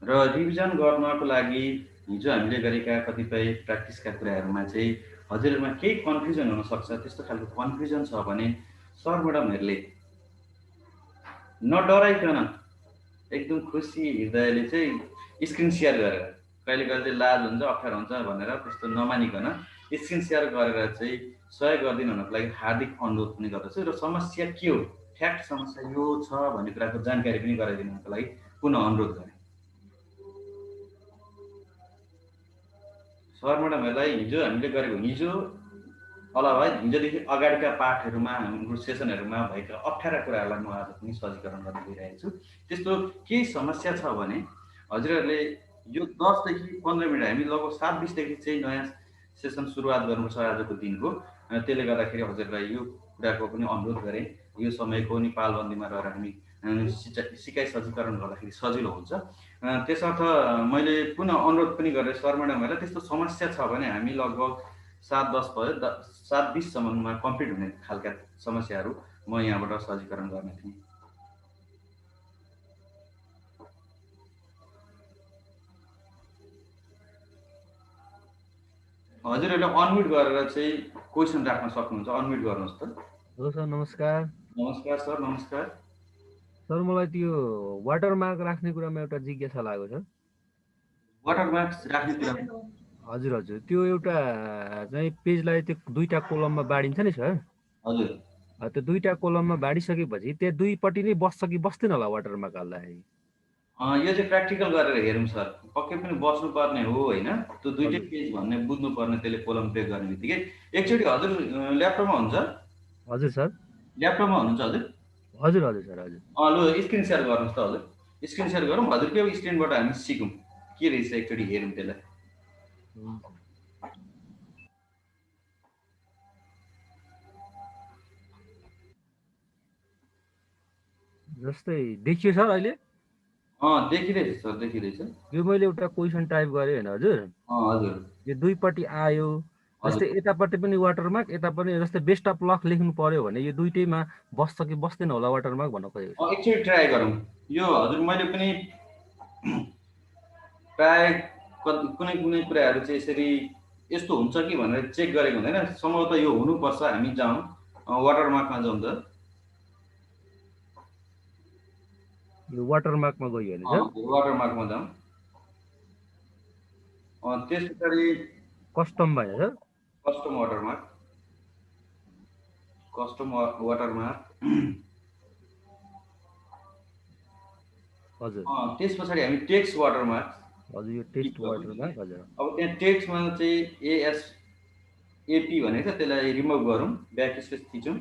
र रिभिजन गर्नको लागि हिजो हामीले गरेका कतिपय प्र्याक्टिसका कुराहरूमा चाहिँ हजुरहरूमा केही कन्फ्युजन हुनसक्छ। त्यस्तो खालको कन्फ्युजन छ भने सर म्याडमहरूले नडराइकन एकदम खुसी हृदयले चाहिँ स्क्रिन सेयर गरेर, कहिले कहिले चाहिँ लाज हुन्छ अप्ठ्यारो हुन्छ भनेर त्यस्तो नमानिकन स्क्रिन सेयर गरेर चाहिँ सहयोग गरिदिनु हुनको लागि हार्दिक अनुरोध पनि गर्दछु। र समस्या के हो, फ्याक्ट समस्या यो छ भन्ने कुराको जानकारी पनि गराइदिनुको लागि पुनः अनुरोध गरेँ। सर म्याडमहरूलाई हिजो हामीले गरेको, हिजो अलावा हिजोदेखि अगाडिका पाठहरूमा हाम्रो सेसनहरूमा भएका अप्ठ्यारा कुराहरूलाई म आज पनि सजीकरण गर्न गइरहेको छु। त्यस्तो केही समस्या छ भने हजुरहरूले यो 10 देखि 15 मिनट, हामी लगभग 7:20 चाहिँ नयाँ सेसन सुरुवात गर्नुपर्छ आजको दिनको। त्यसले गर्दाखेरि हजुरलाई यो कुराको पनि अनुरोध गरेँ। यो समयको पनि पालबन्दीमा रहेर हामी सिकाइ सजीकरण गर्दाखेरि सजिलो हुन्छ। त्यसर्थ मैले पुनः अनुरोध पनि गरेँ सर म्याडमहरूलाई, त्यस्तो समस्या छ भने हामी लगभग 7:10 भयो, 7:20सम्ममा कम्प्लिट हुने खालका समस्याहरू म यहाँबाट सजीकरण गर्ने थिएँ। हजुरहरूले अनम्युट गरेर चाहिँ क्वेसन राख्न सक्नुहुन्छ। अनम्युट गर्नुहोस् त। हेलो सर, नमस्कार। नमस्कार सर, नमस्कार। सर, मलाई त्यो वाटरमार्क राख्ने कुरामा एउटा जिज्ञासा लाग्यो सर। वाटरमार्क राख्ने कुरामा हजुर हजुर, त्यो एउटा चाहिँ पेजलाई त्यो दुईटा कोलममा बाँडिन्छ नि सर। हजुर, त्यो दुईटा कोलममा बाँडिसकेपछि त्यो दुईपट्टि नै बस्छ कि बस्दैन होला वाटरमार्क हाल्दाखेरि? यो चाहिँ प्र्याक्टिकल गरेर हेरौँ सर। पक्कै पनि बस्नुपर्ने हो होइन, त्यो दुइटै हजुर पेज भन्ने बुझ्नुपर्ने। त्यसले कोलम ब्रेक गर्ने बित्तिकै एकचोटि हजुर ल्यापटपमा हुन्छ, हजुर सर। ल्यापटपमा हुनुहुन्छ हजुर? हजुर हजुर सर, हजुर। लु स्क्रिन सेयर गर्नुहोस् त हजुर। स्क्रिन सेयर गरौँ, हजुरकै स्क्रिनबाट हामी सिकौँ के रहेछ, एकचोटि हेरौँ त्यसलाई। हुन्छ। जस्तै देखियो सर अहिले? देखिँदैछ सर, देखिँदैछ। यो मैले एउटा क्वेसन टाइप गरेँ होइन हजुर? हजुर यो दुईपट्टि आयो, हजुर। जस्तै यतापट्टि पनि वाटरमार्क, यता पनि जस्तै बेस्ट अफ लक लेख्नु पर्यो भने यो दुइटैमा बस्छ कि बस्दैन होला वाटरमार्क भन्न खोजेको छु। एकचोटि ट्राई गरौँ। यो हजुर मैले पनि प्राय कुनै कुनै कुराहरू चाहिँ यसरी यस्तो हुन्छ कि भनेर चेक गरेको हुँदैन। सम्भवतः यो हुनुपर्छ। हामी जाउँ वाटरमार्कमा जाउँ त। यो वाटरमार्कमा गयो भने सर वाटरमार्कमा जाउँ। त्यस पछाडि कस्टम भएन sir? Custom watermark, custom watermark. हजुर त्यस पछाडि हामी टेक्स्ट वाटरमार्क हजुर, यो टेस्ट वाटरमार्क। हजुर अब त्यहाँ टेक्स्टमा चाहिँ एएसएपी भनेको छ, त्यसलाई रिमुभ गरौँ, ब्याक स्पेस थिचौँ,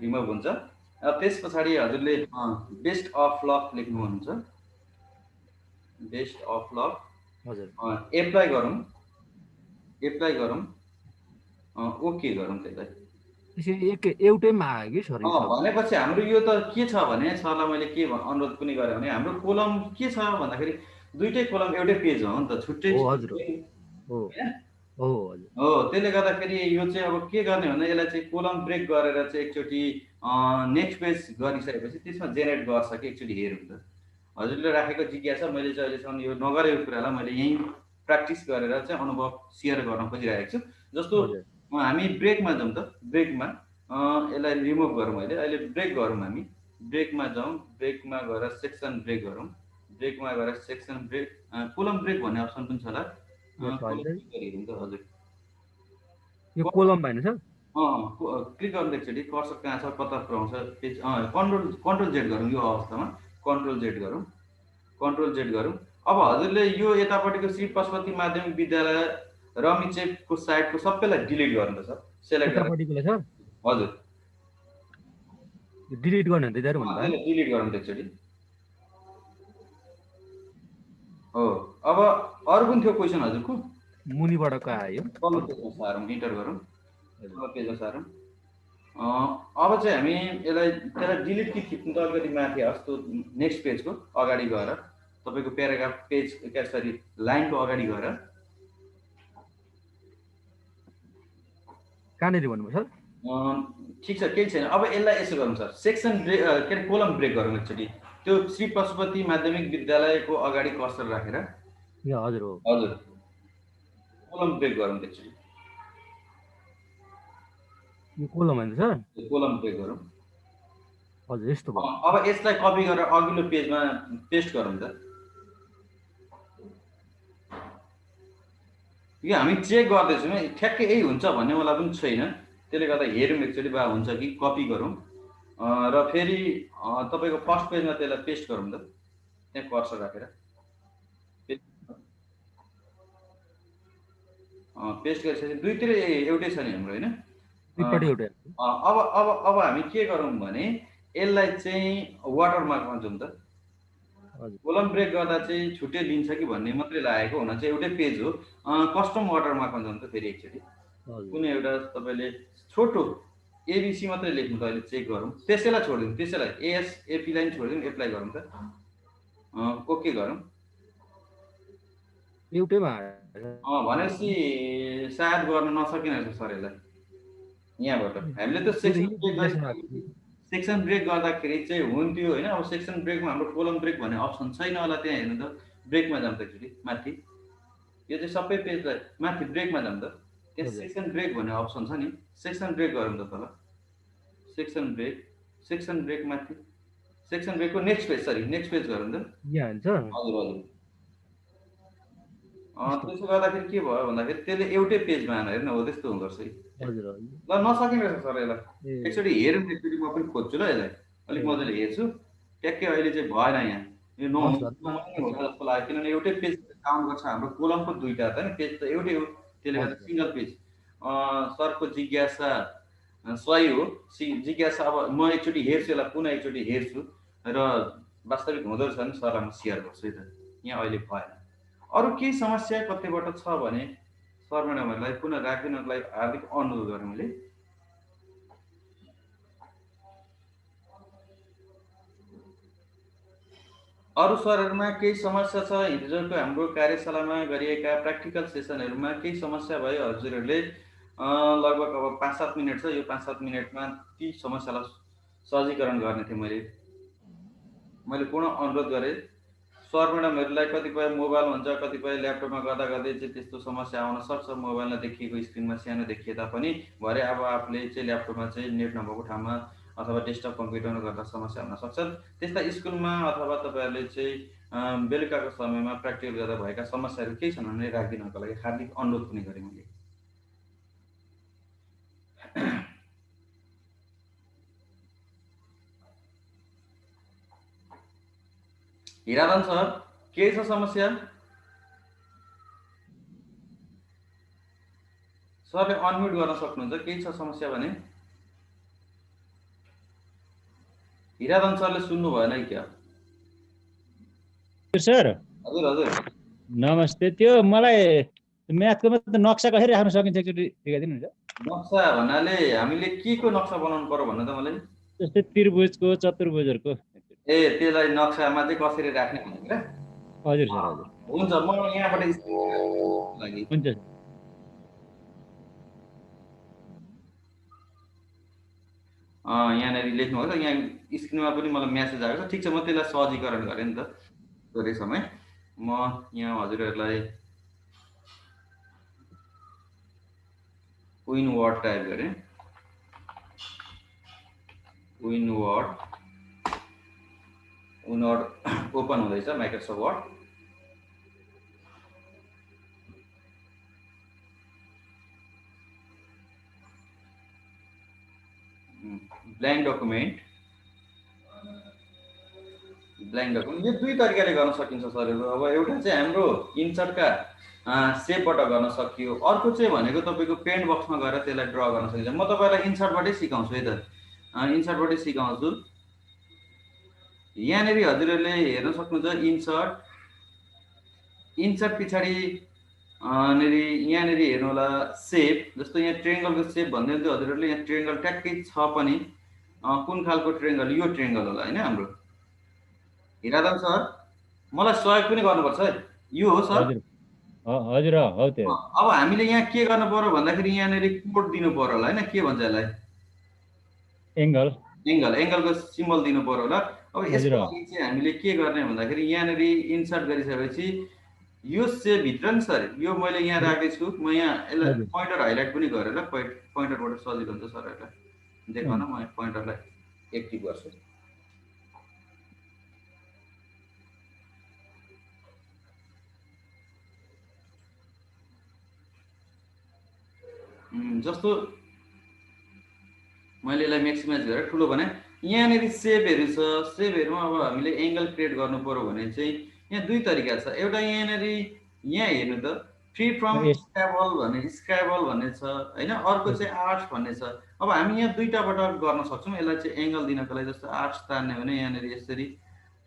रिमुभ हुन्छ। त्यस पछाडि हजुरले बेस्ट अफ लक लेख्नुहुन्छ, बेस्ट अफ लक। हजुर एप्लाई गरौँ, एप्लाई गरौँ, ओके गरौँ त्यसलाई। त्यसरी एउटैमा आयो कि सर? भनेपछि हाम्रो यो त के छ भने, सरलाई मैले के अनुरोध पनि गरेँ भने हाम्रो कोलम के छ भन्दाखेरि दुइटै कोलम एउटै पेज हो नि त, छुट्टै हो हजुर, हो हो हजुर। हो। त्यसले गर्दाखेरि यो चाहिँ अब के गर्ने भन्दा यसलाई चाहिँ कोलम ब्रेक गरेर चाहिँ एकचोटि नेक्स्ट पेज गरिसकेपछि त्यसमा जेनेरेट गर्छ कि एकचोटि हेरौँ त। हजुरले राखेको जिज्ञासा मैले चाहिँ अहिलेसम्म यो नगरेको कुरालाई मैले यहीँ प्र्याक्टिस गरेर चाहिँ अनुभव सेयर गर्न खोजिरहेको छु। जस्तो हजुर हामी ब्रेकमा जाउँ त। ब्रेकमा यसलाई रिमुभ गरौँ, अहिले ब्रेक गरौँ। हामी ब्रेकमा जाउँ, ब्रेकमा गएर सेक्सन ब्रेक गरौँ, ब्रेकमा गएर सेक्सन ब्रेक, कोलम ब्रेक भन्ने अप्सन पनि छ होला, कोलम ब्रेक हेरौँ त हजुर। यो कोलम भएन सर? क्लिक गर्नु एकचोटि, कर्सर कहाँ छ, कता पुऱ्याउँछ पेज। कन्ट्रोल जेड गरौँ। यो अवस्थामा कन्ट्रोल जेड गरौँ, कन्ट्रोल जेड गरौँ। अब हजुरले यो यतापट्टिको श्री पशुपति माध्यमिक विद्यालय रमिचेकको साइडको सबैलाई डिलिट गर्नु त सर, सेलेक्ट गरेर। यतापट्टिकोलाई सर हजुर, डिलिट गर्ने हो त्यतिखेर भन्नुभयो? त्यसलाई डिलिट गरौँ एकचोटि। हो। अब अरू पनि थियो क्वेसन हजुरको, मुनिबाट कहाँ आयो? तल्लो पेजमा सारौँ, इन्टर गरौँ, तल्लो पेजमा सारौँ। अब चाहिँ हामी त्यसलाई डिलिट कि थिच्नु त अलिकति माथि आओस्, त्यो नेक्स्ट पेजको अगाडि गएर तपाईँको प्याराग्राफ पेज, सरी लाइनको अगाडि गएर। कहाँनिर भन्नुभयो सर? ठिक छ, केही छैन। अब यसलाई यसो गरौँ सर, सेक्सन ब्रेक, के अरे कोलम ब्रेक गरौँ एकचोटि। त्यो श्री पशुपति माध्यमिक विद्यालयको अगाडि कर्सर राखेर ए हजुर हो हजुर कोलम ब्रेक गरौँ त्यसरी यो कोलम होइन सर कोलम ब्रेक गरौँ हजुर यस्तो भयो अब यसलाई कपी गरेर अघिल्लो पेजमा पेस्ट गरौँ त यो हामी चेक गर्दैछौँ ठ्याक्कै यही हुन्छ भन्ने मलाई पनि छैन त्यसले गर्दा हेरौँ एकचोटि बा हुन्छ कि कपी गरौँ र फेरि तपाईँको फर्स्ट पेजमा त्यसलाई पेस्ट गरौँ त त्यहाँ कर्सर राखेर पेस्ट गरिसकेपछि दुईतिर एउटै छ नि हाम्रो होइन दुईपट्टि एउटै अब हामी के गरौँ भने यसलाई चाहिँ वाटरमार्कमा जाउँ त कोलम ब्रेक गर्दा चाहिँ छुट्टै लिन्छ कि भन्ने मात्रै लागेको हुन चाहिँ एउटै पेज हो कस्टम वाटरमार्कमा जाउँ त फेरि एकचोटि कुनै एउटा तपाईँले छोटो एबिसी मात्रै लेख्नु त अहिले चेक गरौँ त्यसैलाई छोडिदिउँ त्यसैलाई एएसएपीलाई पनि छोडिदिउँ एप्लाई गरौँ त ओके गरौँ एउटैमा भनेपछि सायद गर्न नसकिने रहेछ सर यसलाई यहाँबाट हामीले त सेक्सन ब्रेक गर्दाखेरि चाहिँ हुन्थ्यो होइन अब सेक्सन ब्रेकमा हाम्रो कोलम ब्रेक भन्ने अप्सन छैन होला त्यहाँ हेर्नु त ब्रेकमा जाउँ त एकचोटि माथि यो चाहिँ सबै पेजलाई माथि ब्रेकमा जाउँ त त्यहाँ सेक्सन ब्रेक भन्ने अप्सन छ नि सेक्सन ब्रेक गरौँ त तल सेक्सन ब्रेक माथि सेक्सन ब्रेकको नेक्स्ट पेज गरौँ त यहाँ हुन्छ हजुर त्यसो गर्दाखेरि के भयो भन्दाखेरि त्यसले एउटै पेजमा आएन हेर्न हो त्यस्तो हुँदो रहेछ हजुर ल नसकिने रहेछ सर यसलाई एकचोटि हेरौँ एकचोटि म पनि खोज्छु ल यसलाई अलिक मजाले हेर्छु ट्याक्कै अहिले चाहिँ भएन यहाँ यो होला जस्तो लाग्यो किनभने एउटै पेज काउन्ट गर्छ हाम्रो कोलमको दुईवटा त नि पेज त एउटै हो त्यसले गर्दा सिङ्गल पेज सरको जिज्ञासा सही हो जिज्ञासा अब म एकचोटि हेर्छु यसलाई पुनः एकचोटि हेर्छु र वास्तविक हुँदो रहेछ भने सरलाई म सेयर गर्छु है त यहाँ अहिले भएन अरू केही समस्या कतैबाट छ भने सर म्याडमहरूलाई पुनः राखिदिनको लागि हार्दिक अनुरोध गरेँ मैले अरू सरहरूमा केही समस्या छ हिजोको हाम्रो कार्यशालामा गरिएका प्र्याक्टिकल सेसनहरूमा केही समस्या भयो हजुरहरूले लगभग अब 5-7 मिनट छ यो 5-7 मिनटमा ती समस्यालाई सहजीकरण गर्ने थिएँ मैले पुनः अनुरोध गरेँ सर म्याडमहरूलाई कतिपय मोबाइल हुन्छ कतिपय ल्यापटपमा गर्दा गर्दै चाहिँ त्यस्तो समस्या आउन सक्छ मोबाइलमा देखिएको स्क्रिनमा सानो देखिए तापनि भरे अब आफूले चाहिँ ल्यापटपमा चाहिँ नेट नभएको ठाउँमा अथवा डेस्कटप कम्प्युटरमा गर्दा समस्या हुन सक्छ त्यस्ता स्कुलमा अथवा तपाईँहरूले चाहिँ बेलुकाको समयमा प्र्याक्टिकल गर्दा भएका समस्याहरू केही छन् भने राखिदिनको लागि हार्दिक अनुरोध पनि गरेँ मैले हिराधन सर के छ समस्या सरले अनम्युट गर्न सक्नुहुन्छ केही छ समस्या भने हिराधन सरले सुन्नु भएन क्या सर हजुर हजुर नमस्ते त्यो मलाई म्याथको मात्र नक्सा कसरी राख्न सकिन्छ एकचोटि देखाइदिनुहुन्छ नक्सा भन्नाले हामीले के को नक्सा बनाउनु पर्यो भन्नु त मलाई जस्तै त्रिभुजको चतुर्भुजहरूको ए त्यसलाई नक्सामा चाहिँ कसरी राख्ने भनेर हजुर सर हजुर हुन्छ म यहाँबाट लागि हुन्छ यहाँनिर लेख्नुहोस् यहाँ स्क्रिनमा पनि मलाई म्यासेज आएको छ ठिक छ म त्यसलाई सहजीकरण गरेँ नि त थोरै समय म यहाँ हजुरहरूलाई विन वर्ड टाइप गरेँ विन वर्ड ओपन हुँदैछ माइक्रोसफ्ट वर्ड ब्ल्याङ्क डकुमेन्ट यो दुई तरिकाले गर्न सकिन्छ सरहरू अब एउटा चाहिँ हाम्रो इन्सर्टका सेपबाट गर्न सकियो अर्को चाहिँ भनेको तपाईँको पेन्ट बक्समा गएर त्यसलाई ड्र गर्न सकिन्छ म तपाईँलाई इन्सर्टबाटै सिकाउँछु है त इन्सर्टबाटै सिकाउँछु यहाँनिर हजुरहरूले हेर्न सक्नुहुन्छ इन्सर्ट पछाडि यहाँनिर हेर्नु होला सेप जस्तो यहाँ ट्रेङ्गलको सेप भन्दै थियो हजुरहरूले यहाँ ट्रेङ्गल ट्याक्कै छ पनि कुन खालको ट्रेङ्गल यो ट्रेङ्गल होला होइन हाम्रो हिराधन सर मलाई सहयोग पनि गर्नुपर्छ है यो हो सर हजुर हो त्यो अब हामीले यहाँ के गर्नु पर्यो भन्दाखेरि यहाँनिर कोड दिनु पर्यो होला होइन के भन्छ यसलाई एङ्गलको सिम्बल दिनु पर्यो होला अब यसको लागि चाहिँ हामीले के गर्ने भन्दाखेरि यहाँनिर इन्सर्ट गरिसकेपछि यो सेभित्र नि सर यो मैले यहाँ राख्दैछु म यहाँ यसलाई पोइन्टर हाइलाइट पनि गरेर पोइन्टरबाट सजिलो हुन्छ सरहरूलाई देखाउन म पोइन्टरलाई एक्टिभ गर्छु। जस्तो मैले यसलाई म्याक्सिमाइज गरेर ठुलो भने यहाँनिर सेभहरू छ। सेभहरूमा अब हामीले एङ्गल क्रिएट गर्नु पर्यो भने चाहिँ यहाँ दुई तरिका छ। एउटा यहाँनिर यहाँ हेर्नु त फ्री फ्रम स्क्राइबल भन्ने छ होइन, अर्को चाहिँ आर्ट्स भन्ने छ। अब हामी यहाँ दुईटाबाट गर्न सक्छौँ। यसलाई चाहिँ एङ्गल दिनको लागि जस्तो आर्ट्स तान्ने भने यहाँनिर यसरी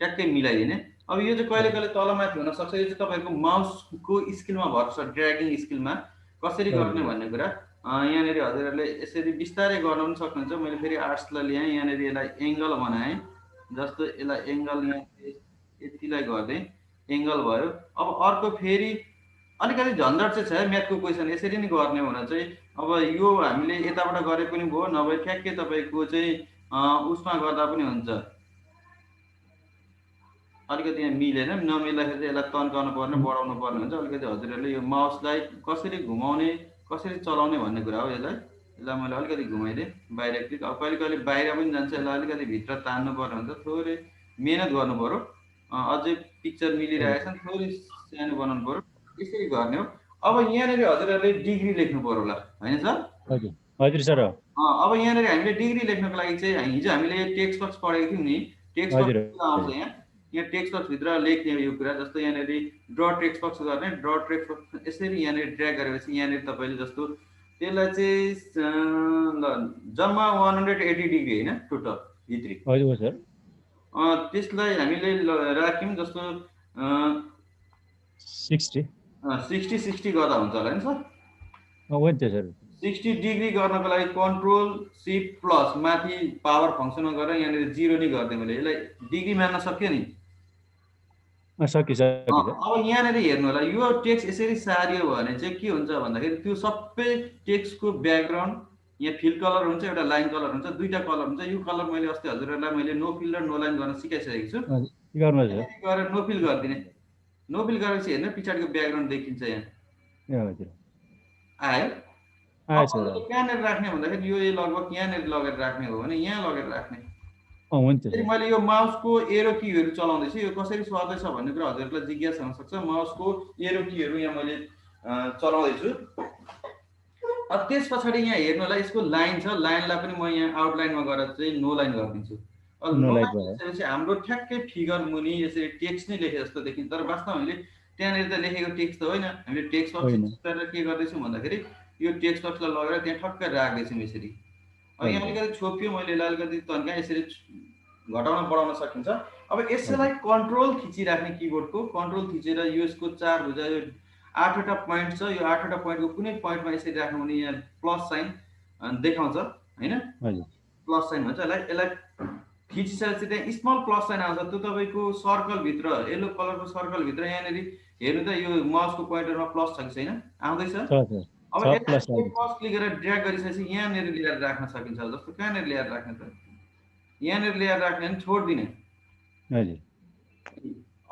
ट्याक्कै मिलाइदिने। अब यो चाहिँ कहिले कहिले तलमाथि हुनसक्छ। यो चाहिँ तपाईँको माउसको स्किलमा भर छ, ड्र्यागिङ स्किलमा कसरी गर्ने भन्ने कुरा यहाँनिर हजुरहरूले यसरी बिस्तारै गर्न पनि सक्नुहुन्छ। मैले फेरि आर्ट्सलाई ल्याएँ, यहाँनिर यसलाई एङ्गल बनाएँ। जस्तो यसलाई एङ्गल यहाँ यतिलाई गरिदिएँ, एङ्गल भयो। अब अर्को फेरि अलिकति झन्झट चाहिँ छ है म्याथको क्वेसन यसरी नै गर्ने हुन चाहिँ। अब यो हामीले यताबाट गरे पनि भयो, नभए ठ्याक्कै तपाईँको चाहिँ उसमा गर्दा पनि हुन्छ। अलिकति यहाँ मिलेन, नमिल्दाखेरि चाहिँ यसलाई तन्काउनु पर्ने, बढाउनु पर्ने हुन्छ। अलिकति हजुरहरूले यो माउसलाई कसरी घुमाउने कसरी चलाउने भन्ने कुरा हो। यसलाई मैले अलिकति घुमाइदिएँ बाहिर। अब कहिले कहिले बाहिर पनि जान्छ, यसलाई अलिकति भित्र तान्नु पर्ने हुन्छ। थोरै मिहिनेत गर्नु पऱ्यो। अझै पिक्चर मिलिरहेको छ, थोरै सानो बनाउनु पऱ्यो, यसरी गर्ने हो। अब यहाँनिर हजुरहरूले डिग्री लेख्नु पऱ्यो होला होइन सर? हजुर सर। अब यहाँनिर हामीले डिग्री लेख्नको लागि चाहिँ हिजो हामीले टेक्स्ट बक्स पढेको थियौँ नि, टेक्स्ट बक्स आउँछ यहाँ टेक्स्ट बक्सभित्र लेख्ने यो कुरा। जस्तो यहाँनिर ड्र टेक्स्ट बक्स गर्ने, ड्र टेक्स्ट बक्स यसरी यहाँनिर ड्र्याग गरेपछि यहाँनिर तपाईँले जस्तो त्यसलाई चाहिँ ल जम्मा 180 डिग्री होइन टोटल भित्री। हजुर सर। त्यसलाई हामीले राख्यौँ जस्तो 60 गर्दा हुन्छ होला नि सर? हुन्छ सर। 60 डिग्री गर्नको लागि कन्ट्रोल सिफ्ट प्लस माथि पावर फङ्सनमा गरेर यहाँनिर 0 नै गरिदिएँ मैले। यसलाई डिग्री मान्न सक्यो नि? अब यहाँनिर हेर्नु होला, यो टेक्स्ट यसरी सारियो भने चाहिँ के हुन्छ भन्दाखेरि त्यो सबै टेक्स्टको ब्याकग्राउन्ड यहाँ फिल कलर हुन्छ, एउटा लाइन कलर हुन्छ, दुईटा कलर हुन्छ। यो कलर मैले अस्ति हजुरहरूलाई मैले नो फिल र नो लाइन गर्न सिकाइसकेको छु। गरेर नो फिल गरिदिने। नो फिल गरेपछि हेर्नु पछाडिको ब्याकग्राउन्ड देखिन्छ यहाँ आयो। कहाँनिर राख्ने भन्दाखेरि यो लगभग यहाँनिर लगेर राख्ने हो भने यहाँ लगेर राख्ने। मैले यो माउसको एरो कीहरू चलाउँदैछु, यो कसरी सर्दैछ भन्ने कुरा हजुरहरूलाई जिज्ञासा हुनसक्छ। माउसको एरो कीहरू यहाँ मैले चलाउँदैछु। अब त्यस पछाडि यहाँ हेर्नु होला यसको लाइन छ, लाइनलाई पनि म यहाँ आउटलाइनमा गएर चाहिँ नो लाइन गरिदिन्छु। हाम्रो ठ्याक्कै फिगर मुनि यसरी टेक्स्ट नै लेखे जस्तो देखिन्छ, तर वास्तवमा हामीले त्यहाँनिर त लेखेको टेक्स्ट त होइन। हामीले टेक्स्ट बक्स के गर्दैछौँ भन्दाखेरि यो टेक्स्ट बक्सलाई लगेर त्यहाँ ठक्कै राख्दैछौँ यसरी। अब यहाँ अलिकति छोपियो, मैले यसलाई अलिकति तन्का यसरी घटाउन बढाउन सकिन्छ। अब यसलाई कन्ट्रोल खिचिराख्ने, किबोर्डको कन्ट्रोल थिचेर यो यसको 4 भुजा यो 8वटा पोइन्ट छ, यो 8वटा पोइन्टको कुनै पोइन्टमा यसरी राख्नु भने यहाँ प्लस साइन देखाउँछ होइन, प्लस साइन भन्छ यसलाई। यसलाई खिचिसकेपछि त्यहाँ स्मल प्लस साइन आउँछ, त्यो तपाईँको सर्कलभित्र येलो कलरको सर्कलभित्र यहाँनिर हेर्नु त यो माउसको पोइन्टरमा प्लस छ कि छैन, आउँदैछ। अब प्लस क्लिक गरेर ड्र्याग गरिसकेपछि यहाँनिर ल्याएर राख्न सकिन्छ। जस्तो कहाँनिर ल्याएर राख्ने त, यहाँनिर ल्याएर राख्ने भने छोडिदिने।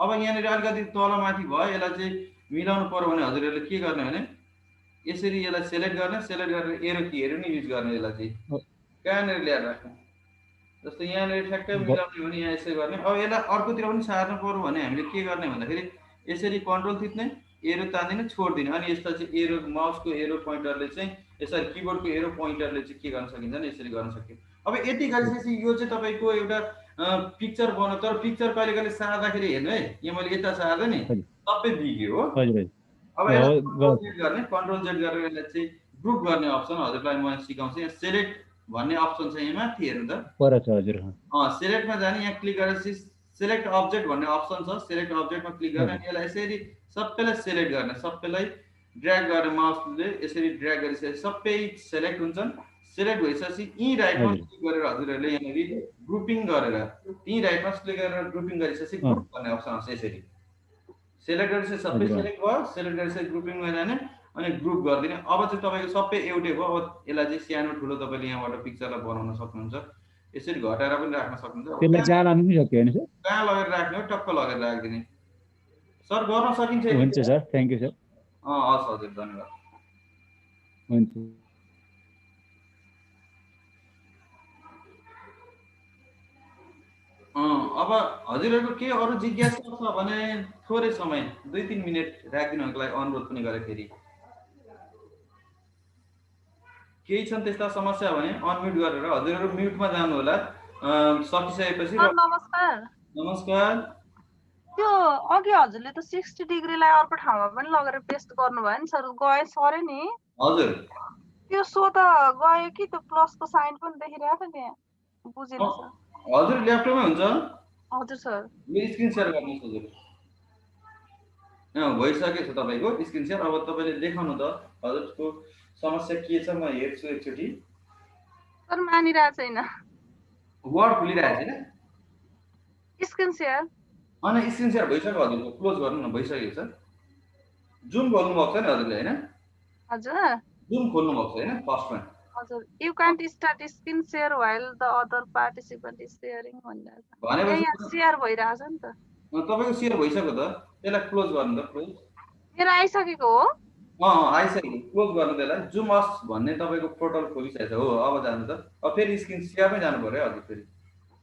अब यहाँनिर अलिकति तलमाथि भयो, यसलाई चाहिँ मिलाउनु पर्यो भने हजुरहरूले के गर्ने भने यसरी यसलाई सेलेक्ट गर्ने, सेलेक्ट गरेर एरो कीहरू नि युज गर्ने। यसलाई चाहिँ कहाँनिर ल्याएर राख्ने, जस्तो यहाँनिर ठ्याक्कै मिलाउने भने यहाँ यसरी गर्ने। अब यसलाई अर्कोतिर पनि सार्नु पर्यो भने हामीले के गर्ने भन्दाखेरि यसरी कन्ट्रोल थिच्ने, एरो तान्दिने, छोडिदिने। अनि यसलाई चाहिँ एरो माउसको एरो पोइन्टरले चाहिँ यसरी किबोर्डको एरो पोइन्टरले चाहिँ के गर्न सकिन्छ नि यसरी गर्न सक्यो। अब यति गरिसकेपछि यो चाहिँ तपाईँको एउटा पिक्चर बनायो। तर पिक्चर कहिले कहिले सार्दाखेरि हेर्नु है, यहाँ मैले यता सार्दै नि सबै बिग्यो हो। अब गर्ने कन्ट्रोल जेड गरेर यसलाई चाहिँ ग्रुप गर्ने अप्सन हजुरलाई म सिकाउँछु। यहाँ सेलेक्ट भन्ने अप्सन छ यहाँ माथि हेर्नु त पर छ हजुर। सेलेक्टमा जाने, यहाँ क्लिक गरेपछि सेलेक्ट अब्जेक्ट भन्ने अप्सन छ, सेलेक्ट अब्जेक्टमा क्लिक गर्ने। अनि यसलाई यसरी सबैलाई सेलेक्ट गर्ने, सबैलाई ड्र्याग गर्ने, माउसले यसरी ड्र्याग गरिसकेपछि सबै सेलेक्ट हुन्छन्। सेलेक्ट भइसकेपछि यहीँ राइटमा क्लिक गरेर हजुरहरूले यहाँनिर ग्रुपिङ गरेर त्यहीँ राइटमा क्लिक गरेर ग्रुपिङ गरिसकेपछि ग्रुप भन्ने अप्सन आउँछ। यसरी सेलेक्ट गरिसकेपछि सबै सेलेक्ट भयो, सेलेक्ट गरिसकेपछि ग्रुपिङमा जाने अनि ग्रुप गरिदिने। अब चाहिँ तपाईँको सबै एउटै भयो। अब यसलाई चाहिँ सानो ठुलो तपाईँले यहाँबाट पिक्चरलाई बनाउन सक्नुहुन्छ। यसरी घटाएर पनि राख्न सक्नुहुन्छ। त्यसलाई चालान पनि सक्यो होइन सर? कहाँ लगेर राख्ने हो, टक्क लगेर राखिदिने। सर गर्न सकिन्छ यति हुन्छ कुरा? Sir, thank you sir. हस् हजुर, धन्यवाद। हुन्छ। अब हजुरहरूको के अरू जिज्ञासा छ भने थोरै समय 2-3 मिनट राखिदिनुको लागि अनुरोध पनि गरे। फेरि केही छन् त्यस्ता समस्या भने अनम्युट गरेर हजुरहरू म्युटमा जानु होला। सकिसकेपछि नमस्कार। नमस्कार। त्यो अघि हजुरले त 60 डिग्रीलाई अर्को ठाउँमा पनि लगेर पेस्ट गर्नुभयो नि सर, गए सरे नि? हजुर त्यो सो त गयो कि त्यो प्लसको साइन पनि देखिरहेको थियो त्यहाँ, बुझिन सर। हजुर ल्यापटपमै हुन्छ? हजुर सर। मेरो स्क्रिन सेयर गर्नुहोस् हजुर। भइसकेको छ तपाईँको स्क्रिन सेयर। अब तपाईँले देखाउनु त हजुरको समस्या के छ, म हेर्छु एकचोटि। सर मानिरहेको छैन, वर्ड खुलिरहेको छैन। स्क्रिन सेयर अनि स्क्रिन सेयर भइसक्यो हजुरको, क्लोज गर्नु न। भइसकेको छ। जुम खोल्नु भएको छ नि हजुरले होइन? हजुर जुम खोल्नु भएको छ होइन फर्स्टमा? हजुर। You can't start screen share while the other participant is sharing भनिरहेको छ। भनेपछि यहाँ सेयर भइरहेछ नि त। तपाईँको सेयर भइसक्यो त, त्यसलाई क्लोज गर्नु त। क्लोज मेरो आइसकेको हो। आइसक्यो, क्लोज गर्नु त्यसलाई। जुम अस भन्ने तपाईँको पोर्टल खोलिसकेको छ हो। अब जानु त। अब फेरि स्क्रिन सेयरमै जानु पर्यो हजुर। फेरि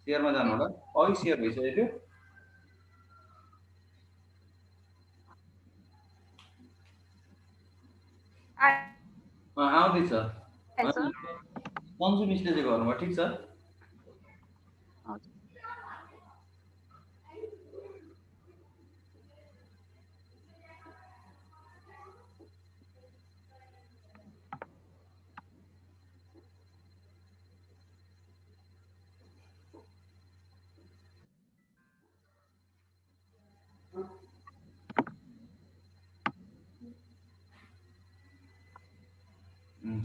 सेयरमा जानु होला। अघि सेयर भइसक्यो थियो। आउँदैछ। सन्जु मिसले चाहिँ गर्नुभयो, ठिक छ।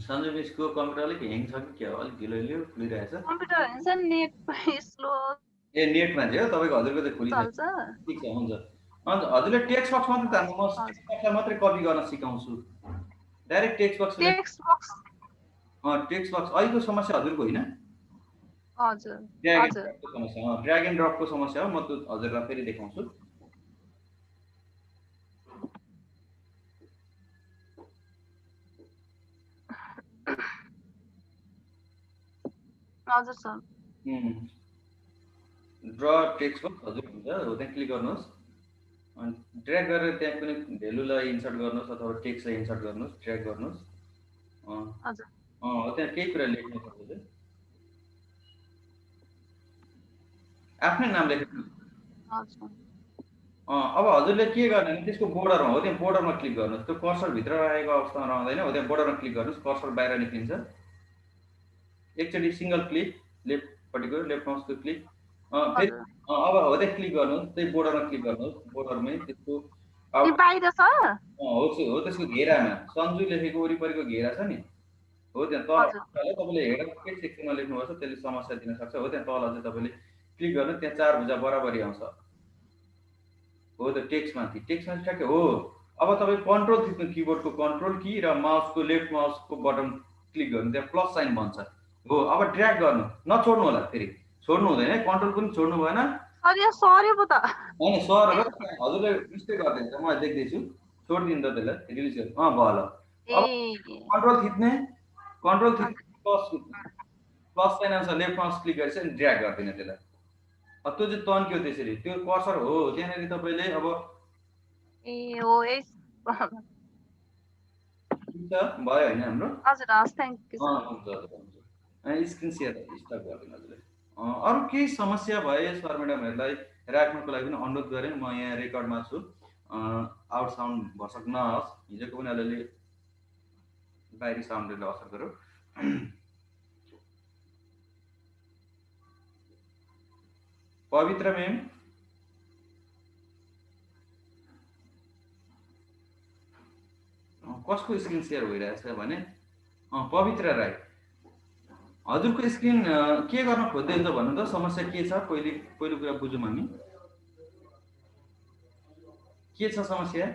सन्जु मिसको कम्प्युटर अलिक ह्याङ छ कि क्या हो, अलिक ढिलो खुलिरहेछ। कम्प्युटर हुन्छ नेट स्लो। ए नेटमा चाहिँ हो तपाईँको, हजुरको चाहिँ खुलिसक्छ। ठिक छ, हुन्छ। अन्त हजुरले टेक्स्ट बक्स मात्रै जान्नु, म टेक्स्ट बक्सलाई मात्रै कपी गर्न सिकाउँछु। डाइरेक्ट टेक्स्ट बक्स अहिलेको समस्या हजुरको होइन? हजुर ड्र्याग एन्ड ड्रपको समस्या हो। म त हजुरलाई फेरि देखाउँछु। हजुर सर। ड्र टेक्स्ट बक्स हजुर हुन्छ हो, त्यहाँ क्लिक गर्नुहोस्। अनि ड्र्याग गरेर त्यहाँ कुनै भेल्युलाई इन्सर्ट गर्नुहोस् अथवा टेक्स्टलाई इन्सर्ट गर्नुहोस्। ड्र्याग गर्नुहोस्। हजुर त्यहाँ केही कुरा लेख्नु पर्छ। आफ्नै नाम लेख्नु। अब हजुरले के गर्ने भने त्यसको बोर्डरमा हो, त्यहाँ बोर्डरमा क्लिक गर्नुहोस्। त्यो कर्सर भित्र रहेको अवस्थामा रहँदैन हो, त्यहाँ बोर्डरमा क्लिक गर्नुहोस्। कर्सर बाहिर निक्लिन्छ। एकचोटि सिङ्गल क्लिक, लेफ्टपट्टिको लेफ्ट माउसको क्लिक। फेरि अब हो त्यहाँ क्लिक गर्नुहोस्, त्यही बोर्डरमा क्लिक गर्नुहोस्। बोर्डरमै त्यसको बाहिर छ हो, त्यसको घेरामा सन्जु लेखेको वरिपरिको घेरा छ नि हो, त्यहाँ तल तपाईँले हेडर के सेक्सनमा लेख्नुभएको छ त्यसले समस्या दिन सक्छ हो। त्यहाँ तल चाहिँ तपाईँले क्लिक गर्नु, त्यहाँ 4 भुजा बराबरी आउँछ हो। त्यो टेक्स्टमाथि ठ्याक्कै हो। अब तपाईँ कन्ट्रोल थिच्नु, किबोर्डको कन्ट्रोल की र माउसको लेफ्ट माउसको बटन क्लिक गर्नु, त्यहाँ प्लस साइन बन्छ हो। अब ड्र्याग गर्नु, नछोड्नु होला। फेरि छोड्नु हुँदैन, कन्ट्रोल पनि छोड्नु भएन। होइन सर हजुरले मिस्टेक गर्दैछ, म देख्दैछु। छोडिदिनु त त्यसलाई, रिलिज गर्नु। भयो ल। अब कन्ट्रोल थिच्ने, प्लस साइन आउँछ, लेफ्ट माउस क्लिक गरेपछि अनि ड्र्याग गरिदिने त्यसलाई। त्यो चाहिँ तन्क्यो त्यसरी। त्यो कर्सर हो त्यहाँनिर तपाईँले अब भयो होइन हाम्रो? स्क्रिन सेयर स्टप गरिदिनु हजुरले। अरू केही समस्या भए सर म्याडमहरूलाई राख्नुको लागि पनि अनुरोध गरेँ। म यहाँ रेकर्डमा छु, आउट साउन्ड भर्सक नहोस्। हिजोको पनि अलिअलि बाहिरी साउन्डले असर गर्यो। पवित्र म्याम, कसको स्क्रिन सेयर भइरहेछ भने पवित्र राई, हजुरको स्क्रिन के गर्न खोज्दै हुन्छ भन्नु त? समस्या के छ पहिलो कुरा बुझौँ हामी। के छ समस्या?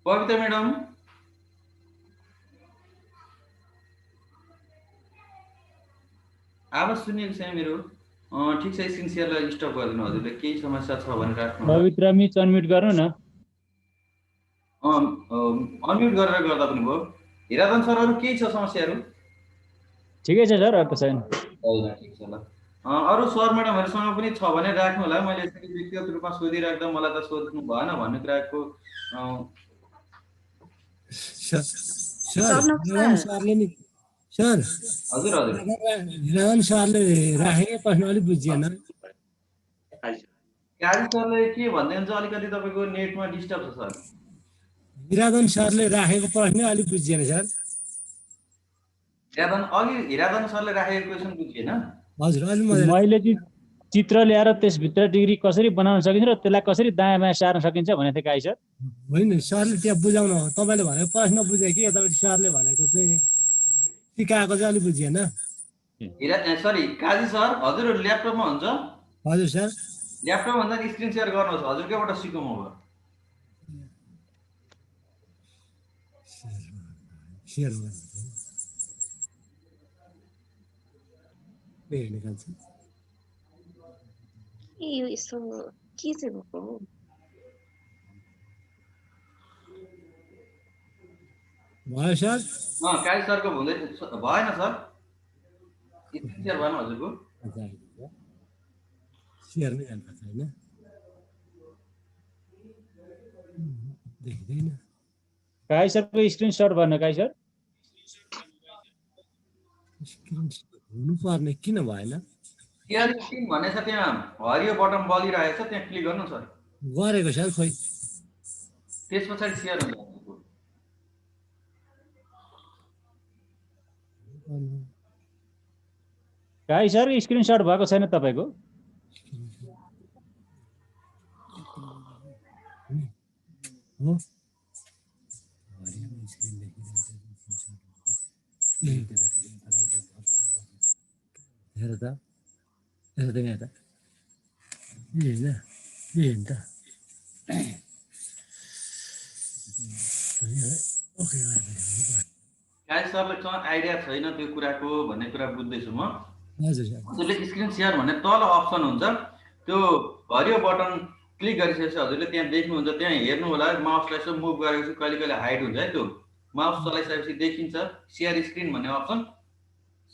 पवित्र म्याडम आवाज सुनिएको छैन मेरो। ठिक छ, स्क्रिन सेयरलाई स्टप गरिदिनु हजुरले, केही समस्या छ भने राख्नु होला। पवित्र मिस अनम्युट गर्नु न। अनम्युट गरेर गर्दा पनि भयो। हिराधन सर अरू केही छ समस्याहरू? ठिकै छ सर, अर्को छैन। होइन, ठिक छ ल। अरू सर म्याडमहरूसँग पनि छ भने राख्नु होला। मैले यसरी व्यक्तिगत रूपमा सोधिराख्दा मलाई त सोध्नु भएन भन्ने कुराको सरले नि सर हजुर हजुर हिराधन सरले राखेको प्रश्न अलिक बुझिएन। काजी सरले के भन्दै हुन्छ, अलिकति तपाईँको नेटमा डिस्टर्ब छ सर। हिराधन सरले राखेको प्रश्न अलिक बुझिएन सर। हिराधन सरले राखेको क्वेसन बुझिएन? हजुर अलि मैले चाहिँ चित्र ल्याएर त्यसभित्र डिग्री कसरी बनाउन सकिन्छ र त्यसलाई कसरी दायाँ बायाँ सार्न सकिन्छ भनेको थिएँ काई सर। होइन, सरले त्यहाँ बुझाउन हो, तपाईँले भनेको प्रश्न बुझे कि यतापट्टि सरले भनेको चाहिँ सिकाएको चाहिँ अलिक बुझिएन। सरी काजी सर, हजुरहरू ल्यापटपमा हुन्छ? हजुर सर। ल्यापटप भन्दा स्क्रिन सेयर गर्नुहोस्, हजुरकैबाट सिकौँ अब। सेयर गर्नु निकाल्छ यो यसो के चाहिँ भएको हो? भयो सर? काजी सरको हुँदै भएन सर, स्क्रिन सेयर भएन हजुरको। सेयर नै जानु पर्छ होइन, देखिँदैन। काई सरको स्क्रिन सर्ट भएन काई सर? स्क्रिन हुनुपर्ने किन भएन? सेयर स्क्रिन भन्ने छ, त्यहाँ हरियो बटन बलिरहेको छ, त्यहाँ क्लिक गर्नु सर। गरेको सर, खोइ त्यस पछाडि सेयर हुन्छ। काई सर स्क्रिन सर्ट भएको छैन तपाईँको? हो हेर त, हेर त यहाँ त होइन त ओके काजी सरलाई आइडिया छैन त्यो कुराको भन्ने कुरा बुझ्दैछु म। हजुर सर। हजुरले स्क्रिन सेयर भन्ने तल अप्सन हुन्छ, त्यो हरियो बटन क्लिक गरिसकेपछि हजुरले त्यहाँ देख्नुहुन्छ, त्यहाँ हेर्नु होला। माउसलाई यसो मुभ गरेपछि कहिले कहिले हाइड हुन्छ है, त्यो माउस चलाइसकेपछि देखिन्छ सेयर स्क्रिन भन्ने अप्सन।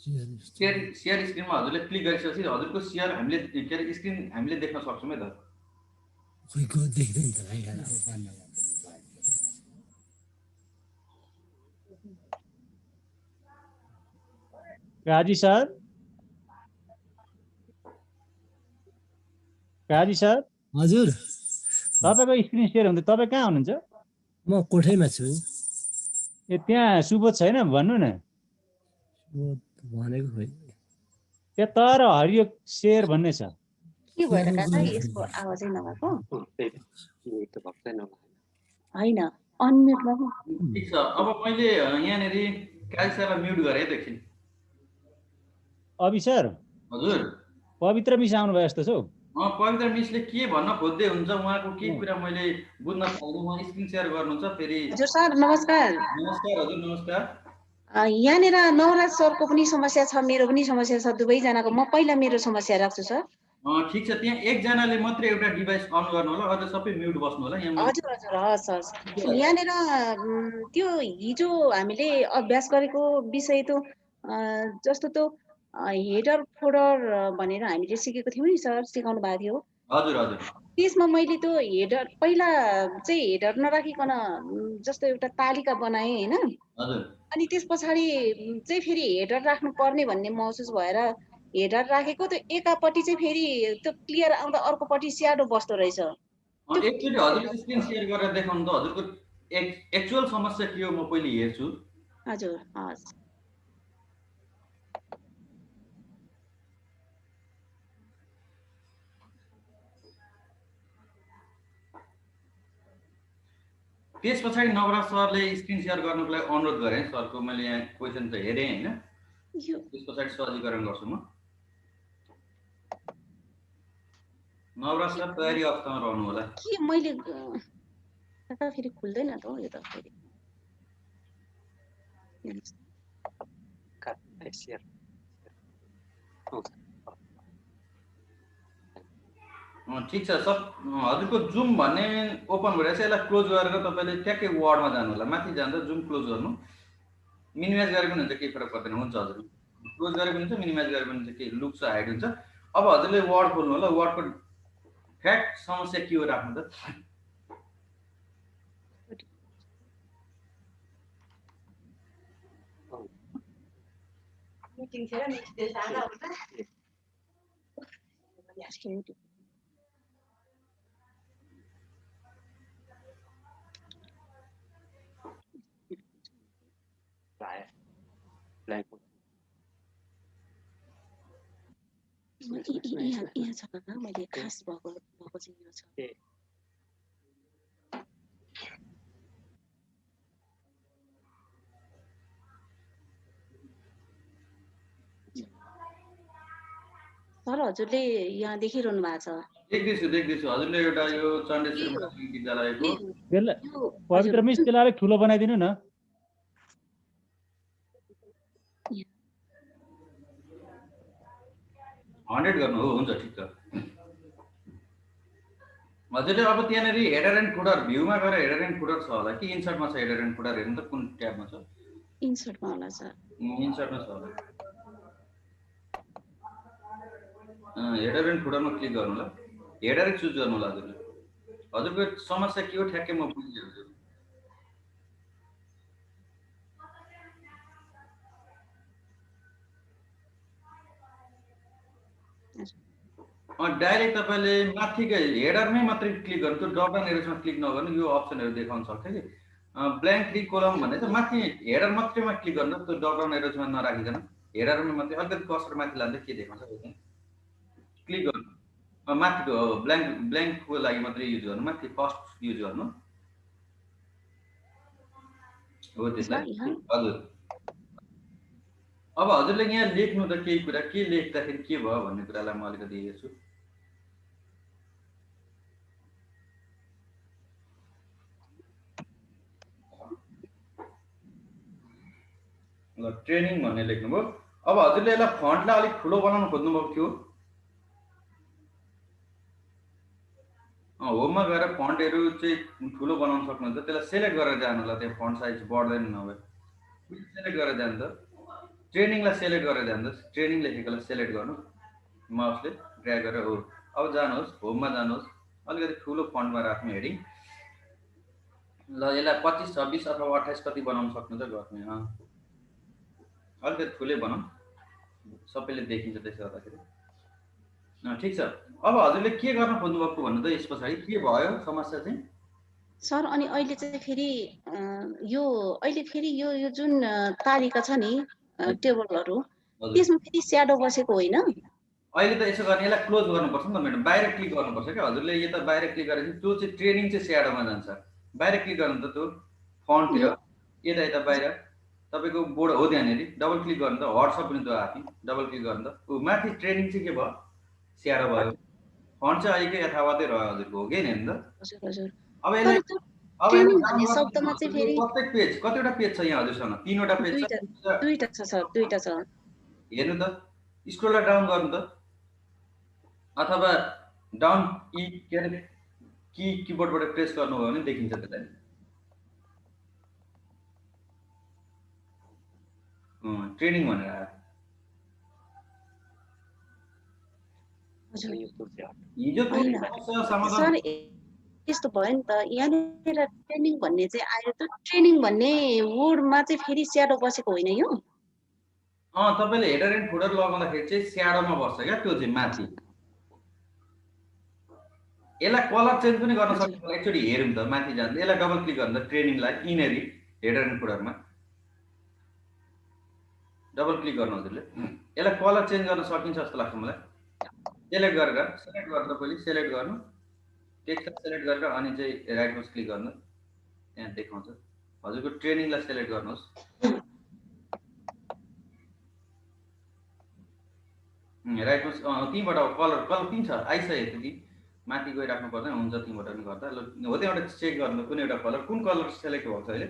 सेयर स्क्रिनमा हजुरले क्लिक गरिसकेपछि हजुरको सेयर हामीले के अरे स्क्रिन हामीले देख्न सक्छौँ है त। देख्दैन त भाइ। काजी सर, काजी सर हजुर। तपाईँको स्क्रिन सेयर हुन्छ, तपाईँ कहाँ हुनुहुन्छ? म कोठैमा छु। ए त्यहाँ सुबोध छैन भन्नु न। भनेको खोइ त्यहाँ तर हरियो सेयर भन्ने छ। के भएर काका यसको आवाजै नभएको? होइन, अनम्युट भएको। ठिक छ, अब मैले यहाँनिर काजी सरलाई म्युट गरेँ है एकछिन। अभि सर। हजुर। पवित्र मिस आउनु भयो जस्तो छ हौ। पवित्र मिसले के भन्न खोज्दै हुन्छ, उहाँको केही कुरा मैले बुझ्न सक्छु। उहाँ स्क्रिन सेयर गर्नुहुन्छ फेरि। हजुर सर नमस्कार। नमस्कार हजुर, नमस्कार। यहाँनिर नवराज सरको पनि समस्या छ, मेरो पनि समस्या छ, दुवैजनाको। म पहिला मेरो समस्या राख्छु सर। ठिक छ, त्यहाँ एकजनाले मात्रै एउटा डिभाइस अन गर्नु होला, अझ सबै म्युट बस्नु होला। हजुर हजुर, हस् हस्। यहाँनिर त्यो हिजो हामीले अभ्यास गरेको विषय त जस्तो त हेडर फोल्डर भनेर हामीले सिकेको थियौँ नि सर, सिकाउनु भएको थियो। हजुर हजुर। त्यसमा मैले त्यो हेडर पहिला चाहिँ हेडर नराखिकन जस्तो एउटा तालिका बनाएँ होइन। हजुर। अनि त्यस पछाडि चाहिँ फेरि हेडर राख्नु पर्ने भन्ने महसुस भएर हेडर राखेको, त्यो एकापट्टि चाहिँ फेरि त्यो क्लियर आउँदा अर्कोपट्टि स्याडो बस्दो रहेछ। एकचोटि हजुरले स्क्रिन सेयर गरेर देखाउनु त, हजुरको एक्चुअल समस्या के हो म पहिले हेर्छु। हजुर हस्। त्यस पछाडि नवराज सरले स्क्रिन सेयर गर्नुको लागि अनुरोध गरेँ सरको। मैले यहाँ क्वेसन त हेरेँ होइन, त्यस पछाडि सहजीकरण गर्छु म। नवराज सर तयारी अवस्थामा रहनु होला। के मैले फेरि खुल्दैन त हो यो त फेरि। ठिक छ सब हजुरको जुम भन्ने ओपन भइरहेछ यसलाई क्लोज गरेर तपाईँले ट्याक्कै वर्डमा जानु होला माथि जाँदा जुम क्लोज गर्नु मिनिमाइज गरे पनि हुन्छ केही फरक पर्दैन हुन्छ हजुर क्लोज गरे पनि हुन्छ मिनिमाइज गरे पनि हुन्छ केही लुक छ हाइड हुन्छ अब हजुरले वर्ड खोल्नु होला वर्डको फ्याक्ट समस्या के हो राख्नु त मिटिङ थियो र नेक्स्ट डे जाँदा हुन्छ यहाँ छ मैले खास भएको चाहिँ यो छ सर हजुरले यहाँ देखिरहनु भएको छ देख्दैछु हजुरले एउटा यो चण्डेश्वर विद्यालयको पवित्र मिस त्यसलाई अलिक ठुलो बनाइदिनु न 100 गर्नु हो हुन्छ ठिक छ हजुरले अब त्यहाँनेर हेडर एन्ड फुटर भ्यूमा गएर हेडर एन्ड फुटर छ होला कि इन्सर्टमा छ हेडर एन्ड फुटर हेर्नु त कुन ट्याबमा छ इन्सर्टमा होला सर इन्सर्टमा छ होला हेडर एन्ड फुटरमा क्लिक गर्नु होला हेडर चुज गर्नु होला हजुरको समस्या के हो ठ्याक्कै म बुझिहाल्छु डाइरेक्ट तपाईँले माथिकै हेडरमै मात्रै क्लिक गर्नु त्यो ड्रप डाउन एरोजमा क्लिक नगर्नु यो अप्सनहरू देखाउन सक्छ कि ब्ल्याङ्क क्लिक कोलम भन्ने चाहिँ माथि हेडर मात्रैमा क्लिक गर्नु त्यो ड्रप डाउन एरोजमा नराखिकन हेडरमै मात्रै अलिकति कर्सर माथि लाँदा के देखाउँछ क्लिक गर्नु माथिको ब्ल्याङ्कको लागि मात्रै युज गर्नु माथि फर्स्ट युज गर्नु हो त्यसलाई हजुर अब हजुरले यहाँ लेख्नु त केही कुरा के लेख्दाखेरि के भयो भन्ने कुरालाई म अलिकति हेर्छु ल ट्रेनिङ भन्ने लेख्नुभयो अब हजुरले यसलाई फन्टलाई अलिक ठुलो बनाउन खोज्नुभएको थियो होममा गएर फन्टहरू चाहिँ ठुलो बनाउन सक्नुहुन्छ त्यसलाई सेलेक्ट गरेर जानु होला त्यहाँ फन्ट साइज बढ्दैन नभए सेलेक्ट गरेर जानु त ट्रेनिङलाई सेलेक्ट गरेर जानुहोस् ट्रेनिङ लेखेकोलाई सेलेक्ट गर्नु माउसले ड्र्याग गरेर हो अब जानुहोस् होममा जानुहोस् अलिकति ठुलो फन्टमा राख्नु हेडिङ ल यसलाई 25 26 अथवा 28 कति बनाउन सक्नुहुन्छ गर्ने अलिकति ठुलै बनाऊ सबैले देखिन्छ त्यसो गर्दाखेरि ठिक छ अब हजुरले के गर्न खोज्नुभएको भन्नु त यस पछाडि के भयो समस्या चाहिँ सर अनि अहिले चाहिँ फेरि यो जुन तालिका छ नि टेबलहरु त्यसमा फेरि स्याडो बसेको होइन अहिले त यसो गर्ने यसलाई क्लोज गर्नुपर्छ नि त म्याडम बाहिर क्लिक गर्नुपर्छ क्या हजुरले यता बाहिर क्लिक गरेपछि त्यो चाहिँ ट्रेनिङ चाहिँ स्याडोमा जान्छ बाहिर क्लिक गर्नु त त्यो फन्ट थियो यता बाहिर तपाईको बोर्ड हो त्यहाँनेरि डबल क्लिक गर्नु त हट्छ पनि त्यो आफै डबल क्लिक गर्नु त माथि ट्रेनिङ चाहिँ के भयो स्याडो भयो फन्ट चाहिँ अहिलेकै यथावतै रह्यो हजुरको हो कि हैन त अब यसले ट्रेनिङ भन्ने शब्दमा चाहिँ फेरि प्रत्येक पेज कतिवटा पेज छ यहाँ हजुरसँग 3वटा पेज छ दुईटा छ सर दुईटा छ हेर्नु त स्क्रोल डाउन गर्नु त अथवा डाउन कीबोर्डबाट प्रेस गर्नुभयो भने देखिन्छ त्यसलाई ट्रेनिङ भनेर हिजो सर यस्तो भयो नि त यहाँनिर ट्रेनिङ भन्ने चाहिँ आयो त ट्रेनिङ भन्ने वर्डमा चाहिँ फेरि स्याडो बसेको होइन यो तपाईले हेडर एन्ड फुटर लगाउँदाखेरि चाहिँ स्याडोमा बस्छ क्या त्यो चाहिँ माथि यसलाई कलर चेन्ज पनि गर्न सक्छ एकचोटि हेरौँ त माथि जान्छ यसलाई डबल क्लिक गर्नु त ट्रेनिङलाई इनरी हेडर एन्ड फुटरमा डबल क्लिक गर्नु हजुरले यसलाई कलर चेन्ज गर्न सकिन्छ जस्तो लाग्छ मलाई सेलेक्ट गरेर सेलेक्ट गरेर पहिले सेलेक्ट गर्नु टेक्स्ट सेलेक्ट गरेर अनि चाहिँ राइट माउस क्लिक गर्नु त्यहाँ देखाउँछ हजुरको ट्रेनिङलाई सेलेक्ट गर्नुहोस् राइट माउस तीबाट कलर किन छ आइसक्यो त्यति माथि गइराख्नु पर्दैन हुन्छ तीबाट पनि गर्दा ल हो त्यहाँबाट चेक गर्नु कुन एउटा कलर कुन कलर सेलेक्ट भएको छ अहिले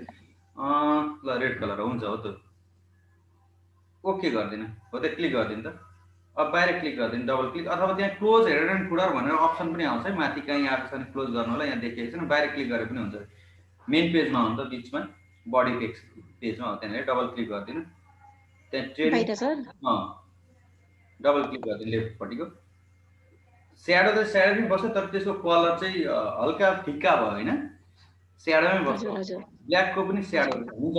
ल रेड कलर हुन्छ हो त ओके गर्दिन हो त क्लिक गर्दिन त अब बाहिर क्लिक गरिदिनु डबल क्लिक अथवा त्यहाँ क्लोज हेडर एन्ड फुटर भनेर अप्सन पनि आउँछ है माथि कहीँ आएको छ भने क्लोज गर्नुलाई यहाँ देखिएको छैन बाहिर क्लिक गरे पनि हुन्छ मेन पेजमा हुन्छ बिचमा बडी पेजमा हो त्यहाँनिर डबल क्लिक गरिदिनु त्यहाँ ट्रेनिङ बाहिर सर डबल क्लिक गरिदिनु लेफ्टपट्टिको स्याडो त स्याडो नै बस्छ तर त्यसको कलर चाहिँ हल्का फिक्का भयो होइन स्याडोमै बस्छ हजुर हजुर ब्ल्याकको पनि स्याडो हुन्छ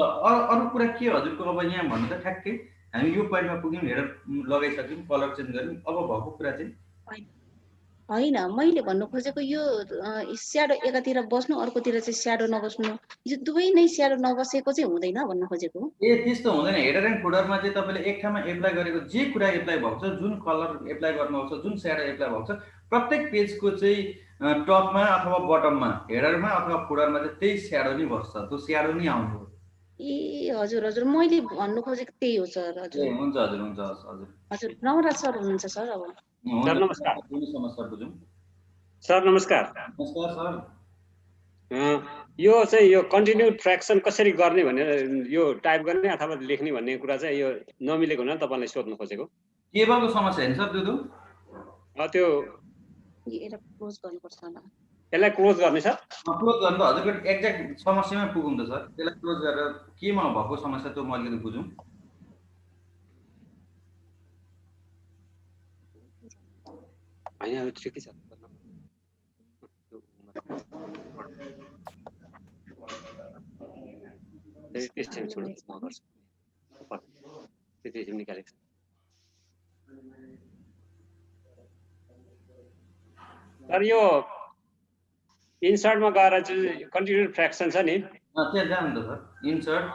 अरू कुरा के हजुरको अब यहाँ भन्नु त ठ्याक्कै हामी यो पोइन्टमा पुग्यौँ हेडर लगाइसक्यौँ कलर चेन्ज गर्यौँ अब भएको कुरा चाहिँ होइन मैले भन्नु खोजेको यो स्याडो एकातिर बस्नु अर्कोतिर चाहिँ स्याडो नबस्नु यो दुवै नै स्याडो नबसेको चाहिँ हुँदैन भन्नु खोजेको ए त्यस्तो हुँदैन हेडर एन्ड फुटरमा चाहिँ तपाईँले एक ठाउँमा एप्लाई गरेको जे कुरा एप्लाई भएको छ जुन कलर एप्लाई गर्नुभएको छ जुन स्याडो एप्लाई भएको छ प्रत्येक पेजको चाहिँ टपमा अथवा बटममा हेडरमा अथवा फुटरमा चाहिँ त्यही स्याडो नै बस्छ त्यो स्याडो नै आउनु हो ए हजुर हजुर मैले भन्नु खोजेको त्यही हो सर हजुर हुन्छ हजुर हुन्छ हजुर हजुर नवराज सर हुनुहुन्छ सर अब सर नमस्कार कुनै समस्या बुझौँ सर नमस्कार नमस्कार सर यो चाहिँ यो कन्टिन्यू फ्र्याक्सन कसरी गर्ने भनेर यो टाइप गर्ने अथवा लेख्ने भन्ने कुरा चाहिँ यो नमिलेको हुनाले तपाईँलाई सोध्नु खोजेको केबलको समस्या होइन सर त्यो त्यो यसलाई क्लोज गर्नुपर्छ होला यसलाई क्लोज गर्ने सर क्लोज गर्नु त हजुरको एक्ज्याक्ट समस्यामै पुगौँ त सर त्यसलाई क्लोज गरेर केमा भएको समस्या त्यो म अलिकति बुझौँ होइन अब ठिकै छ निकालेको सर यो इन्सर्टमा गएर चाहिँ कन्टिन्यू फ्र्याक्सन छ नि त्यहाँ जानु त सर इन्सर्ट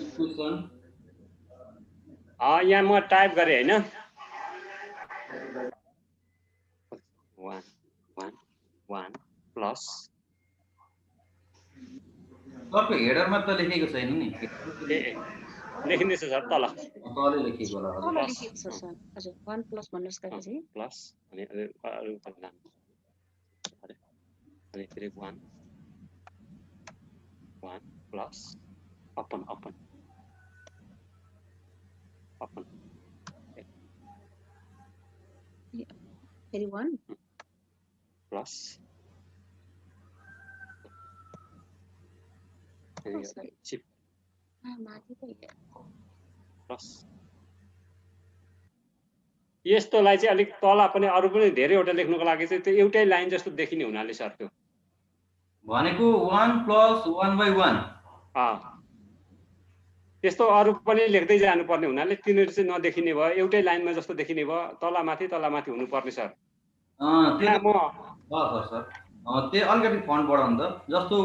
इक्वेसन यहाँ म टाइप गरेँ होइन 1 प्लस तपाईँको हेडरमा त लेखेको छैन नि लेखिँदैछ सर तल तलै लेखेको होला तल लेखेको छ सर हजुर 1 प्लस भन्नुहोस् त प्लस अनि अरू अनि फेरि 1 प्लस अपन फेरि 1 प्लस चिप माथि त प्लस यस्तोलाई चाहिँ अलिक तल पनि अरू पनि धेरैवटा लेख्नुको लागि चाहिँ त्यो एउटै लाइन जस्तो देखिने हुनाले सर त्यो भनेको 1 प्लस 1/1 त्यस्तो अरू पनि लेख्दै जानुपर्ने हुनाले तिनीहरू चाहिँ नदेखिने भयो एउटै लाइनमा जस्तो देखिने भयो तलमाथि हुनुपर्ने सर त्यो सर त्यो अलिकति फन्ट बढाउनु त जस्तो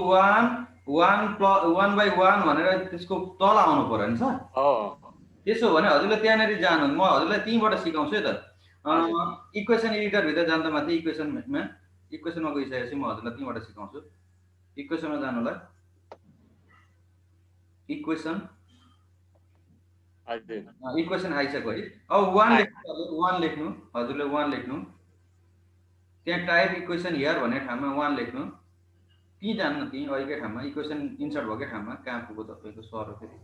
1/1 भनेर त्यसको तल आउनु पर्यो नि सर त्यसो भने हजुरले त्यहाँनिर जानु म हजुरलाई त्यहीँबाट सिकाउँछु है त इक्वेसन एडिटर भित्र जानु त माथि इक्वेसनमा गइसकेपछि म हजुरलाई त्यहीँबाट सिकाउँछु इक्वेसनमा जानुलाई इक्वेसन आइसक्यो है अब 1 लेख्नु हजुरले 1 लेख्नु त्यहाँ टाइप इक्वेसन हियर भन्ने ठाउँमा 1 लेख्नु त्यहीँ जानु न त्यहीँ अहिलेकै ठाउँमा इक्वेसन इन्सर्ट भएकै ठाउँमा कहाँ पुग्यो तपाईँको सर फेरि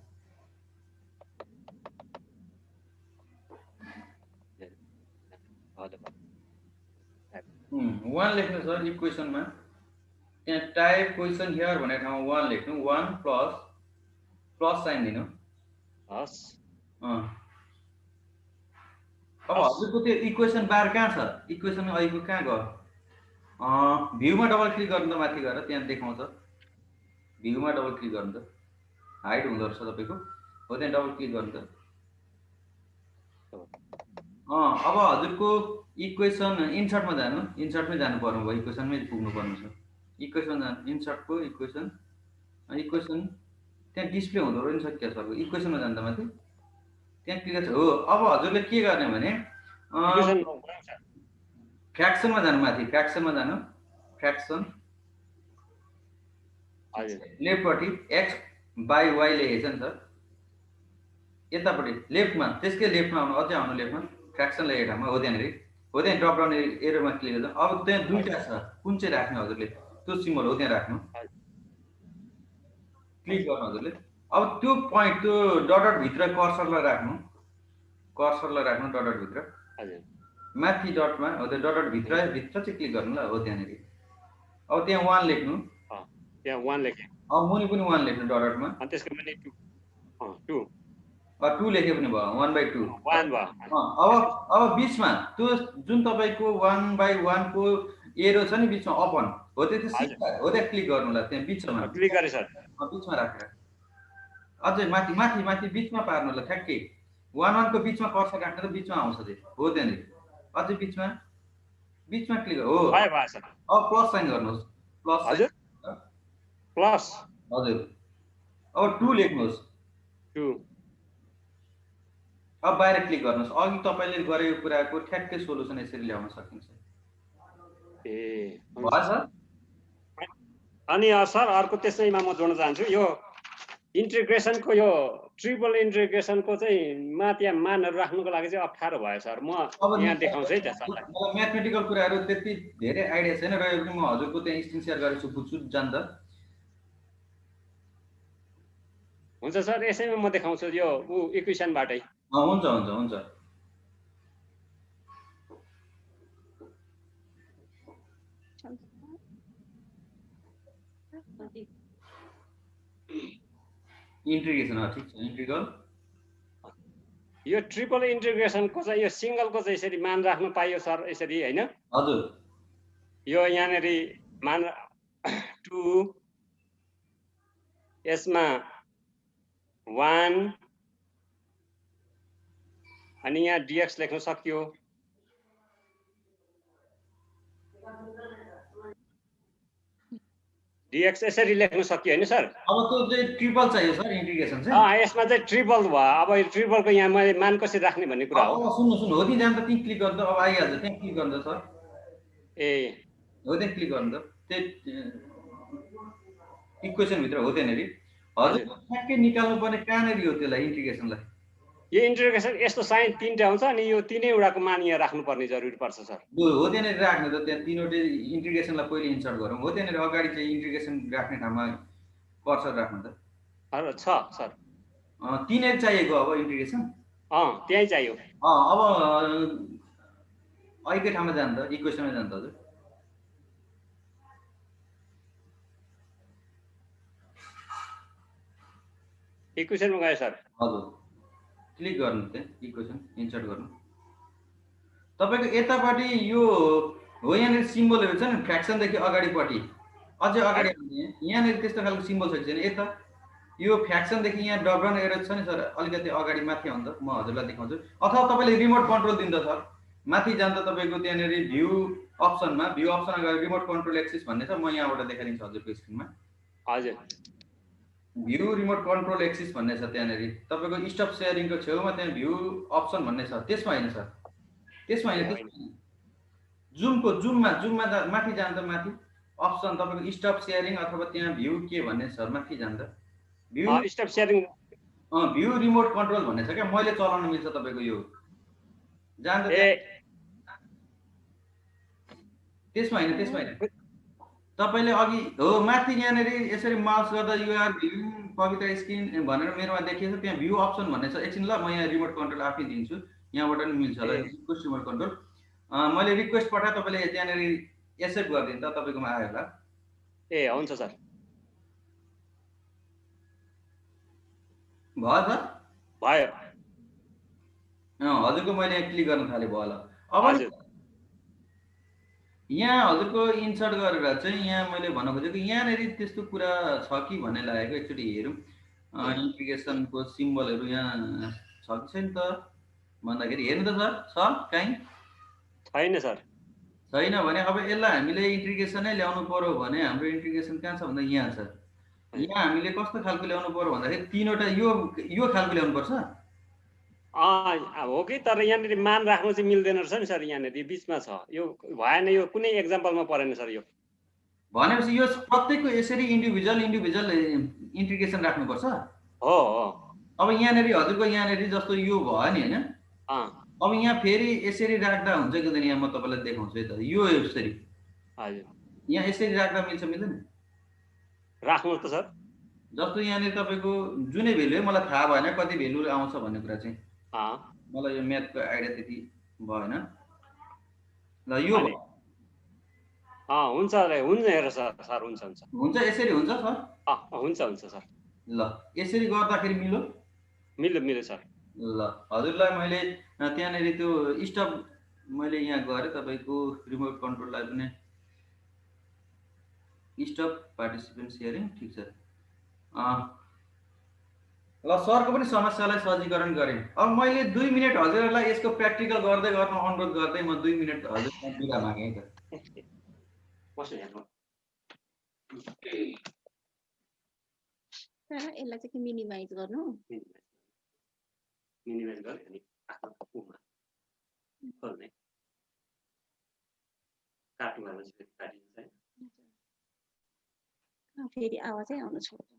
1 लेख्नु सर इक्वेसनमा त्यहाँ टाइप क्वेसन हियर भन्ने ठाउँमा 1 लेख्नु 1 प्लस साइन दिनु अब हजुरको त्यो इक्वेसन बार कहाँ छ इक्वेसन अहिलेको कहाँ गयो भ्यूमा डबल क्लिक गर्नु त माथि गएर त्यहाँ देखाउँछ भ्यूमा डबल क्लिक गर्नु त हाइड हुँदो रहेछ तपाईँको हो त्यहाँ डबल क्लिक गर्नु त अब हजुरको इक्वेसन इन्सर्टमै जानु पर्नु भयो इक्वेसनमै पुग्नु पर्ने छ इक्वेसन जानु इन्सर्टको इक्वेसन त्यहाँ डिस्प्ले हुँदो रहेछ क्या सर इक्वेसनमा जानु त माथि त्यहाँ क्लिक छ हो अब हजुरले के गर्ने भने फ्र्याक्सनमा जानु माथि फ्र्याक्सन लेफ्टपट्टि x/y लेखेको छ नि सर यतापट्टि लेफ्टमा त्यसकै लेफ्टमा आउनु लेफ्टमा फ्र्याक्सन लेखेको ठाउँमा हो त्यहाँनिर हो त्यहाँ ड्रप डाउन एरोमा क्लिक गर्दा अब त्यहाँ दुईटा छ कुन चाहिँ राख्ने हजुरले त्यो सिम्बल हो त्यहाँ राख्नु क्लिक गर्नु हजुरले अब त्यो पोइन्ट त्यो डट भित्र कर्सरलाई राख्नु डट भित्र हजुर माथि डटमा हो त्यो डट भित्र चाहिँ क्लिक गर्नु ल हो त्यहाँनिर अब त्यहाँ 1 लेख्नु त्यहाँ 1 लेखे अब मुनि पनि 1 लेख्नु डटमा अनि त्यसको माने 2 2 लेखे पनि भयो 1/2 1 भयो अब बिचमा त्यो जुन तपाईको 1/1 को एरो छ नि बिचमा अपन हो त्यो सिधा हो त्यहाँ क्लिक गर्नु ल त्यहाँ बिचमा क्लिक गरे सर बिचमा राखेर अझै माथि माथि माथि बिचमा पार्नु ल ठ्याक्कै 1 को बिचमा कर्सर राख्नु त बिचमा आउँछ त्यो हो त्यहाँनिर अझै बिचमा क्लिक हो भयो सर अब प्लस साइन गर्नुहोस् प्लस हजुर प्लस हजुर अब 2 लेख्नुहोस् 2 अब बाहिर क्लिक गर्नुहोस् अघि तपाईले गरेको कुराको ठ्याक्कै सोलुसन यसरी ल्याउन सकिन्छ ए भयो सर अनि सर अर्को त्यसैमा म जोड्न चाहन्छु यो इन्टिग्रेसनको यो ट्रिपल इन्टिग्रेसनको चाहिँ त्यहाँ मानहरू राख्नुको लागि चाहिँ अप्ठ्यारो भयो सर म यहाँ देखाउँछु है त्यसलाई मलाई म्याथमेटिकल कुराहरू त्यति धेरै आइडिया छैन र पनि म हजुरको त्यहाँ स्क्रिन सेयर गरेछु बुझ्छु जान्दा हुन्छ सर यसैमा म देखाउँछु यो इक्वेसनबाटै हुन्छ हुन्छ हुन्छ इन्टिग्रेसन ठिक छ इन्टिग्रल यो ट्रिपल इन्टिग्रेसनको चाहिँ यो सिंगलको चाहिँ यसरी मान राख्नु पाइयो सर यसरी हैन हजुर यो यहाँनेरि मान 2 यसमा 1 अनि यहाँ dx लेख्न सकियो dx यसरी लेख्न सकियो हैन सर अब त्यो चाहिँ ट्रिपल चाहियो सर इन्टिग्रेसन चाहिँ यसमा चाहिँ ट्रिपल भयो अब यो ट्रिपलको यहाँ मैले मान कसरी राख्ने भन्ने कुरा हो सुन्नु हो नि जान्छ त्यही क्लिक गर्दा अब आइहाल्छ त्यहाँ क्लिक गर्दा सर ए हो त्यहाँ क्लिक गर्दा त्यही इक्वेसन भित्र हो त्यहाँनेरि हजुर ठ्याक्कै निकाल्नु पर्ने कहाँनेरि हो त्यसलाई इन्टिग्रेसनलाई यो इन्टिग्रेसन यस्तो साइन 3टा हुन्छ अनि यो तीनैवटाको मान यहाँ राख्नुपर्ने जरुरी पर्छ सर हो त्यहाँनेरि राख्नु त त्यहाँ तीनवटै इन्टिग्रेसनलाई पहिले इन्सर्ट गरौँ हो त्यहाँनेरि अगाडि चाहिँ इन्टिग्रेसन राख्ने ठाउँमा कर्सर राख्नु त छ सर तीनै चाहिएको अब इन्टिग्रेसन त्यही चाहियो अब अहिलेकै ठाउँमा जानु त इक्वेसनमा जानु त हजुर इक्वेसनमा गयो सर हजुर क्लिक गर्नु त्यहाँ इक्वेसन इन्सर्ट गर्नु तपाईको यतापट्टि यो हो यहाँनिर सिम्बलहरू छ नि फ्र्याक्सनदेखि अगाडिपट्टि अझै अगाडि यहाँनिर त्यस्तो खालको सिम्बल छ कि छैन यता यो फ्र्याक्सनदेखि यहाँ डबल एरो छ नि सर अलिकति अगाडि माथि आउँछ म हजुरलाई देखाउँछु अथवा तपाईँले रिमोट कन्ट्रोल दिन्छ सर माथि जाँदा तपाईँको त्यहाँनिर भ्यू अप्सनमा अगाडि रिमोट कन्ट्रोल एक्सिस भन्ने छ म यहाँबाट देखाइदिन्छु हजुरको स्क्रिनमा हजुर भ्यू रिमोट कन्ट्रोल एक्सिस भन्ने छ त्यहाँनिर तपाईँको स्टप सेयरिङको छेउमा त्यहाँ भ्यू अप्सन भन्ने छ त्यसमा होइन सर त्यसमा होइन जुममा माथि जाँदा माथि अप्सन तपाईँको स्टप सेयरिङ अथवा त्यहाँ भ्यू के भन्ने छ माथि जाँदा view stop sharing view remote control भन्ने छ क्या मैले चलाउन मिल्छ तपाईँको यो जाँदा त्यसमा होइन तपाईँले अघि हो माथि यहाँनिर यसरी माउस गर्दा युआर भ्यू पवित्र स्क्रिन भनेर मेरोमा देखिएछ त्यहाँ भ्यू अप्सन भन्ने छ एकछिन ल म यहाँ रिमोट कन्ट्रोल आफै दिन्छु यहाँबाट पनि मिल्छ होला रिक्वेस्ट रिमोट कन्ट्रोल मैले रिक्वेस्ट पठाएँ तपाईँले त्यहाँनिर एक्सेप्ट गरिदिनु त तपाईँकोमा आयो होला ए हुन्छ सर भयो त भयो हजुरको मैले क्लिक गर्न थालेँ भयो होला अब यहाँ हजुरको इन्सर्ट गरेर चाहिँ यहाँ मैले भन्न खोजेको यहाँनिर त्यस्तो कुरा छ कि भन्ने लागेको एकचोटि हेरौँ इन्टिग्रेसनको सिम्बलहरू यहाँ छ कि छैन त भन्दाखेरि हेर्नु त सर छ कहीँ छैन सर छैन भने अब यसलाई हामीले इन्टिग्रेसनै ल्याउनु पर्यो भने हाम्रो इन्टिग्रेसन कहाँ छ भन्दा यहाँ छ यहाँ हामीले कस्तो खालको ल्याउनु पर्यो भन्दाखेरि तीनवटा यो खालको ल्याउनु पर्छ हो कि तर यहाँनिर मान राख्नु चाहिँ मिल्दैन रहेछ नि सर यहाँनिर बिचमा छ यो भएन यो कुनै एक्जाम्पलमा परेन सर यो भनेपछि यो प्रत्येकको यसरी इन्डिभिजुअल इन्टिग्रेसन राख्नुपर्छ हो अब यहाँनिर हजुरको यहाँनिर जस्तो यो भयो नि होइन अब यहाँ फेरि यसरी राख्दा हुन्छ कि हुँदैन यहाँ म तपाईँलाई देखाउँछु है त यो यसरी हजुर यहाँ यसरी राख्दा मिल्छ मिल्दैन राख्नु त सर जस्तो यहाँनिर तपाईँको जुनै भेल्यु मलाई थाहा भएन कति भेल्यु आउँछ भन्ने कुरा चाहिँ मलाई यो म्याथको आइडिया त्यति भएन ल यो हुन्छ हेर सर हुन्छ यसरी हुन्छ सर हुन्छ सर ल यसरी गर्दाखेरि मिल्यो सर ल हजुरलाई मैले त्यहाँनिर त्यो स्टप मैले यहाँ गरेँ तपाईँको रिमोट कन्ट्रोललाई पनि स्टप पार्टिसिपेन्ट सेयरिङ ठिक छ ल सरको पनि समस्यालाई सहजीकरण गरेँ अब मैले 2 मिनट हजुरहरूलाई यसको प्र्याक्टिकल गर्दै गर्न अनुरोध गर्दै म 2 मिनट हजुरलाई बिदा मागेँ त यसलाई चाहिँ मिनिमाइज गर्नु फेरि आवाजै आउनु छोड्छ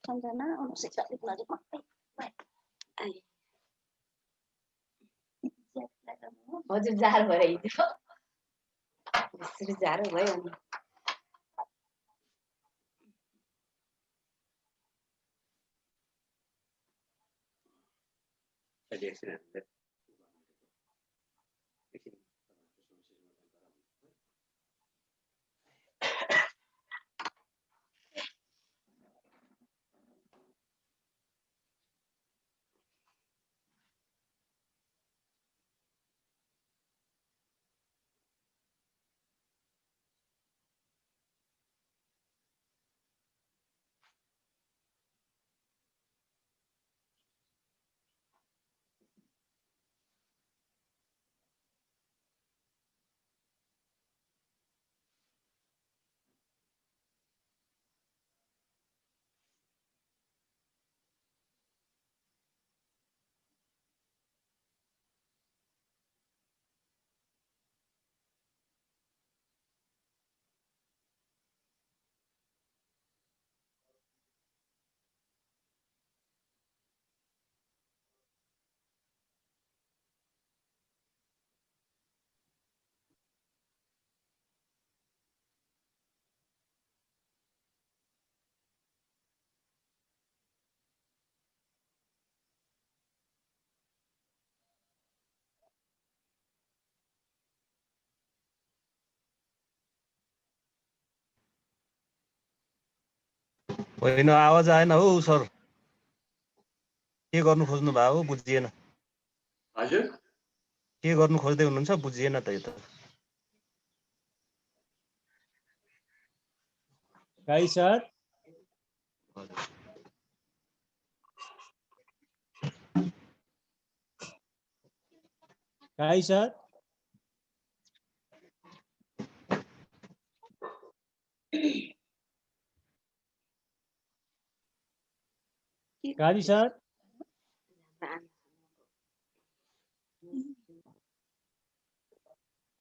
सम्झना आउनुहोस् अलिक नजिक हजुर जाडो भएर हिजो यसरी जाडो भयो अनि होइन आवाज आएन हौ सर के गर्नु खोज्नु भएको हो बुझिएन हजुर के गर्नु खोज्दै हुनुहुन्छ बुझिएन त यो त गाई सर गाई सर गाडी सर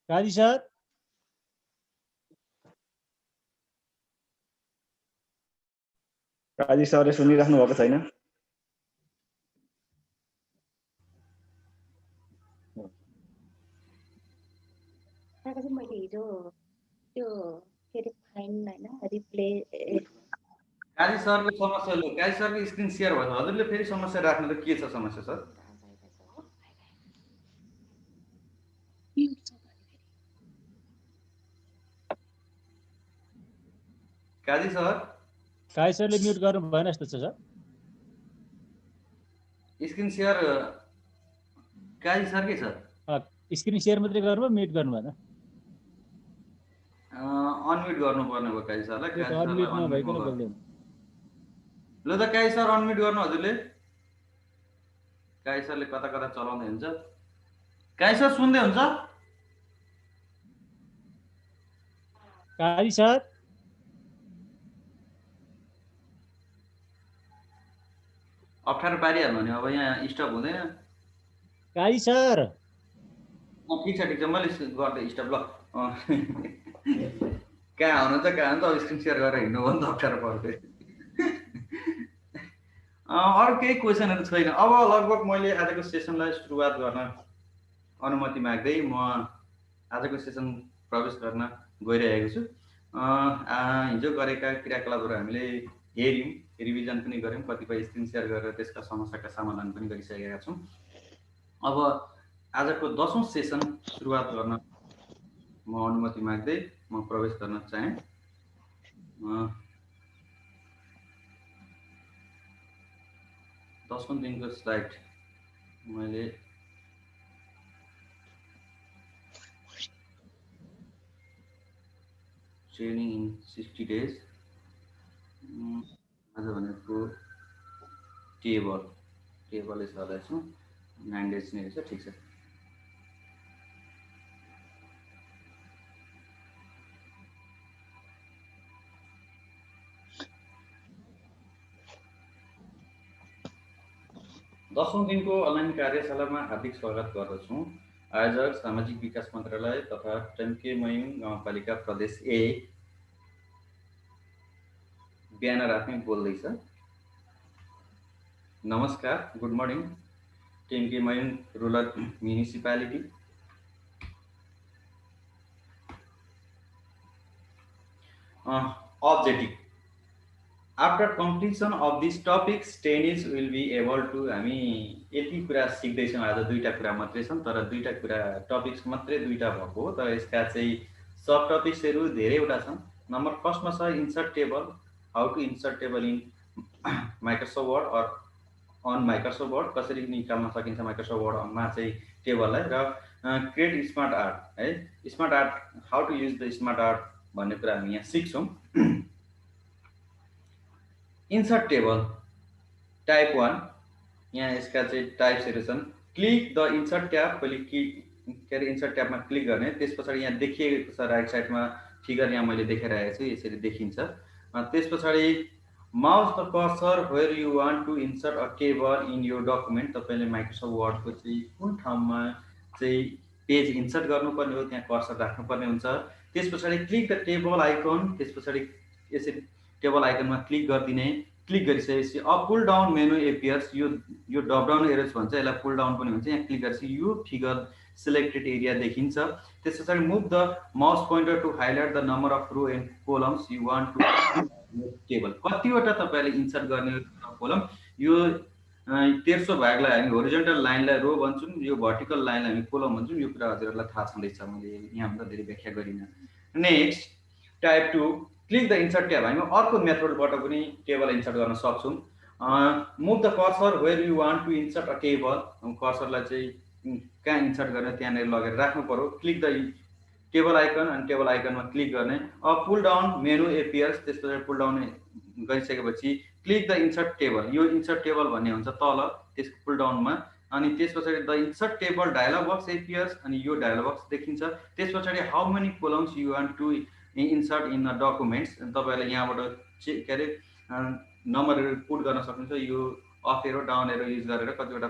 गाडी सर काजी सरले सुनिराख्नु भएको छैन मैले हिजो त्यो के अरे फाइन होइन रिप्ले काजी सरको समस्या ल काजी सरको स्क्रिन सेयर भयो हजुरले फेरि समस्या राख्नु त के छ समस्या सर काजी सरले म्युट गर्नु भएन जस्तो छ सर स्क्रिन सेयर काजी सरकै छ स्क्रिन सेयर मात्रै गर्नु म्युट गर्नु भएन अनम्युट गर्नुपर्ने भयो काजी सरलाई अनम्युट नभइकन बोल्दैन ल त काजी सर अनम्युट गर्नु हजुरले काजी सरले कता कता चलाउँदै हुन्छ काजी सर सुन्दै हुन्छ काजी सर अप्ठ्यारो पारिहाल्नु भने अब यहाँ स्टप हुँदैन काजी सर ठिक छ मैले गर्दै स्टप ल कहाँ हुनुहुन्छ अब स्क्रिन सेयर गरेर हिँड्नु भयो नि त अप्ठ्यारो पर्दै अरू केही क्वेसनहरू छैन अब लगभग मैले आजको सेसनलाई सुरुवात गर्न अनुमति माग्दै म आजको सेसन प्रवेश गर्न गइरहेको छु हिजो गरेका क्रियाकलापहरू हामीले हेऱ्यौँ, रिभिजन पनि गऱ्यौँ, कतिपय स्क्रिन सेयर गरेर त्यसका समस्याका समाधान पनि गरिसकेका छौँ। अब आजको 10औं सेसन सुरुवात गर्न म अनुमति माग्दै म प्रवेश गर्न चाहे। 10औं दिनको स्लाइड मैले ट्रेनिङ इन 60 days आज भनेको टेबल छँदैछु 9 days नै रहेछ। ठिक छ। दशौं दिनको अनलाइन कार्यशालामा हार्दिक स्वागत गर्दछु। आयोजक सामाजिक विकास मन्त्रालय तथा टम्के मयुङ गाउँपालिका प्रदेश ए ब्यानर आफ्नै बोल्दैछ। नमस्कार, good morning. Tamke Mayung rural municipality objective. After completion of these topics, trainees will be able to हामी यति कुरा सिक्दैछौँ। आज दुईटा कुरा मात्रै छन्, तर दुईटा कुरा टपिक्स मात्रै दुईटा भएको हो, तर यसका चाहिँ सब टपिक्सहरू धेरैवटा छन्। नम्बर फर्स्टमा छ insert table, how to insert table in Microsoft Word or on Microsoft Word, कसरी निकाल्न सकिन्छ माइक्रोसफ्ट वर्डमा चाहिँ टेबललाई, र क्रिएट स्मार्ट आर्ट है, smart art how to use the smart art भन्ने कुरा हामी यहाँ सिक्छौँ। इन्सर्ट टेबल टाइप 1 यहाँ यसका चाहिँ टाइप्सहरू छन्। क्लिक द इन्सर्ट ट्याब, पहिले के अरे इन्सर्ट ट्याबमा क्लिक गर्ने, त्यस पछाडि यहाँ देखिएको छ राइट साइडमा फिगर, यहाँ मैले देखाइरहेको छु, यसरी देखिन्छ। त्यस पछाडि mouse the cursor where you want to insert a table in your document, तपाईँले माइक्रोसफ्ट वर्डको चाहिँ कुन ठाउँमा चाहिँ पेज इन्सर्ट गर्नुपर्ने हो त्यहाँ कर्सर राख्नुपर्ने हुन्छ। त्यस पछाडि क्लिक द टेबल आइकन, त्यस पछाडि यसरी टेबल आइकनमा क्लिक गरिदिने। क्लिक गरिसकेपछि a pull down menu appears, यो ड्रप डाउन एरोज भन्छ, यसलाई पुल डाउन पनि भन्छ। यहाँ क्लिक गरेपछि यो फिगर सिलेक्टेड एरिया देखिन्छ। त्यस पछाडि move the mouse pointer to highlight the number of row and columns you want to table, कतिवटा तपाईँले इन्सर्ट गर्ने कोलम। यो तेर्सो भागलाई हामी होरिजोन्टल लाइनलाई रो भन्छौँ, यो भर्टिकल लाइनलाई हामी कोलम भन्छौँ। यो कुरा हजुरहरूलाई थाहा छँदैछ, मैले यहाँभन्दा धेरै व्याख्या गरिनँ। Next type 2 click the insert tab, हामी अर्को मेथडबाट पनि टेबल इन्सर्ट गर्न सक्छौँ। Move the cursor where you want to insert a table, कर्सरलाई चाहिँ कहाँ इन्सर्ट गर्ने त्यहाँनिर लगेर राख्नु पर्यो। क्लिक द टेबल आइकन, अनि टेबल आइकनमा क्लिक गर्ने। पुल डाउन मेनु एपियर्स, त्यस पछाडि पुल डाउन गरिसकेपछि क्लिक द इन्सर्ट टेबल, यो इन्सर्ट टेबल भन्ने हुन्छ तल त्यसको पुल डाउनमा। अनि त्यस पछाडि the insert table dialog box appears, अनि यो डायलग बक्स देखिन्छ। त्यस पछाडि how many columns you want to insert in a documents, तपाईँहरूले यहाँबाट के अरे नम्बरहरू पुट गर्न सक्नुहुन्छ। यो up arrow down arrow use गरेर कतिवटा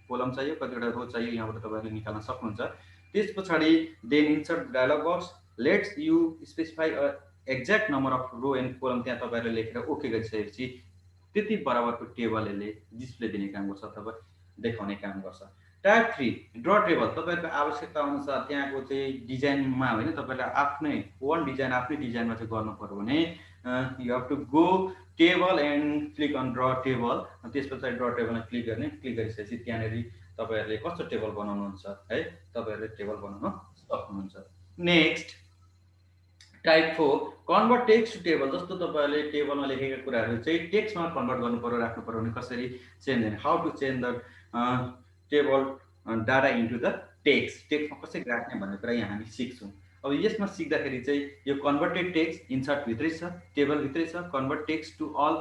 कोलम चाहियो कतिवटा रो चाहियो यहाँबाट तपाईँहरूले निकाल्न सक्नुहुन्छ। त्यस पछाडि then insert dialog box lets you specify a exact number of row and column, त्यहाँ तपाईँहरूले लेखेर ओके गरिसकेपछि त्यति बराबरको टेबल यसले डिस्प्ले दिने काम गर्छ अथवा देखाउने काम गर्छ। टाइप 3 ड्र टेबल, तपाईँहरूको आवश्यकता अनुसार त्यहाँको चाहिँ डिजाइनमा होइन, तपाईँले आफ्नै ओन डिजाइन आफ्नै डिजाइनमा चाहिँ गर्नु पर्यो भने you have to go table and click on draw table. त्यस पछाडि ड्र टेबलमा क्लिक गर्ने। क्लिक गरिसकेपछि त्यहाँनिर तपाईँहरूले कस्तो टेबल बनाउनुहुन्छ है, तपाईँहरूले टेबल बनाउन सक्नुहुन्छ। Next type 4 convert text to table, जस्तो तपाईँहरूले टेबलमा लेखेका कुराहरू चाहिँ टेक्स्टमा कन्भर्ट गर्नु पर्यो, राख्नु पर्यो भने कसरी चेन्ज गर्ने, how to change the table data into the टेक्स्टमा कसरी राख्ने भन्ने कुरा यहाँ हामी सिक्छौँ। अब यसमा सिक्दाखेरि चाहिँ यो कन्भर्टेड टेक्स्ट इन्सर्ट भित्रै छ, टेबल भित्रै छ। Convert text to all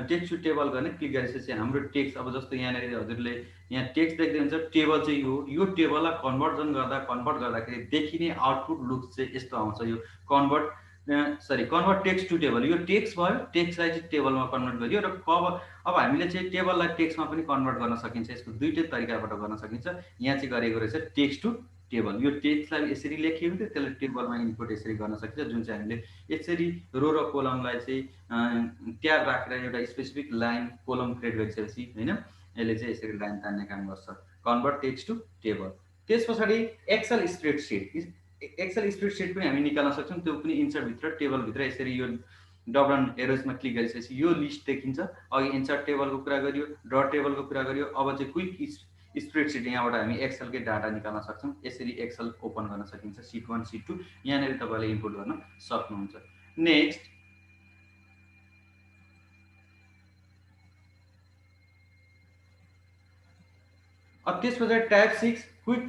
text to table गर्ने क्लिक गरेपछि हाम्रो टेक्स्ट, अब जस्तो यहाँनिर हजुरले यहाँ टेक्स्ट देख्दै हुन्छ, टेबल चाहिँ यो टेबललाई कन्भर्ट गर्दाखेरि देखिने आउटपुट लुक चाहिँ यस्तो आउँछ। यो कन्भर्ट टेक्स्ट टु टेबल, यो टेक्स्ट भयो, टेक्स्टलाई चाहिँ टेबलमा कन्भर्ट गरियो। र अब हामीले चाहिँ टेबललाई टेक्स्टमा पनि कन्भर्ट गर्न सकिन्छ, यसको दुईटै तरिकाबाट गर्न सकिन्छ। यहाँ चाहिँ गरेको रहेछ टेक्स्ट टु टेबल, यो टेक्स्टलाई यसरी लेखिएको थियो त्यसलाई टेबलमा इन्पुट यसरी गर्न सकिन्छ, जुन चाहिँ हामीले यसरी रो र कोलमलाई चाहिँ ट्याब राखेर एउटा स्पेसिफिक लाइन कोलम क्रिएट गरिसकेपछि होइन, यसले चाहिँ यसरी लाइन तान्ने काम गर्छ, कन्भर्ट टेक्स्ट टु टेबल। त्यस पछाडि एक्सेल स्प्रेडसिट, एक्सेल स्प्रेडसिट पनि हामी निकाल्न सक्छौँ। त्यो पनि इन्सर्टभित्र टेबलभित्र यसरी यो डबल एरोजमा क्लिक गरिसकेपछि यो लिस्ट देखिन्छ। अघि इन्सर्ट टेबलको कुरा गरियो, ड्र टेबलको कुरा गरियो, अब चाहिँ क्विक स्प्रेडसिट यहाँबाट हामी एक्सेलकै डाटा निकाल्न सक्छौँ। यसरी एक्सेल ओपन गर्न सकिन्छ, सिट 1 सिट 2 यहाँनिर तपाईँले इनपुट गर्न सक्नुहुन्छ। नेक्स्ट अब त्यस पछाडि टाइप 6 क्विक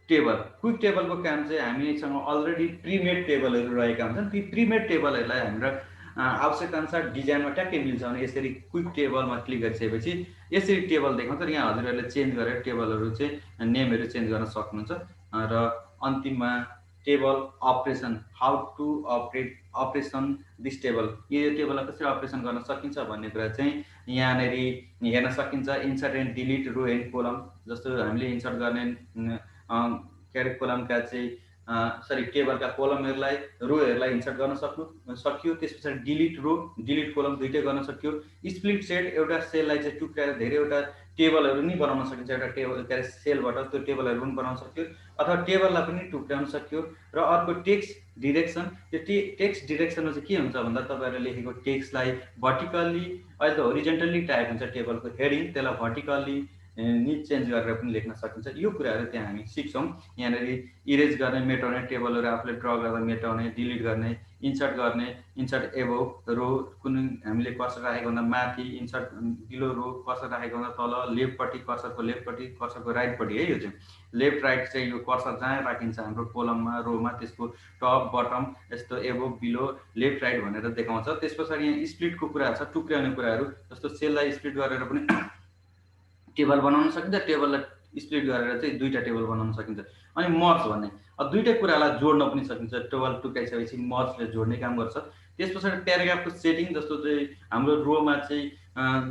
टेबल। क्विक टेबलको काम चाहिँ हामीसँग अलरेडी प्रिमेड टेबलहरू रहेका हुन्छन्। ती प्रिमेड टेबलहरूलाई हाम्रो आवश्यकता अनुसार डिजाइनमा ट्याक्कै मिल्छ भने यसरी क्विक टेबलमा क्लिक गरिसकेपछि यसरी टेबल देखाउँछ र यहाँ हजुरहरूले चेन्ज गरेर टेबलहरू चाहिँ नेमहरू चेन्ज गर्न सक्नुहुन्छ। र अन्तिममा table operation, how to operation this table, यो टेबललाई कसरी अपरेसन गर्न सकिन्छ भन्ने कुरा चाहिँ यहाँनिर हेर्न सकिन्छ। Insert and delete row and column, जस्तो हामीले इन्सर्ट गर्ने के अरे कोलमका चाहिँ टेबलका कोलमहरूलाई रोहरूलाई इन्सर्ट गर्न सकियो। त्यस पछाडि डिलिट रो डिलिट कोलम दुइटै गर्न सकियो। स्प्लिट सेट, एउटा सेललाई चाहिँ टुक्राएर धेरैवटा टेबलहरू नि बनाउन सकिन्छ। एउटा टेबल के अरे सेलबाट त्यो टेबलहरू पनि बनाउन सक्यो अथवा टेबललाई पनि टुक्राउन सक्यो। र अर्को टेक्स्ट डिरेक्सन, यो टेक्स्ट डिरेक्सनमा चाहिँ के हुन्छ भन्दा तपाईँहरूले लेखेको टेक्स्टलाई भर्टिकल्ली, अहिले त होरिजेन्टल्ली टाइप हुन्छ टेबलको हेडिङ, त्यसलाई भर्टिकल्ली नि चेन्ज गरेर पनि लेख्न सकिन्छ। यो कुराहरू त्यहाँ हामी सिक्छौँ। यहाँनिर इरेज गर्ने, मेटाउने, टेबलहरू आफूले ड्र गर्दा मेटाउने, डिलिट गर्ने, इन्सर्ट गर्ने, इन्सर्ट एबोभ रो, कुनै हामीले कर्सर राखेको भन्दा माथि, इन्सर्ट बिलो रो, कर्सर राखेको भन्दा तल, लेफ्टपट्टि कर्सरको लेफ्टपट्टि, कर्सरको राइटपट्टि है। यो चाहिँ लेफ्ट राइट चाहिँ यो कर्सर जहाँ राखिन्छ हाम्रो कोलममा रोमा त्यसको टप बटम यस्तो एबोभ बिलो लेफ्ट राइट भनेर देखाउँछ। त्यस पछाडि यहाँ स्प्लिटको कुराहरू छ, टुक्राउने कुराहरू, जस्तो सेललाई स्प्लिट गरेर पनि टेबल बनाउन सकिन्छ, टेबललाई स्प्लिट गरेर चाहिँ दुईटा टेबल बनाउन सकिन्छ। अनि मर्ज भन्ने, अब दुईटा कुरालाई जोड्न पनि सकिन्छ। टेबल टुक्राइसकेपछि मर्जले जोड्ने काम गर्छ। त्यस पछाडि प्याराग्राफको सेटिङ, जस्तो चाहिँ हाम्रो रोमा चाहिँ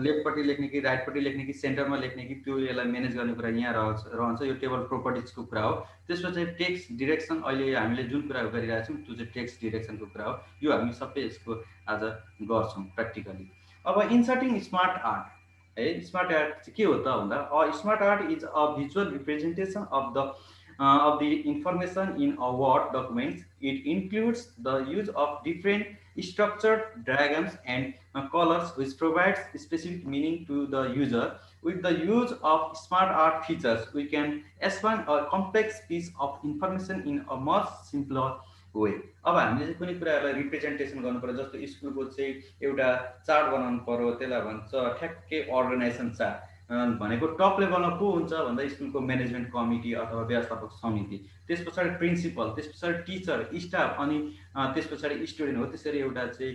लेफ्टपट्टि लेख्ने कि राइटपट्टि लेख्ने कि सेन्टरमा लेख्ने कि त्यो यसलाई म्यानेज गर्ने कुरा यहाँ रहन्छ। यो टेबल प्रोपर्टिजको कुरा हो। त्यस पछाडि टेक्स्ट डिरेक्सन, अहिले हामीले जुन कुरा गरिरहेको छौँ त्यो चाहिँ टेक्स्ट डिरेक्सनको कुरा हो। यो हामी सबै यसको आज गर्छौँ प्र्याक्टिकली। अब इन्सर्टिङ स्मार्ट आर्ट है। स्मार्ट आर्ट चाहिँ के हो त भन्दा, smart art is a visual representation of the information in a word documents. It includes the use of different structured diagrams and colors which provides specific meaning to the user. With the use of smart art features, we can expand a complex piece of information in a much simpler way. अब हामीले चाहिँ कुनै कुराहरूलाई representation गर्नु पर्यो, जस्तो स्कुलको चाहिँ एउटा चार्ट बनाउनु पर्यो, त्यसलाई भन्छ ठ्याक्कै अर्गनाइजेसन चार्ट भनेको टप लेभलमा को हुन्छ भन्दा स्कुलको म्यानेजमेन्ट कमिटी अथवा व्यवस्थापक समिति, त्यस पछाडि प्रिन्सिपल, त्यस पछाडि टिचर, स्टाफ, अनि त्यस पछाडि स्टुडेन्ट हो। त्यसरी एउटा चाहिँ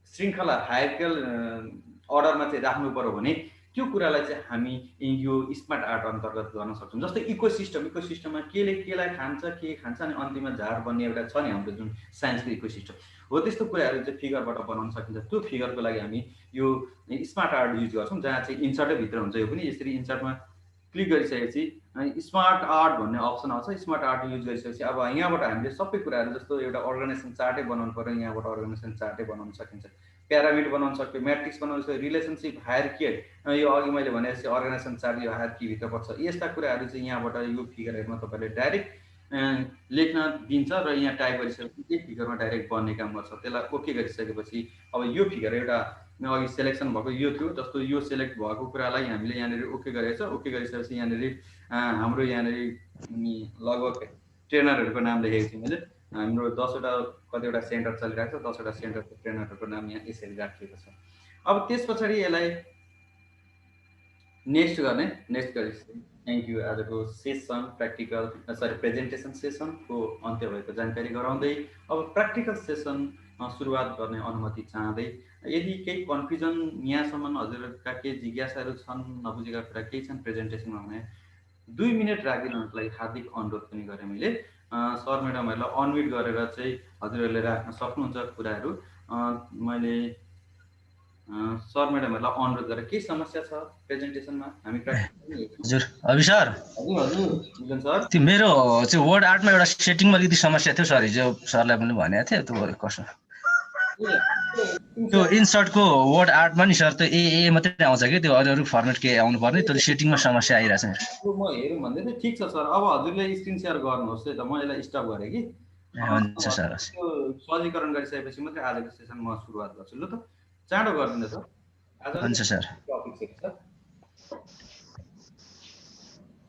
श्रृङ्खला हायरकल अर्डरमा चाहिँ राख्नु पर्यो भने त्यो कुरालाई चाहिँ हामी यो स्मार्ट आर्ट अन्तर्गत गर्न सक्छौँ। जस्तै इकोसिस्टममा केले केलाई खान्छ, के खान्छ, अनि अन्तिममा झाड बन्ने एउटा छ नि हाम्रो जुन साइन्सको इकोसिस्टम हो, त्यस्तो कुराहरू चाहिँ फिगरबाट बनाउन सकिन्छ। त्यो फिगरको लागि हामी यो स्मार्ट आर्ट युज गर्छौँ, जहाँ चाहिँ इन्सर्टै भित्र हुन्छ। यो पनि यसरी इन्सर्टमा क्लिक गरिसकेपछि स्मार्ट आर्ट भन्ने अप्सन आउँछ। स्मार्ट आर्ट युज गरिसकेपछि अब यहाँबाट हामीले सबै कुराहरू, जस्तो एउटा अर्गनाइजेसन चार्टै बनाउनु पर्यो, यहाँबाट अर्गनाइजेसन चार्टै बनाउन सकिन्छ, प्यारामिड बनाउन सक्यो, म्याट्रिक्स बनाउन सक्यो, रिलेसनसिप, हायरकी, यो अघि मैले भनेपछि अर्गनाइजेसन चार्ट यो हायरकीभित्र पर्छ। यस्ता कुराहरू चाहिँ यहाँबाट यो फिगरहरूमा तपाईँले डाइरेक्ट लेख्न दिन्छ र यहाँ टाइप गरिसकेपछि यही फिगरमा डाइरेक्ट बन्ने काम गर्छ। त्यसलाई ओके गरिसकेपछि अब यो फिगर एउटा अघि सेलेक्सन भएको यो थियो, जस्तो यो सेलेक्ट भएको कुरालाई हामीले यहाँनिर ओके गरेको छ। ओके गरिसकेपछि यहाँनिर हाम्रो यहाँनिर लगभग ट्रेनरहरूको नाम लेखेको छु मैले। हाम्रो 10वटा कतिवटा सेन्टर चलिरहेको छ, 10वटा सेन्टरको ट्रेनरहरूको नाम यहाँ यसरी राखिएको छ। अब त्यस पछाडि यसलाई नेक्स्ट गरेपछि थ्याङ्क यू। आजको सेसन प्रेजेन्टेसन सेसनको अन्त्य भएको जानकारी गराउँदै अब प्र्याक्टिकल सेसन सुरुवात गर्ने अनुमति चाहँदै, यदि केही कन्फ्युजन यहाँसम्म हजुरहरूका केही जिज्ञासाहरू छन्, नबुझेका कुरा केही छन् प्रेजेन्टेसनमा भने 2 मिनट राखिदिनुको लागि हार्दिक अनुरोध पनि गरेँ मैले। सर म्याडमहरूलाई अनम्युट गरेर चाहिँ हजुरहरूले राख्न सक्नुहुन्छ कुराहरू। मैले सर म्याडमहरूलाई अनुरोध गरेर के समस्या छ प्रेजेन्टेसनमा हामी हजुर अभि सर। हजुर सर, त्यो मेरो चाहिँ वर्ड आर्टमा एउटा सेटिङमा अलिकति समस्या थियो सर, हिजो सरलाई पनि भनेको थिएँ। त्यो कसो त्यो इन्सर्टको वर्ड आर्टमा नि सर त्यो ए मात्रै आउँछ कि त्यो अरू फर्मेट के आउनु पर्ने त्यो सेटिङमा समस्या आइरहेछ मेरो। म हेरौँ भन्दै थिएँ। ठिक छ सर, अब हजुरले स्क्रिन सेयर गर्नुहोस् है त, म यसलाई स्टप गरेँ कि। हुन्छ सर। त्यो सहजीकरण गरिसकेपछि मात्रै आजको सेसन म सुरुवात गर्छु। ल त चाँडो गरिदिनु सर। हुन्छ सर। टपिक छ सर।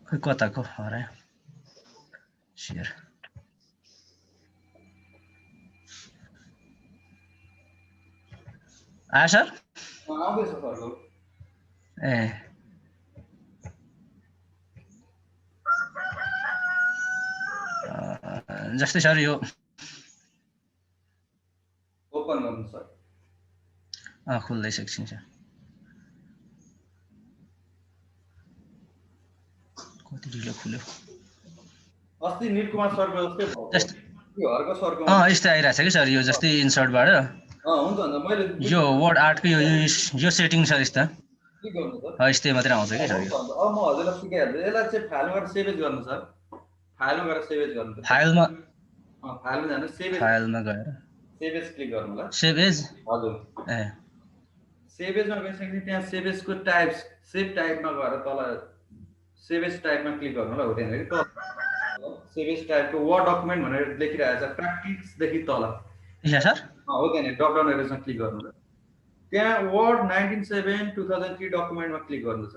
खै कताको हरायो सेयर। आयो सर? आउँदैछ सर। ए जस्तै सर यो ओपन गर्नु सर। खुल्दैछ एकछिन सर। कति ढिलो खुल्यो। अस्ति निलकुमार सरको जस्तै भयो। हर्क सरको यस्तै आइरहेछ कि सर यो जस्तै इन्सर्टबाट। हुन्छ मैले यो वर्ड आर्टको यो सेटिङ सर यस्तो के गर्नु सर? यस्तै मात्रै आउँछ कि सर यो। अब म हजुरलाई सिकाइहाल्छु। यसलाई चाहिँ फाइलमा गएर सेभ गर्नु सर। फाइलमा गएर सेभ गर्नु। फाइलमा जानु सेभ फाइलमा गएर सेभ एज क्लिक गर्नु ल। Save as. हजुर। सेभ एजमा गइसकेपछि त्यहाँ सेभ एजको टाइप्स सेभ टाइपमा गएर तल सेभ एज टाइपमा क्लिक गर्नु ल। हो त्यहाँनिर कि तल सेभ एज टाइपको वर्ड डकुमेन्ट भनेर लेखिरहेको छ प्र्याक्टिसदेखि तल। यहाँ सर? हो त्यहाँनिर ड्रप डाउन एरोजमा क्लिक गर्नु ल। त्यहाँ वर्ड 1907-2003 डकुमेन्टमा क्लिक गर्नु छ।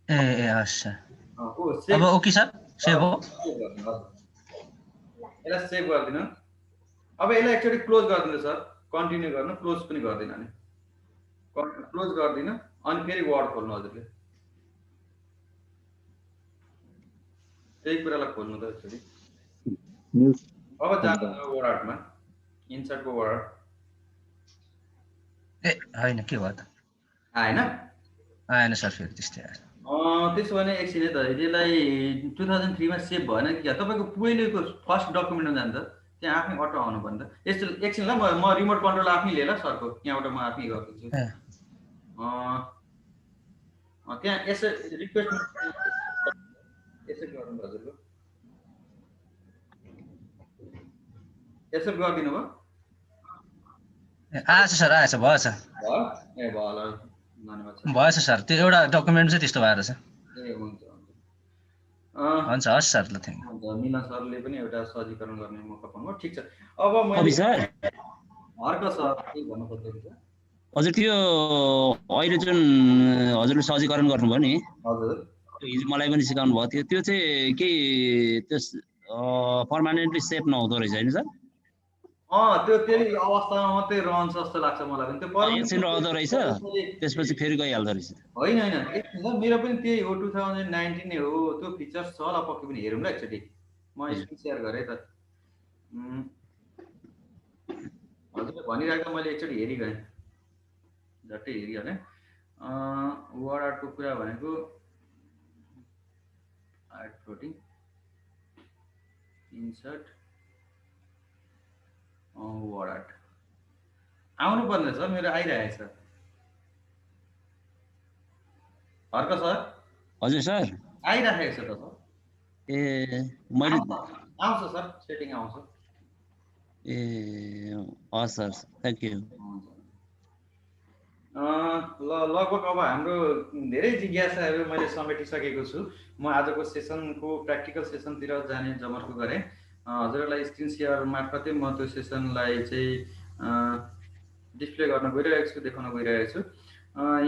ए अच्छा। अब ओके सर, सेभ हो। यसलाई सेभ गरिदिनु। अब यसलाई एकचोटि क्लोज गरिदिनु सर। कन्टिन्यू गर्नु, क्लोज पनि गर्दिन नि। क्लोज गरिदिनु अनि फेरि वर्ड खोल्नु हजुरले। त्यही कुरालाई खोल्नु त एकचोटि। अब जानु वर्ड आर्टमा, इन्सर्टको वर्ड। ए होइन के भयो त? आएन? आएन सर फेरि त्यस्तै आएछ। त्यसो भने एकछिन है त, यसलाई 2003 मा सेभ भएन कि तपाईँको पहिलेको फर्स्ट डकुमेन्टमा जान्छ, त्यहाँ आफै अटो आउनु पर्ने त। यस्तो एकछिन ल, म रिमोट कन्ट्रोल आफै लिएँ ल सरको, यहाँबाट म आफै गरिदिन्छु। त्यहाँ यसो रिक्वेस्ट यसो गर्नु हजुरको यसो गरिदिनु भयो? आएछ सर, आएछ, भएछ। ए भयो ल, धन्यवाद सर। भएछ सर, त्यो एउटा डकुमेन्ट चाहिँ त्यस्तो भएर छ। ए हुन्छ हुन्छ, हस् सर, ल थ्याङ्क यू। मिलन सरले पनि एउटा सहजीकरण गर्ने मौका पाउनुभयो। ठिक छ। अब अभि सर, हर्क सर के भन्नु खोज्दैछ? हजुर त्यो अहिले जुन हजुरले सहजीकरण गर्नुभयो नि, हजुर हिजो मलाई पनि सिकाउनु भयो, त्यो चाहिँ के त्यो पर्मानेन्टली सेभ नहुँदो रहेछ होइन सर? त्यो त्यही अवस्थामा मात्रै रहन्छ जस्तो लाग्छ मलाई पनि। त्यो एकछिन रहँदो रहेछ, त्यसपछि फेरि गइहाल्दो रहेछ। होइन एकछिन सर, मेरो पनि त्यही हो, 2019 नै हो। त्यो फिचर्स छ होला पक्कै पनि, हेरौँ ल एकचोटि। म स्क्रिन सेयर गरेँ त। हजुरले भनिरहेको मैले एकचोटि हेरिगएँ, झट्टै हेरिहालेँ। वर्ड आर्टको कुरा भनेको आर्ट प्लोटिङ इन्सर्ट वर्ड आर्ट आउनु पर्ने सर, मेरो आइरहेको छ। हर्क सर? हजुर सर, आइरहेको छ त सर। ए मैले आउँछ सर, सेटिङ आउँछ। ए हस् सर, थ्याङ्क यू। ल लगभग अब हाम्रो धेरै जिज्ञासाहरू मैले समेटिसकेको छु। म आजको सेसनको प्र्याक्टिकल सेसनतिर जाने जमर्को गरेँ। हजुरहरूलाई स्क्रिन सेयर मार्फतै म त्यो सेसनलाई चाहिँ डिस्प्ले गर्न गइरहेको छु, देखाउन गइरहेको छु।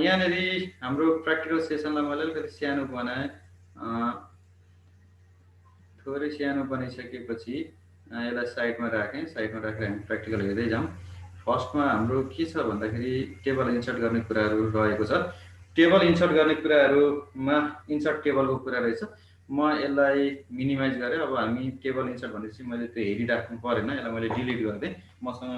यहाँनिर हाम्रो प्र्याक्टिकल सेसनलाई मैले अलिकति सानो बनाएँ। थोरै सानो बनाइसकेपछि यसलाई साइडमा राखेँ। साइडमा राखेर हामी प्र्याक्टिकल हेर्दै जाउँ। फर्स्टमा हाम्रो के छ भन्दाखेरि टेबल इन्सर्ट गर्ने कुराहरू रहेको छ। टेबल इन्सर्ट गर्ने कुराहरूमा इन्सर्ट टेबलको कुरा रहेछ। म यसलाई मिनिमाइज गरेँ। अब हामी टेबल इन्सर्ट भनेपछि मैले त्यो हेरिराख्नु परेन, यसलाई मैले डिलिट गरिदिएँ। मसँग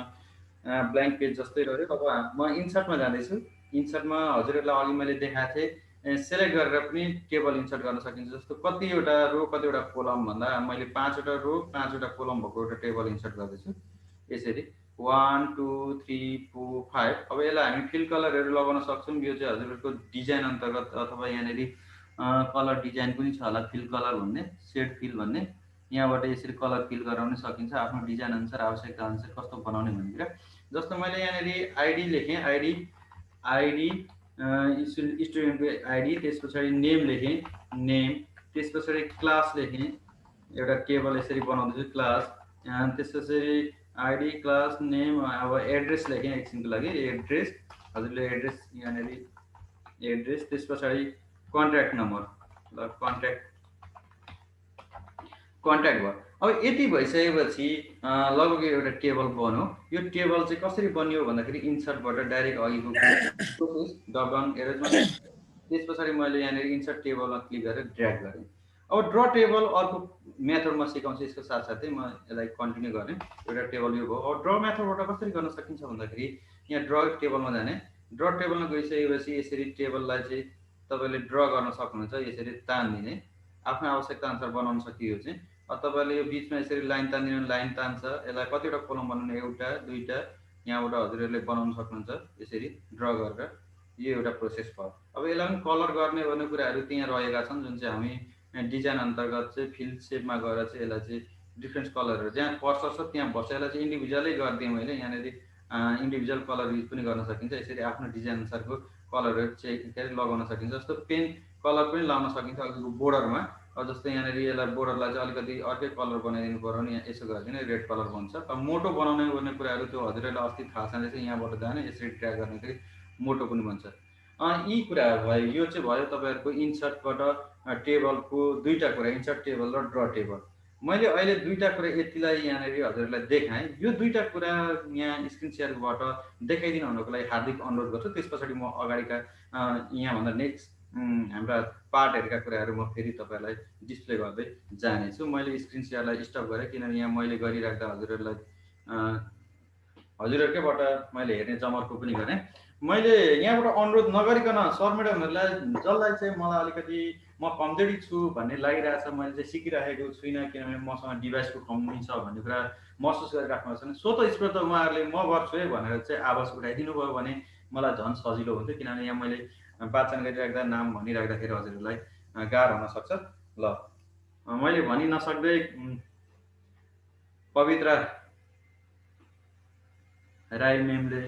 ब्ल्याङ्क पेज जस्तै रह्यो। अब म इन्सर्टमा जाँदैछु। इन्सर्टमा हजुरहरूलाई अघि मैले देखाएको थिएँ, सेलेक्ट गरेर पनि टेबल इन्सर्ट गर्न सकिन्छ। जस्तो कतिवटा रो कतिवटा कोलम भन्दा मैले 5वटा रो 5वटा कोलम भएको एउटा टेबल इन्सर्ट गर्दैछु। यसरी 1 2 3 4 5। अब यसलाई हामी फिल कलरहरू लगाउन सक्छौँ। यो चाहिँ हजुरहरूको डिजाइन अन्तर्गत, अथवा यहाँनिर कलर डिजाइन पनि छ होला, फिल कलर भन्ने, सेड फिल भन्ने। यहाँबाट यसरी कलर फिल गराउन सकिन्छ आफ्नो डिजाइन अनुसार, आवश्यकता अनुसार कस्तो बनाउने भनेर। जस्तो मैले यहाँनिर आइडी लेखेँ, आइडी स्टुडेन्टको आइडी, त्यस पछाडि नेम लेखेँ, नेम, त्यस पछाडि क्लास लेखेँ, एउटा टेबल यसरी बनाउँदैछु क्लास, त्यस पछाडि आइडी क्लास नेम, अब एड्रेस लेखेँ एकछिनको लागि, एड्रेस, हजुरले एड्रेस यहाँनिर एड्रेस, त्यस पछाडि कन्ट्याक्ट नम्बर, ल कन्ट्याक्ट भयो। अब यति भइसकेपछि लगभग एउटा टेबल बन्यो। यो टेबल चाहिँ कसरी बनियो भन्दाखेरि इन्सर्टबाट डाइरेक्ट अघिको प्रोसेस ड्रपडाउन एरोजमा, त्यस पछाडि मैले यहाँनिर इन्सर्ट टेबलमा क्लिक गरेर ड्र्याग गरेँ। अब ड्र टेबल अर्को मेथडमा सिकाउँछु, यसको साथसाथै म यसलाई कन्टिन्यू गरेँ। एउटा टेबल यो भयो। अब ड्र मेथडबाट कसरी गर्न सकिन्छ भन्दाखेरि यहाँ ड्र टेबलमा जाने, ड्र टेबलमा गइसकेपछि यसरी टेबललाई चाहिँ तपाईँले ड्र गर्न सक्नुहुन्छ, यसरी तान्दिने, आफ्नो आवश्यकता अनुसार बनाउन सकियो चाहिँ। तपाईँले यो बिचमा यसरी लाइन तानिदिनु, लाइन तान्छ, यसलाई कतिवटा कलम बनाउनु, एउटा दुईवटा, यहाँबाट हजुरहरूले बनाउन सक्नुहुन्छ यसरी ड्र गरेर। यो एउटा प्रोसेस भयो। अब यसलाई पनि कलर गर्ने भन्ने कुराहरू त्यहाँ रहेका छन्, जुन चाहिँ हामी डिजाइन अन्तर्गत चाहिँ फिल्ड सेपमा गएर चाहिँ यसलाई चाहिँ डिफ्रेन्ट कलरहरू जहाँ पर्छ त्यहाँ बस्छ। यसलाई चाहिँ इन्डिभिजुअलै गरिदिएँ मैले, यहाँनिर इन्डिभिजुअल कलर युज पनि गर्न सकिन्छ। यसरी आफ्नो डिजाइन अनुसारको कलरहरू चाहिँ के अरे लगाउन सकिन्छ। जस्तो पेन कलर पनि लाउन सकिन्छ अघिको बोर्डरमा। अब जस्तो यहाँनिर यसलाई बोर्डरलाई चाहिँ अलिकति अर्कै कलर बनाइदिनु पऱ्यो भने यहाँ यसो गरिदिनु, रेड कलर बन्छ। अब मोटो बनाउने भन्ने कुराहरू त्यो हजुरहरूलाई अस्ति थाहा छँदैछ, यहाँबाट जाने यसरी ट्र्याक गर्दाखेरि मोटो पनि बन्छ। यी कुराहरू भयो। यो चाहिँ भयो तपाईँहरूको इन्सर्टबाट टेबलको दुईवटा कुरा, इन्सर्ट टेबल र ड्र टेबल। मैले अहिले दुईवटा कुरा यतिलाई यहाँनिर हजुरहरूलाई देखाएँ। यो दुईवटा कुरा यहाँ स्क्रिन सेयरबाट देखाइदिनु हुनुको लागि हार्दिक अनुरोध गर्छु। त्यस पछाडि म अगाडिका यहाँभन्दा नेक्स्ट हाम्रा पार्टहरूका कुराहरू म फेरि तपाईँहरूलाई डिस्प्ले गर्दै जानेछु। मैले स्क्रिन सेयरलाई स्टप गरेँ किनभने यहाँ मैले गरिराख्दा हजुरहरूकैबाट मैले हेर्ने जमर्को पनि गरेँ। मैले यहाँबाट अनुरोध नगरिकन सर म्याडमहरूलाई जसलाई चाहिँ मलाई अलिकति म कमजोरी छु भन्ने लागिरहेछ, मैले चाहिँ सिकिराखेको छुइनँ किनभने मसँग डिभाइसको कमी छ भन्ने कुरा महसुस गरिराख्नु छ भने स्वतः स्फूर्त उहाँहरूले म गर्छु है भनेर चाहिँ आवाज उठाइदिनु भयो भने मलाई झन् सजिलो हुन्थ्यो। किनभने यहाँ मैले वाचन गरिराख्दा नाम भनिराख्दाखेरि हजुरहरूलाई गाह्रो हुन सक्छ। ल मैले भनि नसक्दै पवित्रा राई म्यामले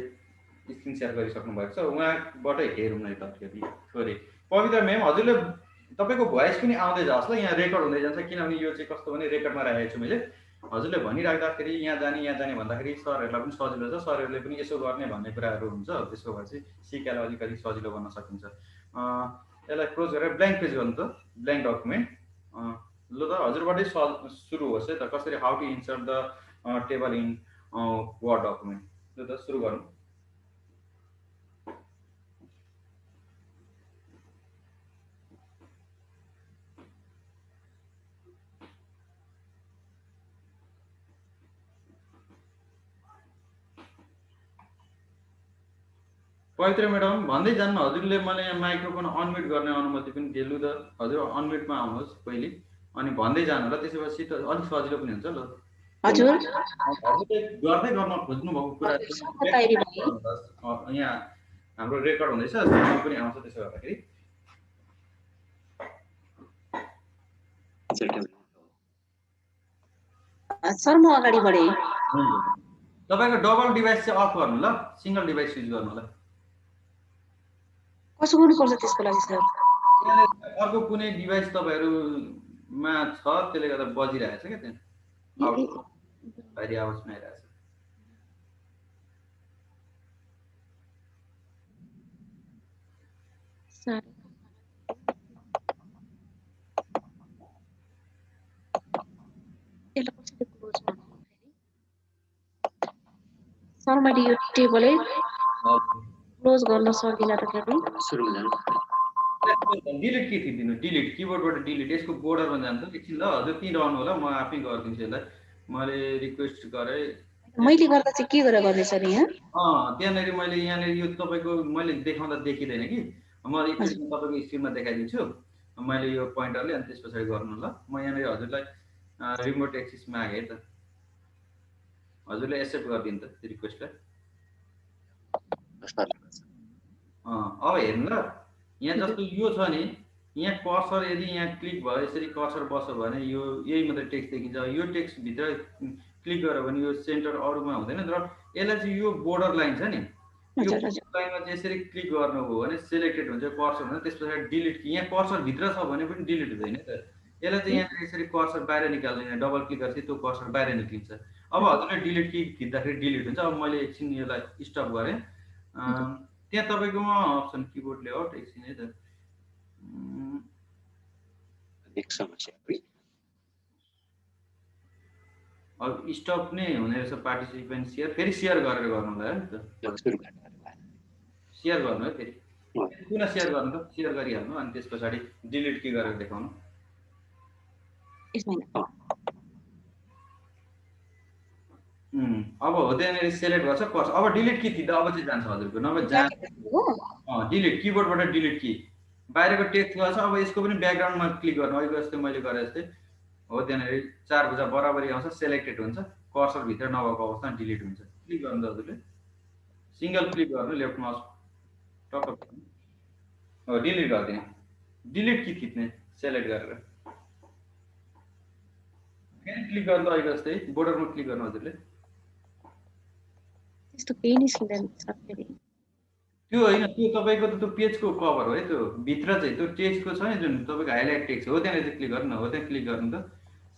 स्क्रिन सेयर गरिसक्नु भएको छ, उहाँबाटै हेरौँ न त थोरै। पवित्रा म्याम, हजुरले तपाईँको भोइस पनि आउँदै जाओस् ल, यहाँ रेकर्ड हुँदै जान्छ। किनभने यो चाहिँ कस्तो भने रेकर्डमा राखेको छु मैले। हजुरले भनिराख्दाखेरि यहाँ जाने भन्दाखेरि सरहरूलाई पनि सजिलो छ, सरहरूले पनि यसो गर्ने भन्ने कुराहरू हुन्छ। त्यसको भए चाहिँ सिकाएर अलिकति सजिलो गर्न सकिन्छ। यसलाई क्लोज गरेर ब्ल्याङ्क पेज गर्नु त, ब्ल्याङ्क डकुमेन्ट। ल त हजुरबाटै सुरु होस् है त, कसरी how to insert the table in word document. ल त सुरु गरौँ। पवित्र म्याडम भन्दै जान्न, हजुरले मलाई यहाँ माइक्रोफोन अनम्युट गर्ने अनुमति पनि दिनु त। हजुर अनम्युटमा आउनुहोस् पहिले, अनि भन्दै जानु होला, त्यसपछि त अलिक सजिलो पनि हुन्छ। ल हजुर, हजुरले गर्दै गर्न खोज्नु भएको कुरा यहाँ हाम्रो रेकर्ड हुँदैछ, पनि आउँछ। त्यसो गर्दाखेरि सर म अगाडि बढेँ। तपाईँको डबल डिभाइस चाहिँ अफ गर्नु ल, सिङ्गल डिभाइस युज गर्नु होला। कसो गर्नुपर्छ त्यसको लागि सर? अर्को कुनै डिभाइस तपाईँहरूमा छ त्यसले गर्दा बजिरहेछ क्या, त्यहाँ बाहिरी आवाज पनि आइरहेछ। सर मैले यो टेबलै क्लोज गर्न सकिनँ त फेरि। डिलिट के थिदिनु, डिलिट किबोर्डबाट डिलिट, यसको बोर्डरमा जान्छ एकछिन। ल हजुर त्यहीँ रहनु होला, म आफै गरिदिन्छु यसलाई। मैले रिक्वेस्ट गरेँ, मैले गर्दा चाहिँ के गरेर गर्ने सर यहाँ? त्यहाँनिर मैले यहाँनिर यो तपाईँको मैले देखाउँदा देखिँदैन कि, म एकछिन तपाईँको स्क्रिनमा देखाइदिन्छु मैले यो पोइन्टरले, अनि त्यस पछाडि गर्नु ल। म यहाँनिर हजुरलाई रिमोट एक्सेस मागेँ त, हजुरले एक्सेप्ट गरिदिनु त त्यो रिक्वेस्टलाई। अब हेर्नु ल, यहाँ जस्तो यो छ नि, यहाँ कर्सर यदि यहाँ क्लिक भयो, यसरी कर्सर बस्यो भने यो यही मात्रै टेक्स्ट देखिन्छ। यो टेक्स्टभित्र क्लिक गर्यो भने यो सेन्टर अरूमा हुँदैन, तर यसलाई चाहिँ यो बोर्डर लाइन छ नि यो हजुर हजुर लाइनमा चाहिँ यसरी क्लिक गर्नुभयो भने सिलेक्टेड हुन्छ कर्सर हुन्छ त्यस पछाडि डिलिट कि यहाँ कर्सर भित्र छ भने पनि डिलिट हुँदैन त यसलाई चाहिँ यहाँ यसरी कर्सर बाहिर निकाल्नु यहाँ डबल क्लिक गरेपछि त्यो कर्सर बाहिर निक्लिन्छ अब हजुरले डिलिट कि थिच्दाखेरि डिलिट हुन्छ अब मैले एकछिन यसलाई स्टप गरेँ त्यहाँ तपाईँकोमा अप्सन किबोर्ड लेआउट एकछिन है त एक समस्या अब स्टप नै हुने रहेछ पार्टिसिपेन्ट सेयर फेरि सेयर गरेर गर्नु होला है त सेयर गर्नु है फेरि पुनः सेयर गर्नु त सेयर गरिहाल्नु अनि त्यस पछाडि डिलिट कि गरेर देखाउनु अब हो त्यहाँनिर सेलेक्ट गर्छ कर्सर अब डिलिट कि थिच्दा अब चाहिँ जान्छ हजुरको नभए डिलिट किबोर्डबाट डिलिट कि बाहिरको टेक्स्ट गर्छ अब यसको पनि ब्याकग्राउन्डमा क्लिक गर्नु अहिलेको जस्तै मैले गरे जस्तै हो त्यहाँनिर 4 भुजा बराबरी आउँछ सेलेक्टेड हुन्छ कर्सर भित्र नभएको अवस्थामा डिलिट हुन्छ क्लिक गर्नु हजुरले सिंगल क्लिक गर्नु लेफ्ट माउस टक हो डिलिट गरिदिने डिलिट कि थिच्ने सेलेक्ट गरेर फेरि क्लिक गर्नु अहिले जस्तै बोर्डरमा क्लिक गर्नु हजुरले त्यस्तो केही निस्किँदैन सर फेरि त्यो होइन त्यो तपाईँको त त्यो पेजको कभर हो है त्यो भित्र चाहिँ त्यो टेक्स्टको छ नि जुन तपाईँको हाइलाइट टेक्स्ट हो त्यहाँनिर चाहिँ क्लिक गर्नु हो त्यहाँ क्लिक गर्नु त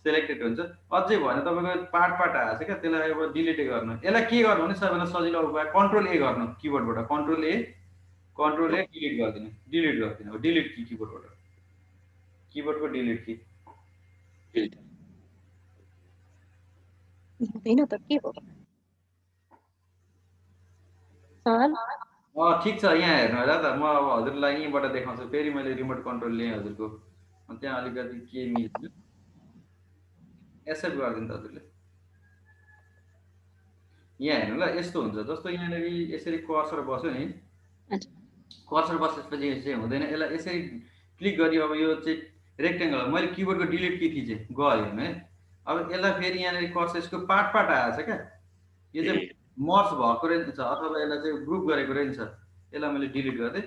सेलेक्टेड हुन्छ अझै भएन तपाईँको पार्ट आएको छ क्या त्यसलाई अब डिलिटै गर्नु यसलाई के गर्नु भने सबैभन्दा सजिलो उपाय कन्ट्रोल ए गर्नु किबोर्डबाट कन्ट्रोल ए डिलिट गरिदिनु हो डिलिट कि किबोर्डबाट किबोर्डको डिलिट कि हुँदैन त के हो सर ठिक छ यहाँ हेर्नु होला त म अब हजुरलाई यहीँबाट देखाउँछु फेरि मैले रिमोट कन्ट्रोल लिएँ हजुरको त्यहाँ अलिकति के मिल्छ एक्सेप्ट गरिदिनु त हजुरले यहाँ हेर्नु ल यस्तो हुन्छ जस्तो यहाँनिर यसरी कर्सर बस्यो नि कर्सर बसेपछि चाहिँ हुँदैन यसलाई यसरी क्लिक गरी अब यो चाहिँ रेक्टेङ्गल हो मैले किबोर्डको डिलिट कि थिचेँ गयो हेर्नु है अब यसलाई फेरि यहाँनिर कर्सर यसको पार्ट आएको छ क्या यो चाहिँ मर्ज भएको रहेछ अथवा यसलाई चाहिँ ग्रुप गरेको रहेछ यसलाई मैले डिलिट गरिदिएँ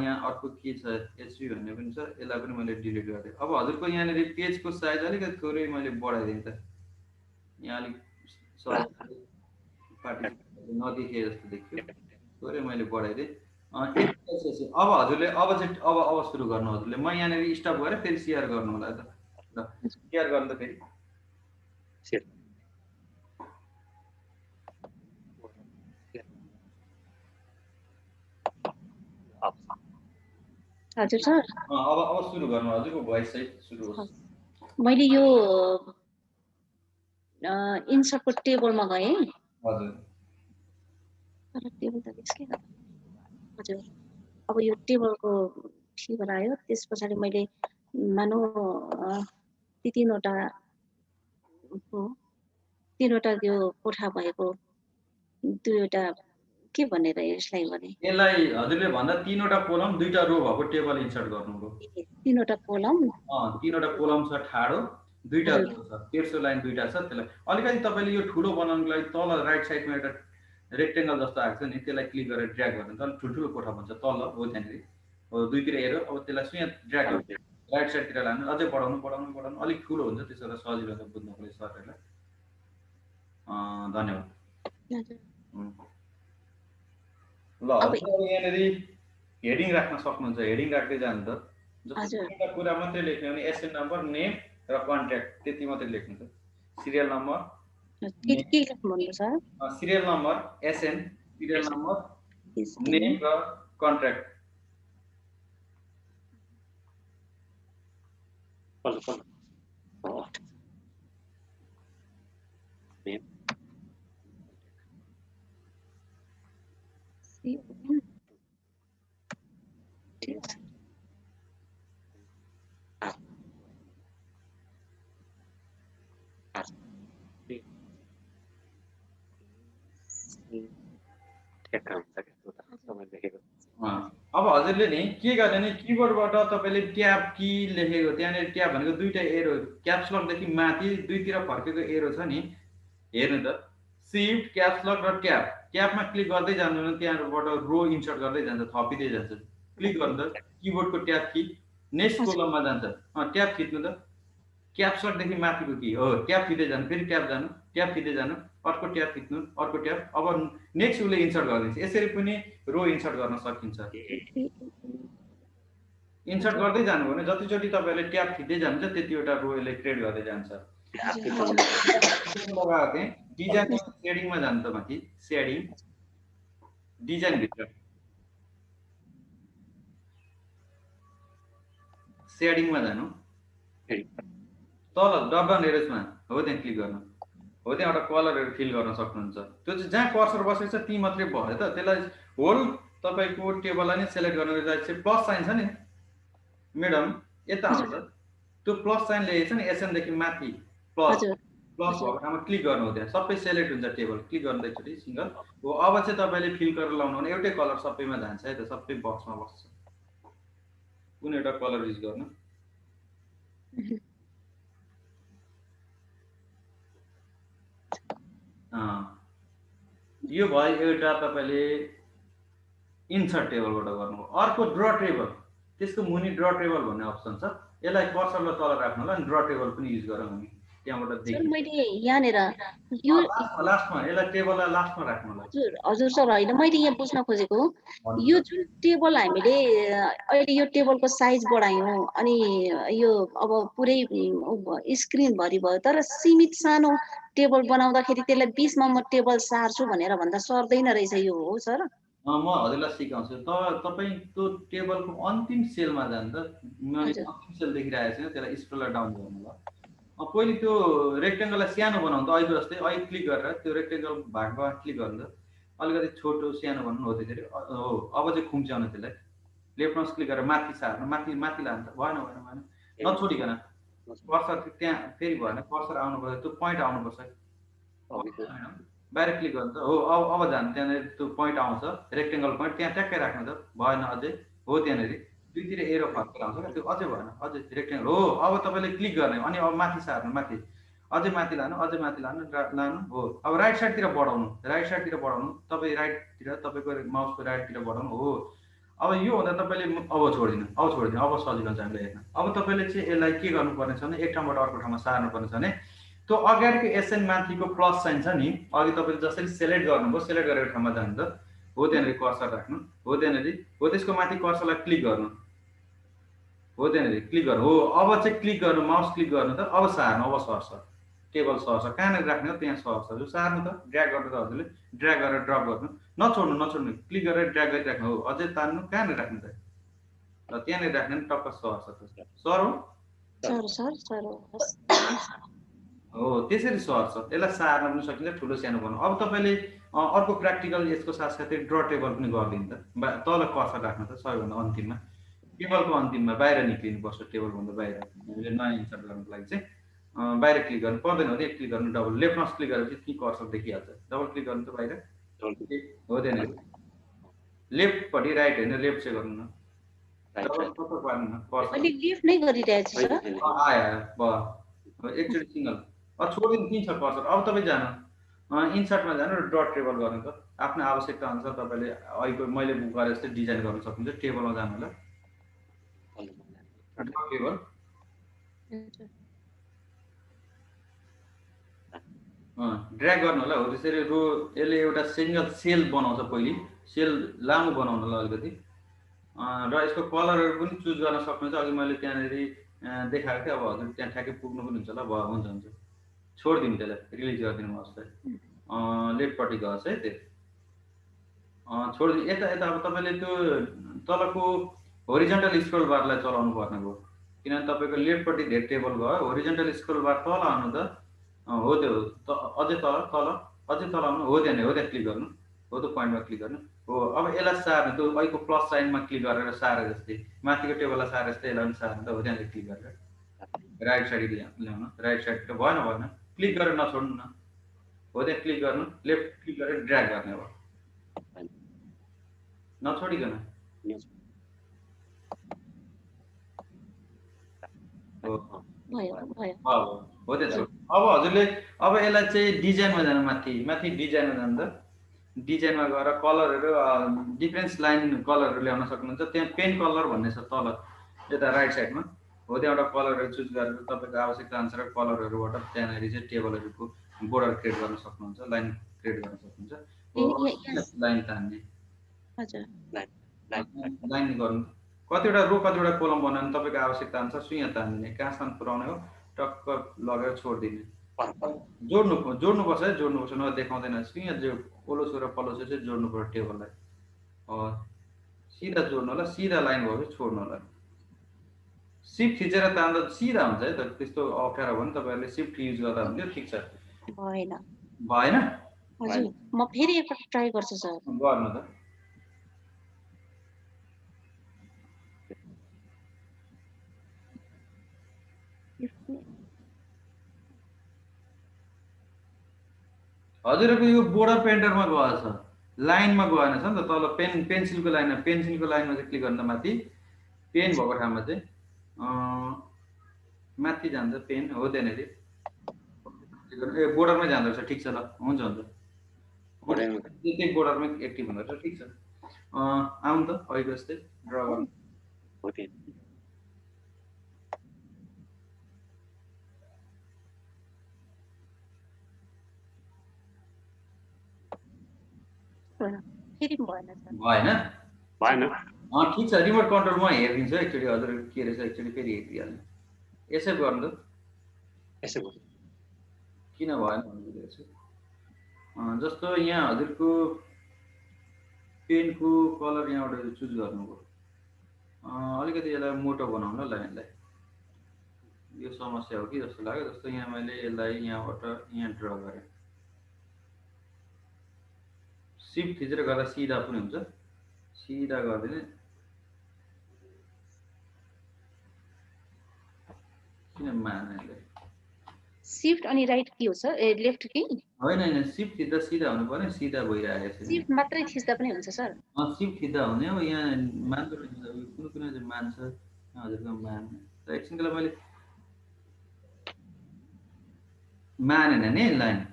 यहाँ अर्को के छ एचबी भन्ने पनि छ यसलाई पनि मैले डिलिट गरिदिएँ अब हजुरको यहाँनिर पेजको साइज अलिकति थोरै मैले बढाइदिएँ त यहाँ अलिक पार्टिसिपेन्ट नदेखिए जस्तो देखियो थोरै मैले बढाइदिएँ अब हजुरले अब सुरु गर्नु हजुरले म यहाँनिर स्टप गरेँ फेरि सेयर गर्नु होला त ल सेयर गर्नु त फेरि हजुर सर अब सुरु गर्नु हजुरको भोइस सहित सुरु होस् मैले यो इन्सर्टको टेबलमा गएँ हजुर तर टेबल त निस्केन हजुर अब यो टेबलको फिगर आयो त्यस पछाडि मैले मानौ तीनवटा त्यो कोठा भएको दुईवटा के भनेर यसलाई भने यसलाई हजुरले भन्दा तीनवटा कोलम दुईटा रो भएको टेबल इन्सर्ट गर्नुभयो तीनवटा कोलम छ ठाडो दुईटा रो छ तेर्सो लाइन दुईटा छ त्यसलाई अलिकति तपाईँले यो ठुलो बनाउनको लागि तल राइट साइडमा एउटा रेक्टेङ्गल जस्तो आएको छ नि त्यसलाई क्लिक गरेर ड्र्याग गर्नु त ठुल्ठुलो कोठा भन्छ तल हो त्यहाँनिर हो दुईतिर हेऱ्यो अब त्यसलाई सुया ड्र्याग गर्नु राइट साइडतिर लानु अझै बढाउनु अलिक ठुलो हुन्छ त्यसो भएर सजिलो छ बुझ्नको लागि सरहरूलाई धन्यवाद ल यहाँनिर हेडिङ राख्न सक्नुहुन्छ हेडिङ राख्दै जानु त जस्तो कुरा मात्रै लेख्ने भने एसएन नम्बर नेम र कन्ट्याक्ट त्यति मात्रै लेख्नु त serial number serial number SN serial number name र कन्ट्याक्ट अब हजुरले नि के गर्ने नि किबोर्डबाट तपाईँले ट्याब की लेखेको त्यहाँनिर ट्याब भनेको दुईटा एरो क्याप्स लकदेखि माथि दुईतिर फर्केको एरो छ नि हेर्नु त शिफ्ट क्याप्स लक र ट्याब ट्याबमा क्लिक गर्दै जानु न त्यहाँबाट रो इन्सर्ट गर्दै जान्छ थपिँदै जान्छ क्लिक गर्नु त किबोर्डको ट्याब की नेक्स्ट कोलममा जान्छ ट्याब थिच्नु त क्याप्स लकदेखि माथिको की हो ट्याब थिच्दै जानु फेरि ट्याब थिच्दै जानु अर्को ट्याब थिच्नु, अर्को ट्याब। अब नेक्स्ट उसले इन्सर्ट गरिदिन्छ। यसरी पनि रो इन्सर्ट गर्न सकिन्छ। इन्सर्ट गर्दै जानुभयो भने जतिचोटि तपाईँले ट्याब थिच्दै जानुहुन्छ त्यतिवटा रो यसले क्रिएट गर्दै जान्छ। लगाएको थिएँ डिजाइन सेडिङमा जानु त माथि सेडिङ डिजाइन भित्र सेडिङमा जानु तल ड्रप डाउन एरोजमा हो त्यहाँ क्लिक गर्नु। हो त्यहाँ एउटा कलरहरू फिल गर्न सक्नुहुन्छ। त्यो चाहिँ जहाँ कर्सर बसेको छ ती मात्रै भयो त। त्यसलाई होल तपाईँको टेबललाई नै सेलेक्ट गर्नु चाहिँ प्लस साइन छ नि म्याडम यता आउँछ त्यो प्लस साइन लेखेको छ नि एसएनदेखि माथि प्लस प्लस भएको ठाउँमा क्लिक गर्नु हो। त्यहाँ सबै सेलेक्ट हुन्छ टेबल क्लिक गर्नु एकचोटि सिङ्गल हो। अब चाहिँ तपाईँले फिल गरेर लाउनु भने एउटै कलर सबैमा जान्छ है त, सबै बक्समा बस्छ। कुनै एउटा कलर युज गर्नु। यो भयो एउटा तपाईँले इन्सर्ट टेबलबाट गर्नुभयो। अर्को ड्र टेबल, त्यसको मुनि ड्र टेबल भन्ने अप्सन छ। यसलाई कर्सरलाई तल राख्नुलाई अनि ड्र टेबल पनि युज गरौँ हामी। त्यहाँबाट सर मैले यहाँनिर यो लास्टमा यसलाई टेबललाई लास्टमा राख्नुलाई। हजुर सर होइन मैले यहाँ बुझ्न खोजेको यो जुन टेबल हामीले अहिले यो टेबलको साइज बढायौँ अनि यो अब पुरै स्क्रिनभरि भयो, तर सीमित सानो टेबल बनाउँदाखेरि त्यसलाई 20मा म टेबल सार्छु भनेर भन्दा सर्दैन रहेछ यो हो सर? म हजुरलाई सिकाउँछु। तपाईँ त्यो टेबलको अन्तिम सेलमा जानु त। मैले अन्तिम सेल देखिरहेको छैन, त्यसलाई स्क्रोल डाउन गर्नु ल। पहिले त्यो रेक्टेङ्गललाई सानो बनाउनु त अहिले जस्तै अहिले क्लिक गरेर त्यो रेक्टेङ्गल भागमा क्लिक गर्नु त अलिकति छोटो सानो बनाउनु हो। त्यसरी हो अब चाहिँ खुम्च्याउनु त्यसलाई लेफ्ट माउस क्लिक गरेर माथि सार्नु, माथि माथि लानु त भएन भएन भएन नछोडिकन कर्सर त्यहाँ फेरि भएन कर्सर आउनुपर्छ त्यो पोइन्ट आउनुपर्छ बाहिर क्लिक गर्नु त हो। अब जानु त्यहाँनिर त्यो पोइन्ट आउँछ रेक्टेङ्गल पोइन्ट त्यहाँ ट्याक्कै राख्नु त भएन अझै हो त्यहाँनिर दुईतिर एरो फर्केर आउँछ क्या त्यो अझै भएन अझै रेक्टेङ्गल हो। अब तपाईँले क्लिक गर्ने अनि अब माथि सार्नु माथि अझै माथि लानु अझै माथि लानु लानु हो। अब राइट साइडतिर बढाउनु राइट साइडतिर बढाउनु तपाईँ राइटतिर तपाईँको माउसको राइटतिर बढाउनु हो। अब यो हुँदा तपाईँले अब छोडिदिनु अब सजिलो छ हामीलाई हेर्न। अब तपाईँले चाहिँ यसलाई के गर्नुपर्ने छ भने एक ठाउँबाट अर्को ठाउँमा सार्नुपर्ने छ भने त्यो अगाडिको एसएन माथिको प्लस साइन छ नि अघि तपाईँले जसरी सेलेक्ट गर्नुभयो सेलेक्ट गरेको ठाउँमा जानु त हो त्यहाँनिर कर्सर राख्नु हो त्यहाँनिर हो त्यसको माथि कर्सरलाई क्लिक गर्नु हो त्यहाँनिर क्लिक गर्नु हो। अब चाहिँ क्लिक गर्नु माउस क्लिक गर्नु त अब सार्नु अब सर्छ टेबल सर्छ कहाँनिर राख्ने हो त्यहाँ सर्छ जो सार्नु त ड्र्याग गर्नु त हजुरले ड्र्याग गरेर ड्रप गर्नु नछोड्नु क्लिक गरेर ड्र्याग गरिराख्नु हो अझै तान्नु कहाँनिर राख्नु त ल त्यहाँनिर राख्ने टक्क सर्छ सर हो त्यसरी सर्छ। यसलाई सार्न पनि सकिन्छ ठुलो सानो गर्नु। अब तपाईँले अर्को प्र्याक्टिकल यसको साथसाथै ड्र टेबल पनि गरिदिनु त तल कर्सर राख्नु त सबैभन्दा अन्तिममा टेबलको अन्तिममा बाहिर निक्लिनुपर्छ टेबलभन्दा बाहिर हामीले नयाँ इन्सर्ट गर्नुको लागि चाहिँ बाहिर क्लिक गर्नु पर्दैन हो एक क्लिक गर्नु डबल लेफ्ट माउस क्लिक गरेपछि कि कर्सर देखिहाल्छ डबल क्लिक गर्नु त बाहिर हो त्यहाँनिर लेफ्टपट्टि राइट होइन लेफ्ट चाहिँ गर्नु न लेफ्ट नै गरिरहेको छु सर आयो भयो एकचोटि सिङ्गल छोडिदिनु किन छ कर्सर। अब तपाईँ जानु इन्सर्टमा जानु र डट टेबल गर्नु त आफ्नो आवश्यकता अनुसार तपाईँले अहिलेको मैले बुक गरे जस्तै डिजाइन गर्न सक्नुहुन्छ। टेबलमा जानु होला टेबल ड्र्याग गर्नु होला हो त्यसरी रो यसले एउटा सिङ्गल सेल बनाउँछ पहिले सेल लामो बनाउनु होला अलिकति र यसको कलरहरू पनि चुज गर्न सक्नुहुन्छ। अघि मैले त्यहाँनिर देखाएको थिएँ अब हजुर त्यहाँ ठ्याक्कै पुग्नु पनि हुन्छ होला भयो हुन्छ छोडिदिनु त्यसलाई रिलिज गरिदिनु माउसलाई लेफ्टपट्टि गएछ है त्यो छोडिदिनु यता यता अब तपाईँले त्यो तलको होरिजेन्टल स्क्रोल बारलाई चलाउनु पर्ने भयो किनभने तपाईँको लेफ्टपट्टि धेरै टेबल भयो होरिजेन्टल स्क्रोल बार तल आउनु त हो त्यो अझै तल आउनु हो त्यहाँनिर हो त्यहाँ क्लिक गर्नु हो त्यो पोइन्टमा क्लिक गर्नु हो। अब यसलाई सार्नु त्यो अहिलेको प्लस साइनमा क्लिक गरेर सारे जस्तै माथिको टेबललाई सारे जस्तै यसलाई पनि सार्नु त हो त्यहाँनिर क्लिक गरेर राइट साइड ल्याउनु राइट साइड त भएन क्लिक गरेर नछोड्नु न हो त्यहाँ क्लिक गर्नु लेफ्ट क्लिक गरेर ड्र्याग गर्ने अब नछोडिकन हो त्यो। अब हजुरले अब यसलाई चाहिँ डिजाइनमा जानु माथि डिजाइनमा जानु त डिजाइनमा गएर कलरहरू डिफ्रेन्स लाइन कलरहरू ल्याउन सक्नुहुन्छ। त्यहाँ पेन कलर भन्ने छ तल यता राइट साइडमा हो त्यहाँबाट कलरहरू चुज गरेर तपाईँको आवश्यकता अनुसार कलरहरूबाट त्यहाँनिर चाहिँ टेबलहरूको बोर्डर क्रिएट गर्न सक्नुहुन्छ, लाइन क्रिएट गर्न सक्नुहुन्छ। लाइन तान्ने हजुर लाइन गर्नु कतिवटा रो कतिवटा कोलम बनाउनु तपाईँको आवश्यकता अनुसार सुइँ तान्दिने, कहाँसम्म पुऱ्याउने हो टक्क लगेर छोडिदिने। जोड्नुपर्छ है, जोड्नुपर्छ न देखाउँदैन। सुइँ जो ओलो छो र पल्लो छो चाहिँ जोड्नु पर्यो टेबललाई। सिधा जोड्नु होला, सिधा लाइन भयो छोड्नु होला। सिफ्ट थिचेर तान्दा सिधा हुन्छ है त, त्यस्तो अप्ठ्यारो भयो भने तपाईँहरूले सिफ्ट युज गर्दा हुन्थ्यो। ठिक छ, भएन भएन? हजुर म फेरि एकपल्ट ट्राई गर्छु सर। गर्नु त। हजुरको यो बोर्डर पेन्टरमा गएछ, लाइनमा गएन छ नि त। तल पेन्सिलको लाइनमा चाहिँ क्लिक गर्नु माथि पेन भएको ठाउँमा चाहिँ माथि जान्छ पेन हो त्यहाँनिर। ए बोर्डरमै जाँदो रहेछ। ठिक छ ल, हुन्छ त्यही बोर्डरमै एक्टिभ हुँदो रहेछ। ठिक छ, आउनु त अहिले जस्तै ड्र गर्नु। भएन? ठिक छ, रिमोट कन्ट्रोल म हेरिदिन्छु एकचोटि हजुर के रहेछ एकचोटि फेरि हेरिदिइहाल्नु। यसै गर्नु त, किन भएन भन्छु। जस्तो यहाँ हजुरको पेनको कलर यहाँबाट चुज गर्नुभयो। अलिकति यसलाई मोटो बनाउनु ल लाइनलाई। यो समस्या हो कि जस्तो लाग्यो। जस्तो यहाँ मैले यसलाई यहाँबाट यहाँ ड्र गरेँ, सिफ्ट थिचेर गर्दा सिधा पनि हुन्छ। सिधा गरिदिने, किन माने शिफ्ट अनि राइट के हो सर? ए लेफ्ट कि होइन, सिफ्ट थिच्दा सिधा हुनु पर्यो। सिधा भइरहेको छ। शिफ्ट मात्रै थिच्दा पनि हुन्छ सर? सिफ्ट थिच्दा हुने हो। यहाँ मान्छ कुन चाहिँ मान्छ हजुरको मान एकछिनको लागि मैले मानेन नि लाइन।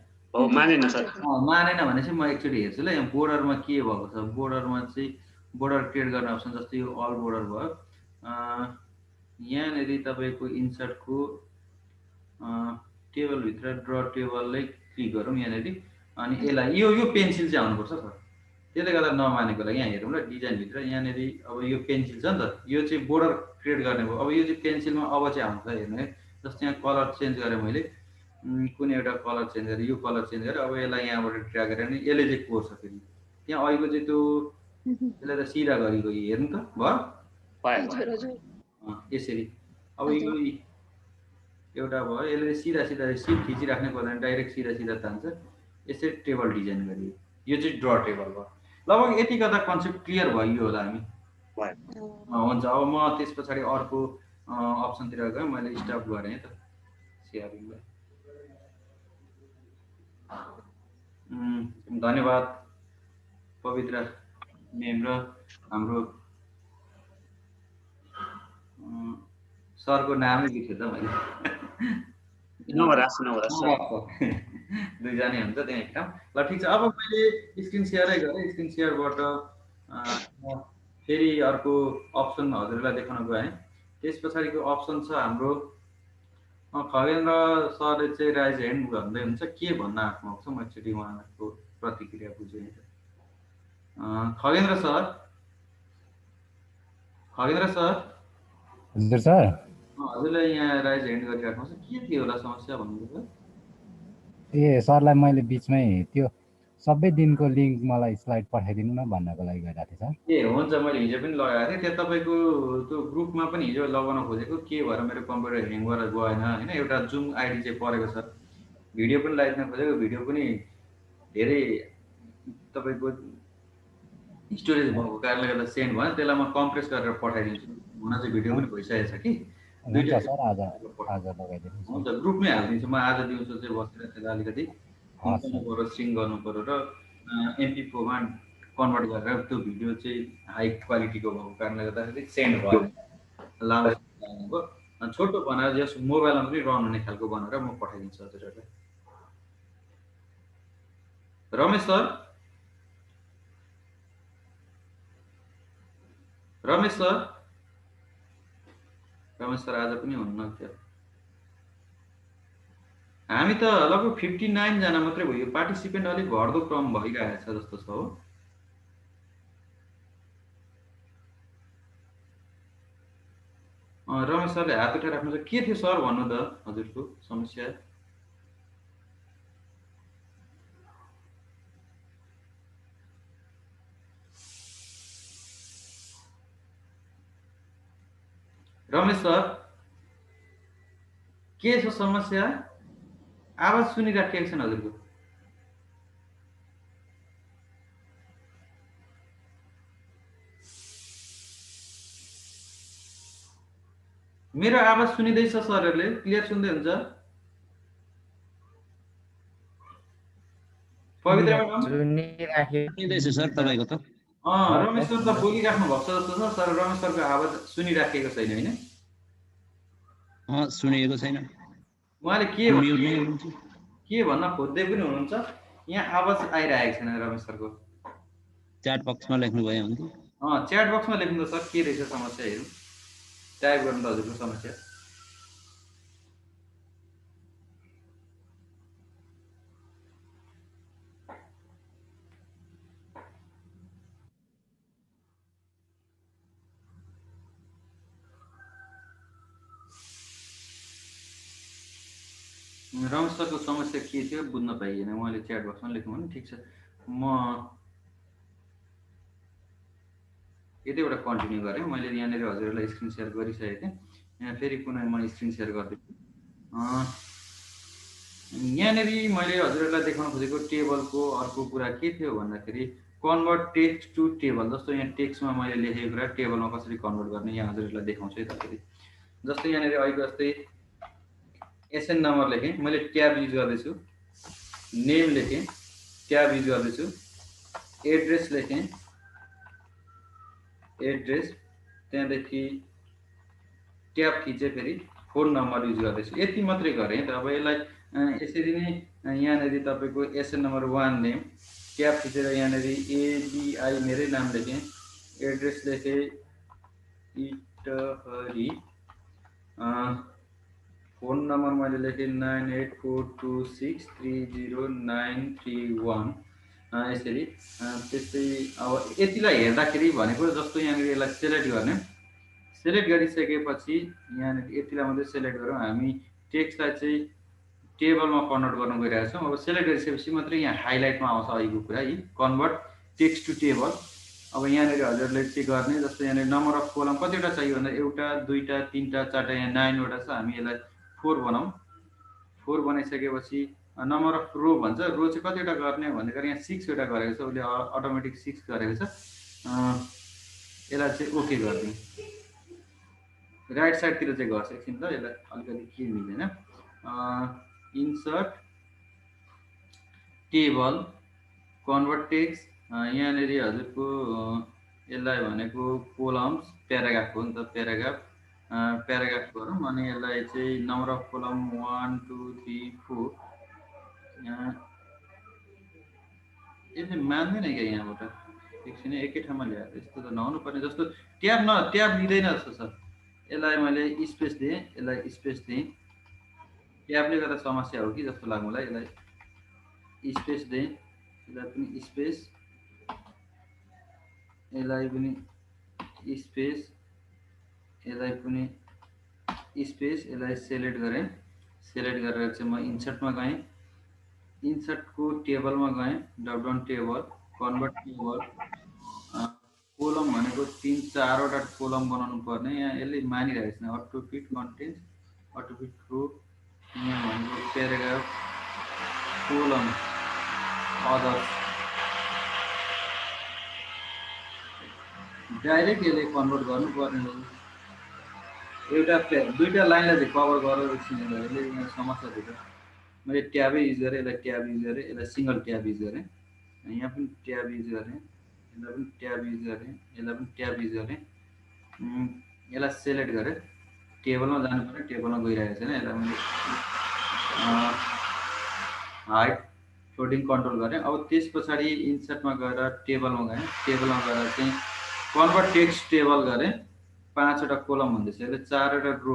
मानेन सर। मानेन भने चाहिँ म एकचोटि हेर्छु ल। यहाँ बोर्डरमा के भएको छ, बोर्डरमा चाहिँ बोर्डर क्रिएट गर्ने अप्सन जस्तै यो अल बोर्डर भयो। यहाँनिर तपाईँको इन्सर्टको टेबलभित्र ड्र टेबललाई क्लिक गरौँ यहाँनिर। अनि यसलाई यो पेन्सिल चाहिँ आउनुपर्छ सर। त्यसले गर्दा नमानेको लागि यहाँ हेरौँ ल डिजाइनभित्र। यहाँनिर अब यो पेन्सिल छ नि त, यो चाहिँ बोर्डर क्रिएट गर्ने भयो। अब यो चाहिँ पेन्सिलमा अब चाहिँ आउँछ हेर्नु है। जस्तो यहाँ कलर चेन्ज गरेँ मैले, कुनै एउटा कलर चेन्ज गरेँ, यो कलर चेन्ज गरेँ। अब यसलाई यहाँबाट ड्र्याग गरेर नि यसले चाहिँ कोर्छ फेरि। त्यहाँ अहिलेको चाहिँ त्यो यसलाई त सिधा गरेको हेर्नु त भयो यसरी। अब यो एउटा भयो, यसले सिधा सिफ्ट खिचिराख्नै पर्दैन, डाइरेक्ट सिधा तान्छ। यसरी टेबल डिजाइन गरियो। यो चाहिँ ड्र टेबल भयो। लगभग यति गर्दा कन्सेप्ट क्लियर भयो होला हामी। हुन्छ, अब म त्यस पछाडि अर्को अप्सनतिर गएँ। मैले स्टप गरेँ त सेयरिङलाई। धन्यवाद पवित्र म्याम र हाम्रो सरको नामै बिर्सेँ त मैले। दुईजनै हुन्छ त्यहाँ एक ठाउँ। ल ठिक छ, अब मैले स्क्रिन सेयरै गरेँ। स्क्रिन सेयरबाट फेरि अर्को अप्सन हजुरलाई देखाउन गएँ। त्यस पछाडिको अप्सन छ हाम्रो खगेन्द्र सरले चाहिँ राइज ह्यान्ड भन्दै हुन्छ। के भन्न आँट्नुभएको छ म एकचोटि उहाँको प्रतिक्रिया बुझेँ। खगेन्द्र सर हजुर सर, हजुरले यहाँ राइज ह्यान्ड गरिराख्नु छ, के थियो होला समस्या भन्नुहुन्छ? ए सरलाई मैले बिचमै त्यो सबै दिनको लिङ्क मलाई स्लाइड पठाइदिनु न भन्नको लागि गरिरहेको थिएँ सर। ए हुन्छ, मैले हिजो पनि लगाएको थिएँ। त्यहाँ तपाईँको त्यो ग्रुपमा पनि हिजो लगाउन खोजेको, के भएर मेरो कम्प्युटर ह्याङ गरेर गएन होइन। एउटा जुम आइडी चाहिँ परेको छ। भिडियो पनि लगाइदिन खोजेको, भिडियो पनि धेरै तपाईँको स्टोरेज भएको कारणले गर्दा सेन्ड भएन। त्यसलाई म कम्प्रेस गरेर पठाइदिन्छु। हुन चाहिँ भिडियो पनि भइसकेको छ कि हुन्छ सर, आज लगाइदिनु। हुन्छ, ग्रुपमै हालिदिन्छु म। आज दिउँसो चाहिँ बसेर त्यसलाई अलिकति पऱ्यो, सिङ गर्नु पऱ्यो र MP4मा कन्भर्ट गरेर त्यो भिडियो चाहिँ हाई क्वालिटीको भएको कारणले गर्दाखेरि सेन्ड भयो। लामो भयो, छोटो बनाएर जस मोबाइलमा पनि रन हुने खालको बनाएर म पठाइदिन्छु हजुरहरूलाई। रमेश सर, रमेश सर आज पनि हुन्न थियो। हामी त लगभग 59 जना मात्रै भयो। पार्टिसिपेन्ट अलिक घट्दो क्रम भइरहेछ जस्तो छ हो। रमेश सरले हात उठाइराख्नु छ। के थियो सर भन्नु त हजुरको समस्या? रमेश सर के छ समस्या? आवाज सुनिराखेको छैन हजुरको। मेरो आवाज सुनिँदैछ सरहरूले? क्लियर सुन्दै हुन्छ? पवित्र म्याडम सुनिँदैछु सर तपाईँको त। रमेश सर त बोलिराख्नु भएको छ जस्तो छ सर। रमेश सरको आवाज सुनिराखेको छैन होइन? सुनिएको छैन। उहाँले के भन्न खोज्दै पनि हुनुहुन्छ? यहाँ आवाज आइरहेको छैन रमेश सरको। च्याट बक्समा लेख्नु भयो हुन्थ्यो। च्याट बक्समा लेख्नु त सर के रहेछ समस्या हेरौँ। टाइप गर्नु त हजुरको समस्या। रमेश सरको समस्या के थियो बुझ्न पाइएन। उहाँले च्याट बक्समा लेख्नु भने ठिक छ। म यतिबाट कन्टिन्यू गरेँ। मैले यहाँनिर हजुरहरूलाई स्क्रिन सेयर गरिसकेको थिएँ। यहाँ फेरि पुनः म स्क्रिन सेयर गरिदिन्छु। यहाँनिर मैले हजुरहरूलाई देखाउन खोजेको टेबलको अर्को कुरा के थियो भन्दाखेरि कन्भर्ट टेक्स्ट टु टेबल। जस्तो यहाँ टेक्स्टमा मैले लेखेको कुरा टेबलमा कसरी कन्भर्ट गर्ने यहाँ हजुरहरूलाई देखाउँछु है त। फेरि जस्तो यहाँनिर अहिले जस्तै एसएन नम्बर लेखेँ, मैले ट्याब युज गर्दैछु। नेम लेखेँ, ट्याब युज गर्दैछु। एड्रेस लेखेँ, एड्रेस, त्यहाँदेखि ट्याब थिचेँ, फेरि फोन नम्बर युज गर्दैछु। यति मात्रै गरेँ त। अब यसलाई यसरी नै यहाँनिर तपाईँको एसएन नम्बर 1 नेम, ट्याब थिचेर यहाँनिर एबिआई मेरै नाम लेखेँ, एड्रेस लेखेँ इटहरी, फोन नम्बर मैले लेखेँ 9842630931। यसरी त्यस्तै अब यतिलाई हेर्दाखेरि भनेको जस्तो यहाँनिर यसलाई सेलेक्ट गर्ने। सेलेक्ट गरिसकेपछि यहाँनिर यतिलाई मात्रै सेलेक्ट गरौँ। हामी टेक्स्टलाई चाहिँ टेबलमा कन्भर्ट गर्न गइरहेको छौँ। अब सेलेक्ट गरिसकेपछि मात्रै यहाँ हाइलाइटमा आउँछ अहिलेको कुरा यी कन्भर्ट टेक्स्ट टु टेबल। अब यहाँनिर हजुरले के गर्ने, जस्तो यहाँनिर नम्बर अफ कोलम कतिवटा चाहियो भन्दा 1 2 3 4 यहाँ 9 वटा छ। हामी यसलाई 4 बनाऊँ। 4 बनाइसकेपछि नम्बर अफ रो भन्छ। रो चाहिँ कतिवटा गर्ने भन्दाखेरि यहाँ 6 वटा गरेको छ। उसले अटोमेटिक 6 गरेको छ। यसलाई चाहिँ ओके गरिदिउँ। राइट साइडतिर चाहिँ गर्छ एकछिन ल। यसलाई अलिकति के मिल्दैन। Insert table convert text. यहाँनिर हजुरको यसलाई भनेको कोलम्स प्याराग्राफ हो नि त। प्याराग्राफ गरौँ। अनि यसलाई चाहिँ नम्बर अफ कोलम 1 2 3 4 यसले मान्दैन क्या यहाँबाट। एकछिन एकै ठाउँमा ल्याएर यस्तो त नहुनु पर्ने। जस्तो ट्याब लिँदैन जस्तो छ। यसलाई मैले स्पेस दिएँ, यसलाई स्पेस दिएँ। ट्याबले गर्दा समस्या हो कि जस्तो लाग्छ मलाई। यसलाई स्पेस दिएँ, यसलाई पनि स्पेस, यसलाई पनि स्पेस, यसलाई पनि स्पेस। यसलाई सेलेक्ट गरेँ। सेलेक्ट गरेर चाहिँ म इन्सर्टमा गएँ। इन्सर्टको टेबलमा गएँ। Drop down table, convert table, column भनेको 3-4 वटा कोलम बनाउनु पर्ने। यहाँ यसले मानिरहेको छैन। Auto fit content, auto fit row, यहाँ भनेको प्याराग्राफ, कोलम, अदर्स। डाइरेक्ट यसले कन्भर्ट गर्नुपर्ने हो। दुईवटा लाइनलाई चाहिँ कभर गरेर एकछिन यसले यहाँ समस्या दिन्छ। मैले ट्याबै युज गरेँ, यसलाई ट्याब युज गरेँ, यसलाई सिङ्गल ट्याब युज गरेँ। यहाँ पनि ट्याब युज गरेँ, यसलाई पनि ट्याब युज गरेँ, यसलाई पनि ट्याब युज गरेँ। यसलाई सेलेक्ट गरेँ। टेबलमा जानु पर्ने, टेबलमा गइरहेको छैन। यसलाई मैले हाइट फ्लोटिङ कन्ट्रोल गरेँ। अब त्यस पछाडि इन्सर्टमा गएर टेबलमा गएँ। टेबलमा गएर चाहिँ कन्भर्ट टेक्स्ट टेबल गरेँ। 5वटा कोलम भन्दैछ, यसले 4वटा रो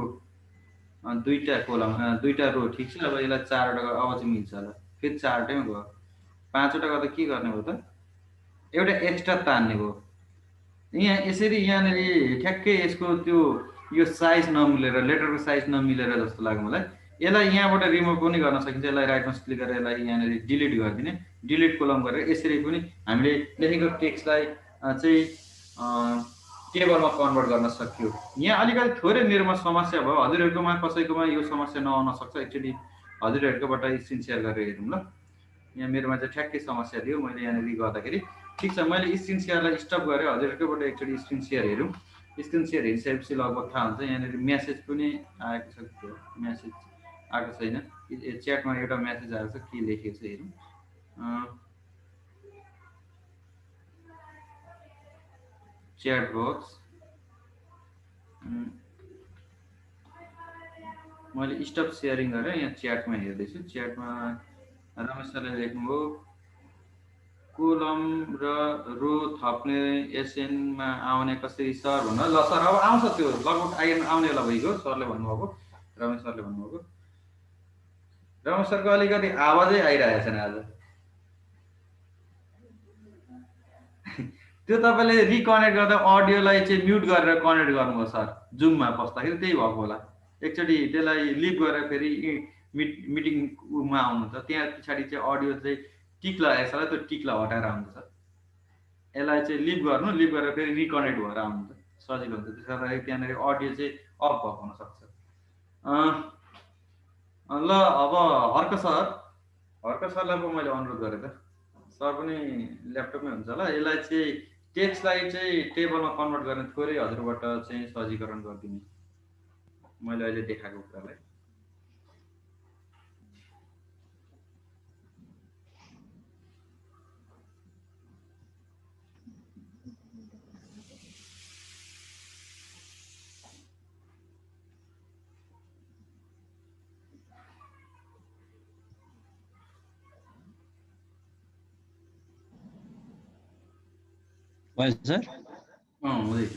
2टा कोलम 2टा रो ठिक छ। अब यसलाई 4वटा अब चाहिँ मिल्छ होला, फेरि 4वटैमा गयो। 5वटा गर्दा के गर्ने भयो त, एउटा एक्स्ट्रा तान्ने भयो। यहाँ यसरी यहाँनिर ठ्याक्कै यसको त्यो यो साइज नमिलेर, लेटरको साइज नमिलेर जस्तो लाग्यो मलाई। यसलाई यहाँबाट रिमुभ पनि गर्न सकिन्छ। यसलाई राइट माउस क्लिक गरेर यसलाई यहाँनिर डिलिट गरिदिने, डिलिट कोलम गरेर यसरी पनि हामीले लेखेको टेक्स्टलाई चाहिँ टेबलमा कन्भर्ट गर्न सक्यो। यहाँ अलिकति थोरै मेरोमा समस्या भयो, हजुरहरूकोमा कसैकोमा यो समस्या नआउन सक्छ। एकचोटि हजुरहरूकोबाट स्क्रिन सेयर गरेर हेरौँ ल। यहाँ मेरोमा चाहिँ ठ्याक्कै समस्या थियो, मैले यहाँनिर गर्दाखेरि ठिक छ। मैले स्क्रिन सेयरलाई स्टप गरेँ, हजुरहरूकोबाट एकचोटि स्क्रिन सेयर हेरौँ। स्क्रिन सेयर हेरिसकेपछि लगभग थाहा हुन्छ। यहाँनिर मेसेज पनि आएको छ, मेसेज आएको छैन, च्याटमा एउटा मेसेज आएको छ, के लेखेको छ हेरौँ। च्याट बक्स मैले स्टप सेयरिङ गरेँ, यहाँ च्याटमा हेर्दैछु। च्याटमा रमेश सरले लेख्नुभयो कोलम र रो थप्ने एसएनमा आउने कसरी सर भन्नु। ल सर अब आउँछ, त्यो लगभग आउने बेला भइगयो। सरले भन्नुभएको, रमेश सरले भन्नुभएको। रमेश सरको अलिकति आवाजै आइरहेको छैन आज। त्यो तपाईँले रिकनेक्ट गर्दा अडियोलाई चाहिँ म्युट गरेर कनेक्ट गर्नुभयो सर, जुममा पस्दाखेरि त्यही भएको होला। एकचोटि त्यसलाई लिभ गरेर फेरि मिटिङमा आउनुहुन्छ, त्यहाँ पछाडि चाहिँ अडियो चाहिँ टिक लागेको छ, त्यो टिकलाई हटाएर आउनुहुन्छ। यसलाई चाहिँ लिभ गर्नु, लिभ गरेर फेरि रिकनेक्ट भएर आउनुहुन्छ, सजिलो हुन्छ। त्यसो गर्दाखेरि त्यहाँनिर अडियो चाहिँ अफ भएको हुनसक्छ। ल अब हर्क सरलाई पो मैले अनुरोध गरेँ त, सर पनि ल्यापटपमै हुन्छ होला। यसलाई चाहिँ टेक्स्टलाई चाहिँ टेबलमा कन्भर्ट गर्ने थोरै हजुरबाट चाहिँ सजीकरण गरिदिने, मैले अहिले देखाएको कुरालाई। सर हुँदैछ।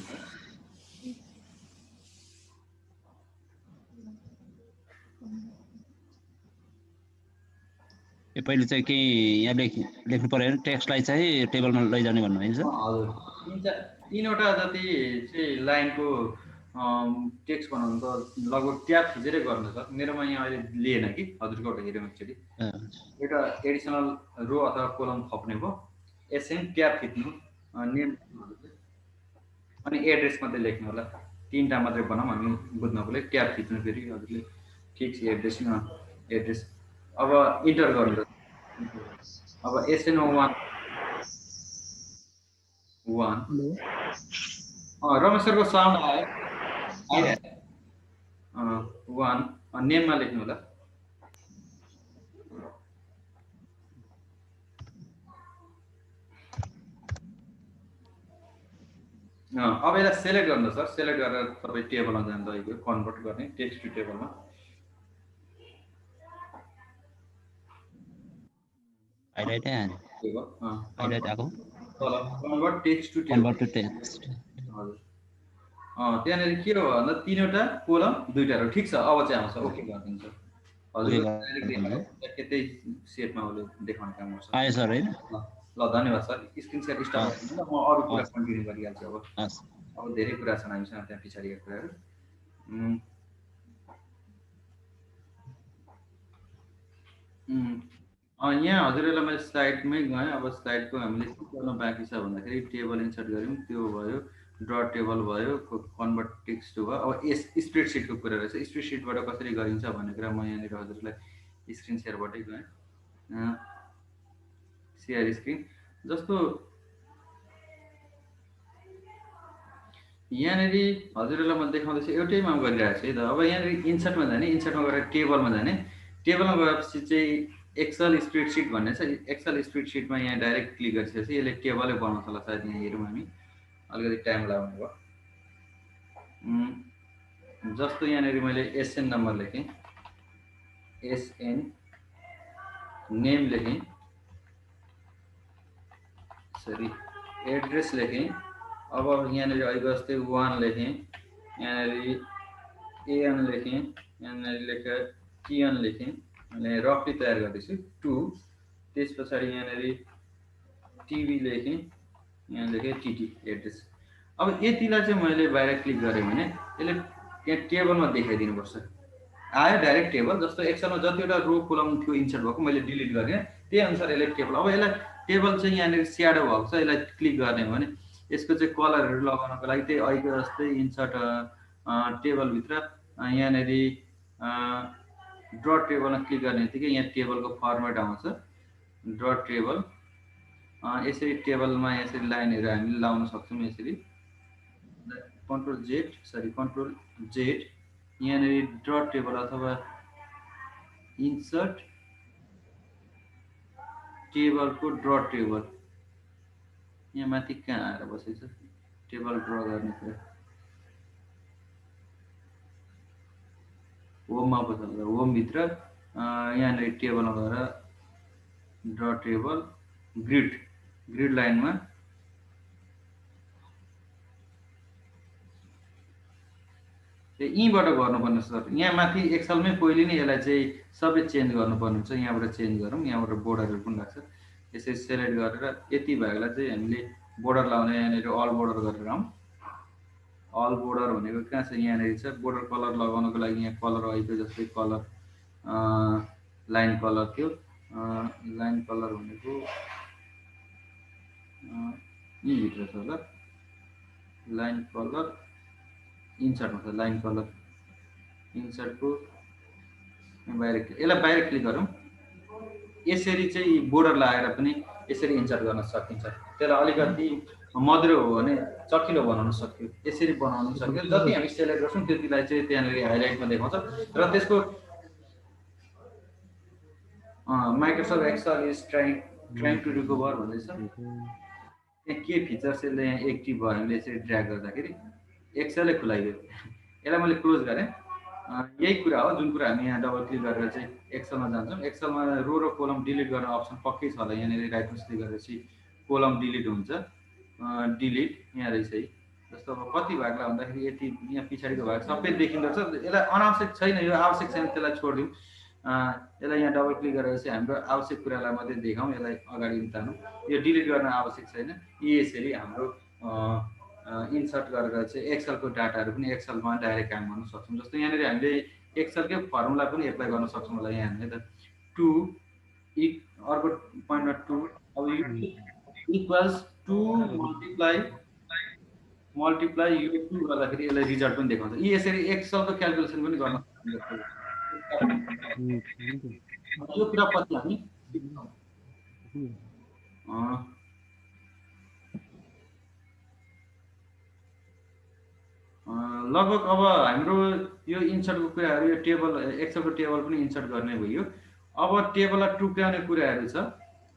पहिले चाहिँ केही यहाँ लेख्नु पर्यो भने टेक्स्टलाई चाहिँ टेबलमा लैजाने भन्नुभयो सर। हजुर, 3वटा जति चाहिँ लाइनको टेक्स्ट बनाउनु त लगभग ट्याब खिचेरै गर्नु सर। मेरोमा यहाँ अहिले लिएन कि, हजुरकोबाट हेऱ्यौँ एकचोटि। एउटा एडिसनल रो अथवा कोलम थप्ने भयो, एसएन ट्याब खिच्नु, नेम अनि एड्रेस मात्रै लेख्नु होला। 3टा मात्रै बनाऊँ हामी बुझ्नको लागि। ट्याब खिच्नु फेरि हजुरले ठिक छ, एड्रेस अब इन्टर गर्नु। अब एसएन 1 रमेश सरको साउन्ड आयो 1 नेममा लेख्नु होला। अब यसलाई सेलेक्ट गर्नु सर, सेलेक्ट गरेर तपाईँ टेबलमा जाँदा कन्भर्ट गर्ने टेक्स्ट टु टेबलमा। Convert text to table. हजुर, त्यहाँनिर के हो भन्दा 3वटा कोलम 2टा रो। ठिक छ, अब चाहिँ आउँछ, ओके गरिदिन्छ हजुर। त्यही सेटमा उसले देखाउने काम गर्छ। आयो सर हैन? ल धन्यवाद सर। स्क्रिन सेयर स्टार्ट गर्नु, म अरू कुरा कन्टिन्यू गरिहाल्छु। अब धेरै कुरा छन् हामीसँग त्यहाँ पछाडिका कुराहरू। यहाँ हजुरहरूलाई मैले स्लाइडमै गएँ। अब स्लाइडको हामीले के गर्न बाँकी छ भन्दाखेरि टेबल इन्सर्ट गऱ्यौँ, त्यो भयो। ड्र टेबल भयो, कन्भर्ट टेक्स्ट भयो। अब स्प्रेडसिटको कुरा रहेछ, स्प्रेडसिटबाट कसरी गरिन्छ भन्ने कुरा म यहाँनिर हजुरलाई स्क्रिन सेयरबाटै गएँ। सेयर स्क्रिन जस्तो यहाँनिर हजुरहरूलाई म देखाउँदैछु, एउटैमा गरिरहेको छु है त। अब यहाँनिर इन्सर्टमा जाने, इन्सर्टमा गएर टेबलमा जाने। टेबलमा गएपछि चाहिँ एक्सेल स्प्रेडसिट भन्ने छ। एक्सेल स्प्रेडसिटमा यहाँ डाइरेक्ट क्लिक गरिसकेपछि यसले टेबलै बनाउँछ होला सायद। यहाँ हेरौँ हामी, अलिकति टाइम लाग्ने भयो। जस्तो यहाँनिर मैले एसएन नम्बर लेखेँ, एसएन नेम लेखेँ, सरी एड्रेस लेखेँ। अब यहाँनिर अहिले जस्तै 1 लेखेँ, यहाँनिर एएन लेखेँ, यहाँनिर लेखेँ टिएन लेखेँ, अनि रफली तयार गर्दैछु 2। त्यस पछाडि यहाँनिर टिभी लेखेँ, यहाँ लेखेँ टिटी एड्रेस। अब यतिलाई चाहिँ मैले बाहिर क्लिक गरेँ भने यसले यहाँ टेबलमा देखाइदिनुपर्छ। आयो डाइरेक्ट टेबल, जस्तो एक्सेलमा जतिवटा रो कोलम थियो इन्सर्ट भएको मैले डिलिट गरेँ त्यही अनुसार यसले टेबल। अब यसलाई टेबल चाहिँ यहाँनिर स्याडो भएको छ, यसलाई क्लिक गर्ने हो भने यसको चाहिँ कलरहरू लगाउनको लागि त्यही अहिलेको जस्तै इन्सर्ट टेबलभित्र यहाँनिर ड्र टेबलमा क्लिक गर्ने बित्तिकै यहाँ टेबलको फर्मेट आउँछ ड्र टेबल। यसरी टेबलमा यसरी लाइनहरू हामीले लाउन सक्छौँ। यसरी कन्ट्रोल जेड यहाँनिर ड्र टेबल अथवा इन्सर्ट टेबलको ड्र टेबल यहाँ माथि कहाँ आएर बसेछ टेबल ड्र गर्ने कुरा होममा बस्छ। होमभित्र यहाँनिर टेबलमा गएर ड्र टेबल ग्रिड लाइनमा यहीँबाट गर्नुपर्ने सर। यहाँ माथि एक्सेलमै पहिले नै यसलाई चाहिँ सबै चेन्ज गर्नुपर्ने हुन्छ। यहाँबाट चेन्ज गरौँ, यहाँबाट बोर्डरहरू पनि लाग्छ। यसरी सेलेक्ट गरेर यति भएकोलाई चाहिँ हामीले बोर्डर लाउने यहाँनिर अल बोर्डर गरेर आउँ। अल बोर्डर भनेको कहाँ छ यहाँनिर छ। बोर्डर कलर लगाउनको लागि यहाँ कलर आएको जस्तै कलर लाइन कलर थियो। लाइन कलर भनेको यहीँभित्र छ ल। लाइन कलर इन्सर्टमा छ लाइन कलर इन्सर्टको बाहिर यसलाई बाहिर क्लिक गरौँ। यसरी चाहिँ बोर्डर लगाएर पनि यसरी इन्सर्ट गर्न सकिन्छ। त्यसलाई अलिकति मधुरो हो भने चकिलो बनाउन सक्यो, यसरी बनाउन सक्यो। जति हामी सेलेक्ट गर्छौँ त्यतिलाई चाहिँ त्यहाँनिर हाइलाइटमा देखाउँछ। र त्यसको Microsoft Excel is trying to recover भन्दैछ। त्यहाँ के फिचर्स यसले यहाँ एक्टिभ भयो हामीले यसरी ड्र्याग गर्दाखेरि एक्सेलै खुलाइदियो। यसलाई मैले क्लोज गरेँ। यही कुरा हो जुन कुरा हामी यहाँ डबल क्लिक गरेर चाहिँ एक्सेलमा जान्छौँ। एक्सेलमा रो र कोलम डिलिट गर्ने अप्सन पक्कै छ होला। यहाँनिर राइट मोuse क्लिक गरेपछि कोलम डिलिट हुन्छ। डिलिट यहाँ रहेछ है। जस्तो अब कति भागलाई भन्दाखेरि यति यहाँ पछाडिको भाग सबै देखिँदो छ। यसलाई अनावश्यक छैन, यो आवश्यक छैन त्यसलाई छोडिदिउँ। यसलाई यहाँ डबल क्लिक गरेर चाहिँ हाम्रो आवश्यक कुरालाई मात्रै देखाउँ, यसलाई अगाडि निकाल्नु। यो डिलिट गर्न आवश्यक छैन। यसरी हाम्रो इन्सर्ट गरेर चाहिँ एक्सेलको डाटाहरू पनि एक्सेलमा डाइरेक्ट काम गर्न सक्छौँ। जस्तो यहाँनिर हामीले एक्सेलकै फर्मुला पनि एप्लाई गर्न सक्छौँ होला। यहाँ हामीले त 2 अर्को पोइन्टमा 2 अब यो इक्वल्स 2 मल्टिप्लाई यो 2 गर्दाखेरि यसलाई रिजल्ट पनि देखाउँछ। यी यसरी एक्सेलको क्याल्कुलेसन पनि गर्न सक्छौँ। यो कुरा पछि हामी लगभग अब हाम्रो यो इन्सर्टको कुराहरू यो टेबल एक्सेलको टेबल पनि इन्सर्ट गर्ने भयो। अब टेबललाई टुक्राउने कुराहरू छ।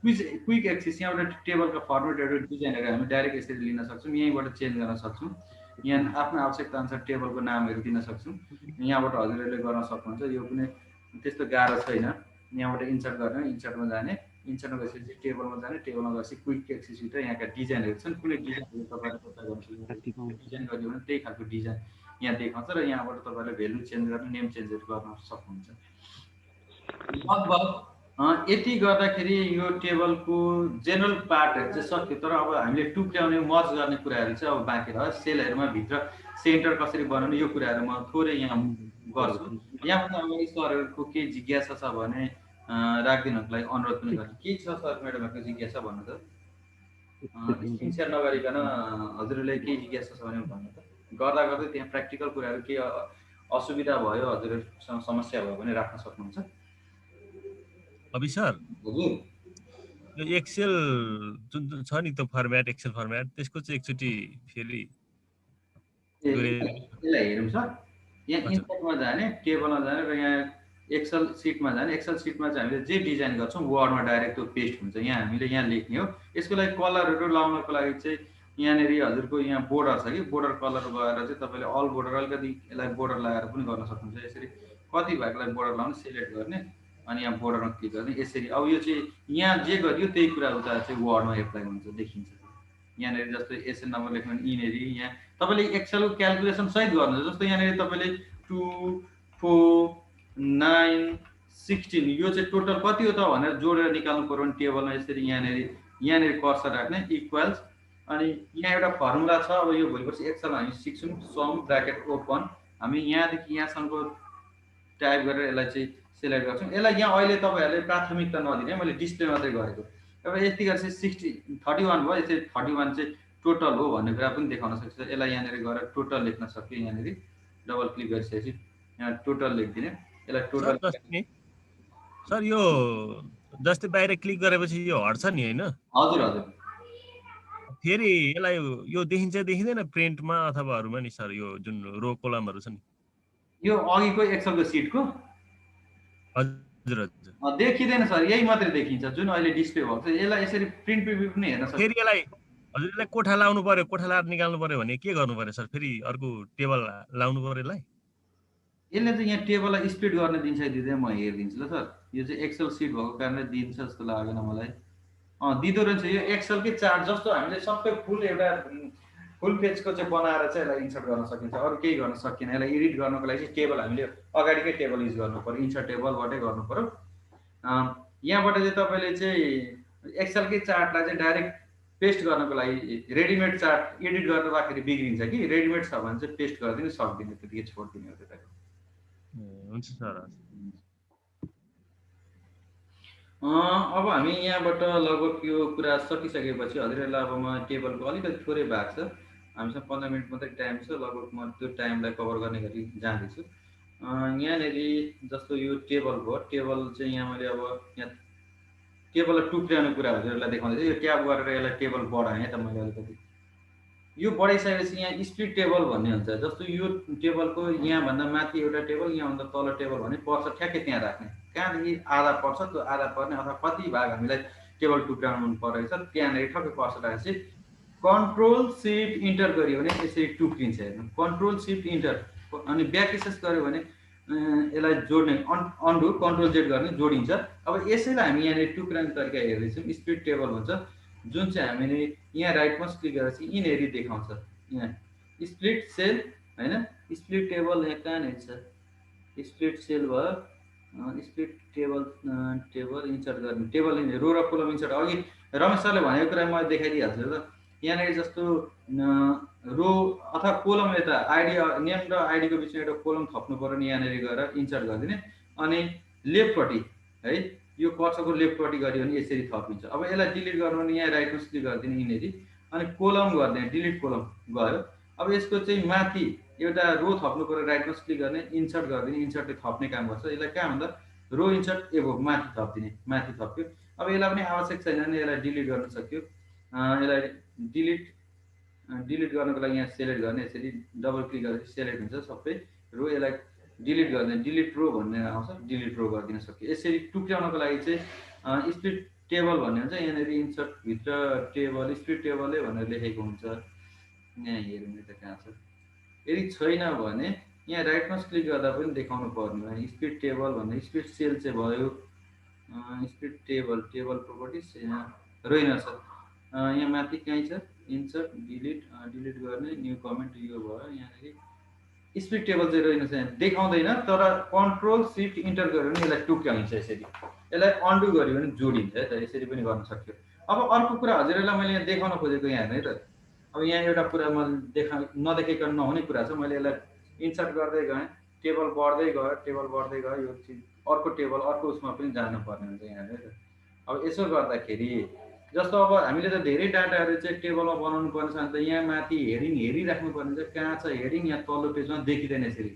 क्विक एक्सेस यहाँबाट टेबलका फर्मेटहरू डिजाइनहरू हामी डाइरेक्ट यसरी लिन सक्छौँ। यहीँबाट चेन्ज गर्न सक्छौँ। यहाँ आफ्नो आवश्यकता अनुसार टेबलको नामहरू दिन सक्छौँ। यहाँबाट हजुरहरूले गर्न सक्नुहुन्छ। यो पनि त्यस्तो गाह्रो छैन। यहाँबाट इन्सर्ट गर्ने, इन्सर्टमा जाने, इन्सर्टमा गएपछि टेबलमा जाने, टेबलमा गएपछि क्विक एक्सेसभित्र यहाँका डिजाइनहरू छन्। कुनै डिजाइनहरू तपाईँले पत्ता गर्न सक्नुहुन्छ। डिजाइन गरियो भने त्यही खालको डिजाइन यहाँ देखाउँछ र यहाँबाट तपाईँले भेल्यु चेन्ज गर्ने, नेम चेन्जहरू गर्न सक्नुहुन्छ। लगभग यति गर्दाखेरि यो टेबलको जेनरल पार्टहरू चाहिँ सक्यो। तर अब हामीले टुक्र्याउने मर्ज गर्ने कुराहरू चाहिँ अब बाँकी रह्यो। सेलहरूमा भित्र सेन्टर कसरी बनाउने यो कुराहरू म थोरै यहाँ गर्छु। यहाँभन्दा अगाडि सरहरूको केही जिज्ञासा छ भने राखिदिनको लागि अनुरोध पनि गर्छु। के छ सर म्याडमहरूको जिज्ञासा भन्नु त? स्क्रिन सेयर नगरिकन हजुरहरूले केही जिज्ञासा छ भने भन्नु त। गर्दा गर्दै त्यहाँ प्र्याक्टिकल कुराहरू केही असुविधा भयो, हजुरहरूसँग समस्या भयो भने राख्न सक्नुहुन्छ। अभि सर, यो एक्सेल जुन छ नि त्यो फर्मेट एक्सेल फर्मेट त्यसको चाहिँ एकचोटि फेरि यसलाई हेरौँ सर। यहाँ इन्सर्टमा जाने, टेबलमा जाने र यहाँ एक्सेल सिटमा जाने। एक्सेल सिटमा चाहिँ हामीले जे डिजाइन गर्छौँ वर्डमा डाइरेक्ट त्यो पेस्ट हुन्छ। यहाँ हामीले यहाँ लेख्ने हो। यसको लागि कलरहरू लाउनको लागि चाहिँ यहाँनिर हजुरको यहाँ बोर्डर छ कि बोर्डर कलर गएर चाहिँ तपाईँले अल बोर्डर अलिकति यसलाई बोर्डर लगाएर पनि गर्न सक्नुहुन्छ। यसरी कति भागलाई बोर्डर लाउने सिलेक्ट गर्ने अनि यहाँ बोर्डरमा क्लिक गर्ने। यसरी अब यो चाहिँ यहाँ जे गरियो त्यही कुरा उता चाहिँ वर्डमा एप्लाई हुन्छ, देखिन्छ। यहाँनिर जस्तो एसएन नम्बर लेख्नु भने यिनीहरू यहाँ तपाईँले एक्सेलको क्यालकुलेसन सहित गर्नुहुन्छ। जस्तो यहाँनिर तपाईँले 2 4 9 16 यो चाहिँ टोटल कति हो त भनेर जोडेर निकाल्नु पर्यो भने टेबलमा यसरी यहाँनिर कर्सर राख्ने इक्वल्स अनि यहाँ एउटा फर्मुला छ। अब यो भोलिपर्सि एक्सेलमा हामी सिक्छौँ। सम ब्राकेट ओपन हामी यहाँदेखि यहाँसम्मको टाइप गरेर यसलाई चाहिँ सिलेक्ट गर्छौँ। यसलाई यहाँ अहिले तपाईँहरूले प्राथमिकता नदिने, मैले डिस्प्ले मात्रै गरेको। अब यति गरेर चाहिँ 31 भयो। यसरी 31 चाहिँ टोटल हो भन्ने कुरा पनि देखाउन सक्छ। यसलाई यहाँनिर गएर टोटल लेख्न सक्यो। यहाँनिर डबल क्लिक गरिसकेपछि यहाँ टोटल लेखिदिने। यसलाई टोटल सर यो जस्तै बाहिर क्लिक गरेपछि यो हट्छ नि होइन? हजुर हजुर। फेरि यसलाई यो देखिँदैन प्रिन्टमा अथवा अरूमा नि सर, यो जुन रो कोलमहरू छ नि? यो अघिको एक्सेलको सिटको हजुर हजुर देखिँदैन सर, यही मात्रै देखिन्छ जुन अहिले डिस्प्ले भएको छ। यसलाई यसरी प्रिन्ट प्रिभ्यू पनि हेर्न सक्छ। फेरि यसलाई हजुर यसलाई कोठा लाउनु पर्यो, कोठा लाएर निकाल्नु पर्यो भने के गर्नु पर्यो सर? फेरि अर्को टेबल लाउनु पर्यो यसलाई? यसले चाहिँ यहाँ टेबललाई स्प्लिट गर्न दिन्छ कि दिँदैन म हेरिदिन्छु ल सर। यो चाहिँ एक्सेल सिट भएको कारणले दिन्छ जस्तो लागेन मलाई। दिँदो रहेछ। यो एक्सेलकै चार्ट जस्तो हामीले सबै फुल पेजको चाहिँ बनाएर चाहिँ यसलाई इन्सर्ट गर्न सकिन्छ। अरू केही गर्न सकिएन। यसलाई एडिट गर्नको लागि चाहिँ टेबल हामीले अगाडिकै टेबल युज गर्नु पर्यो, इन्सर्ट टेबलबाटै गर्नु पर्यो। यहाँबाट चाहिँ तपाईँले चाहिँ एक्सेलकै चार्टलाई चाहिँ डाइरेक्ट पेस्ट गर्नको लागि रेडिमेड चार्ट एडिट गर्दाखेरि बिग्रिन्छ कि, रेडिमेड छ भने चाहिँ पेस्ट गरिदिनु सक्दिनँ, त्यतिकै छोडिदिने हो त्यसलाई। हुन्छ सर। अब हामी यहाँबाट लगभग यो कुरा सकिसकेपछि हजुरहरूलाई अब म टेबलको अलिकति थोरै भाग छ, हामीसँग 15 मिनट मात्रै टाइम छ। लगभग म त्यो टाइमलाई कभर गर्ने गरी जाँदैछु। यहाँनिर जस्तो यो टेबल भयो। टेबल चाहिँ यहाँ मैले अब यहाँ टेबललाई टुक्राउने कुरा हजुरहरूलाई देखाउँदैछु। यो ट्याब गरेर यसलाई टेबल बढाएँ त मैले अलिकति। यो बढाइसकेपछि यहाँ स्प्लिट टेबल भन्ने हुन्छ। जस्तो यो टेबलको यहाँभन्दा माथि एउटा टेबल, यहाँभन्दा तल टेबल भने पर्छ ठ्याक्कै त्यहाँ राख्ने। कहाँदेखि आधा पर्छ त्यो आधा पर्ने अथवा कति भाग हामीलाई टेबल टुक्राउनु परेको छ त्यहाँनिर ठक्कै पर्छ राखेपछि कन्ट्रोल सिफ्ट इन्टर गऱ्यो भने यसरी टुक्रिन्छ। हेर्नु, कन्ट्रोल सिफ्ट इन्टर अनि ब्याक स्पेस गऱ्यो भने यसलाई जोड्ने अन्डु कन्ट्रोल जेड गर्ने जोडिन्छ। अब यसैलाई हामी यहाँनिर टुक्राउने तरिका हेर्दैछौँ। स्प्लिट टेबल भन्छ जुन चाहिँ हामीले यहाँ राइट माउस क्लिक गरेर चाहिँ यिनीहरू देखाउँछ। यहाँ स्प्लिट सेल होइन, स्प्लिट टेबल यहाँ कहाँनिर छ? स्प्लिट सेल भयो। स्प्लिट टेबल इन्सर्ट गर्ने, टेबल रो र कोलम इन्सर्ट अघि रमेश सरले भनेको कुरा म देखाइदिइहाल्छु त। यहाँनिर जस्तो रो अथवा कोलम यता आइडी नेम र आइडीको बिचमा एउटा कोलम थप्नु पर्यो नि, यहाँनिर गएर इन्सर्ट गरिदिने। अनि लेफ्टपट्टि है यो पछको लेफ्टपट्टि गऱ्यो भने यसरी थपिन्छ। अब यसलाई डिलिट गर्नु भने यहाँ राइट माउस क्लिक गरिदिने यिनीहरू अनि कोलम गर्ने, डिलिट कोलम गयो। अब यसको चाहिँ माथि एउटा रो थप्नु पर्यो, राइट माउस क्लिक गर्ने, इन्सर्ट गरिदिने। इन्सर्टले थप्ने काम गर्छ। यसलाई कहाँ भन्दा रो इन्सर्ट एभो माथि थपिदिने, माथि थप्यो। अब यसलाई पनि आवश्यक छैन भने यसलाई डिलिट गर्न सक्यो। यसलाई डिलिट गर्नको लागि यहाँ सेलेक्ट गर्ने, यसरी डबल क्लिक गरेर सेलेक्ट हुन्छ सबै रो। यसलाई डिलिट गर्ने, डिलिट रो भन्ने आउँछ, डिलिट रो गरिदिन सक्यो। यसरी टुक्राउनको लागि चाहिँ स्प्लिट टेबल भन्ने हुन्छ। यहाँनिर इन्सर्ट भित्र टेबल स्प्लिट टेबलै भनेर लेखेको हुन्छ। यहाँ हेर्नु त कहाँ छ। यदि छैन भने यहाँ राइट माउस क्लिक गर्दा पनि देखाउनु पर्ने। स्प्लिट टेबल भन्ने स्प्लिट सेल चाहिँ भयो। स्प्लिट टेबल प्रोपर्टिज यहाँ रहेनछ। यहाँ माथि कहीँ छ इन्सर्ट डिलिट गर्ने, न्यू कमेन्ट यो भयो। यहाँनिर स्प्लिट टेबल चाहिँ रहेनछ, यहाँ देखाउँदैन। तर कन्ट्रोल सिफ्ट इन्टर गऱ्यो भने यसलाई टुक्राइन्छ। यसरी यसलाई अन्डु गऱ्यो भने जोडिन्छ है त। यसरी पनि गर्न सक्यो। अब अर्को कुरा हजुरहरूलाई मैले यहाँ देखाउन खोजेको यहाँ हेर्नु है त। अब यहाँ एउटा कुरा म नदेखाइकन नहुने कुरा छ। मैले यसलाई इन्सर्ट गर्दै गएँ, टेबल बढ्दै गयो। यो चिज अर्को टेबल अर्को उसमा पनि जानुपर्ने हुन्छ यहाँनिर है त। अब यसो गर्दाखेरि जस्तो अब हामीले त धेरै डाटाहरू चाहिँ टेबलमा बनाउनु पर्ने छ भने त यहाँ माथि हेडिङ हेरिराख्नु पर्ने छ। कहाँ छ हेडिङ? यहाँ तल्लो पेजमा देखिँदैन। यसरी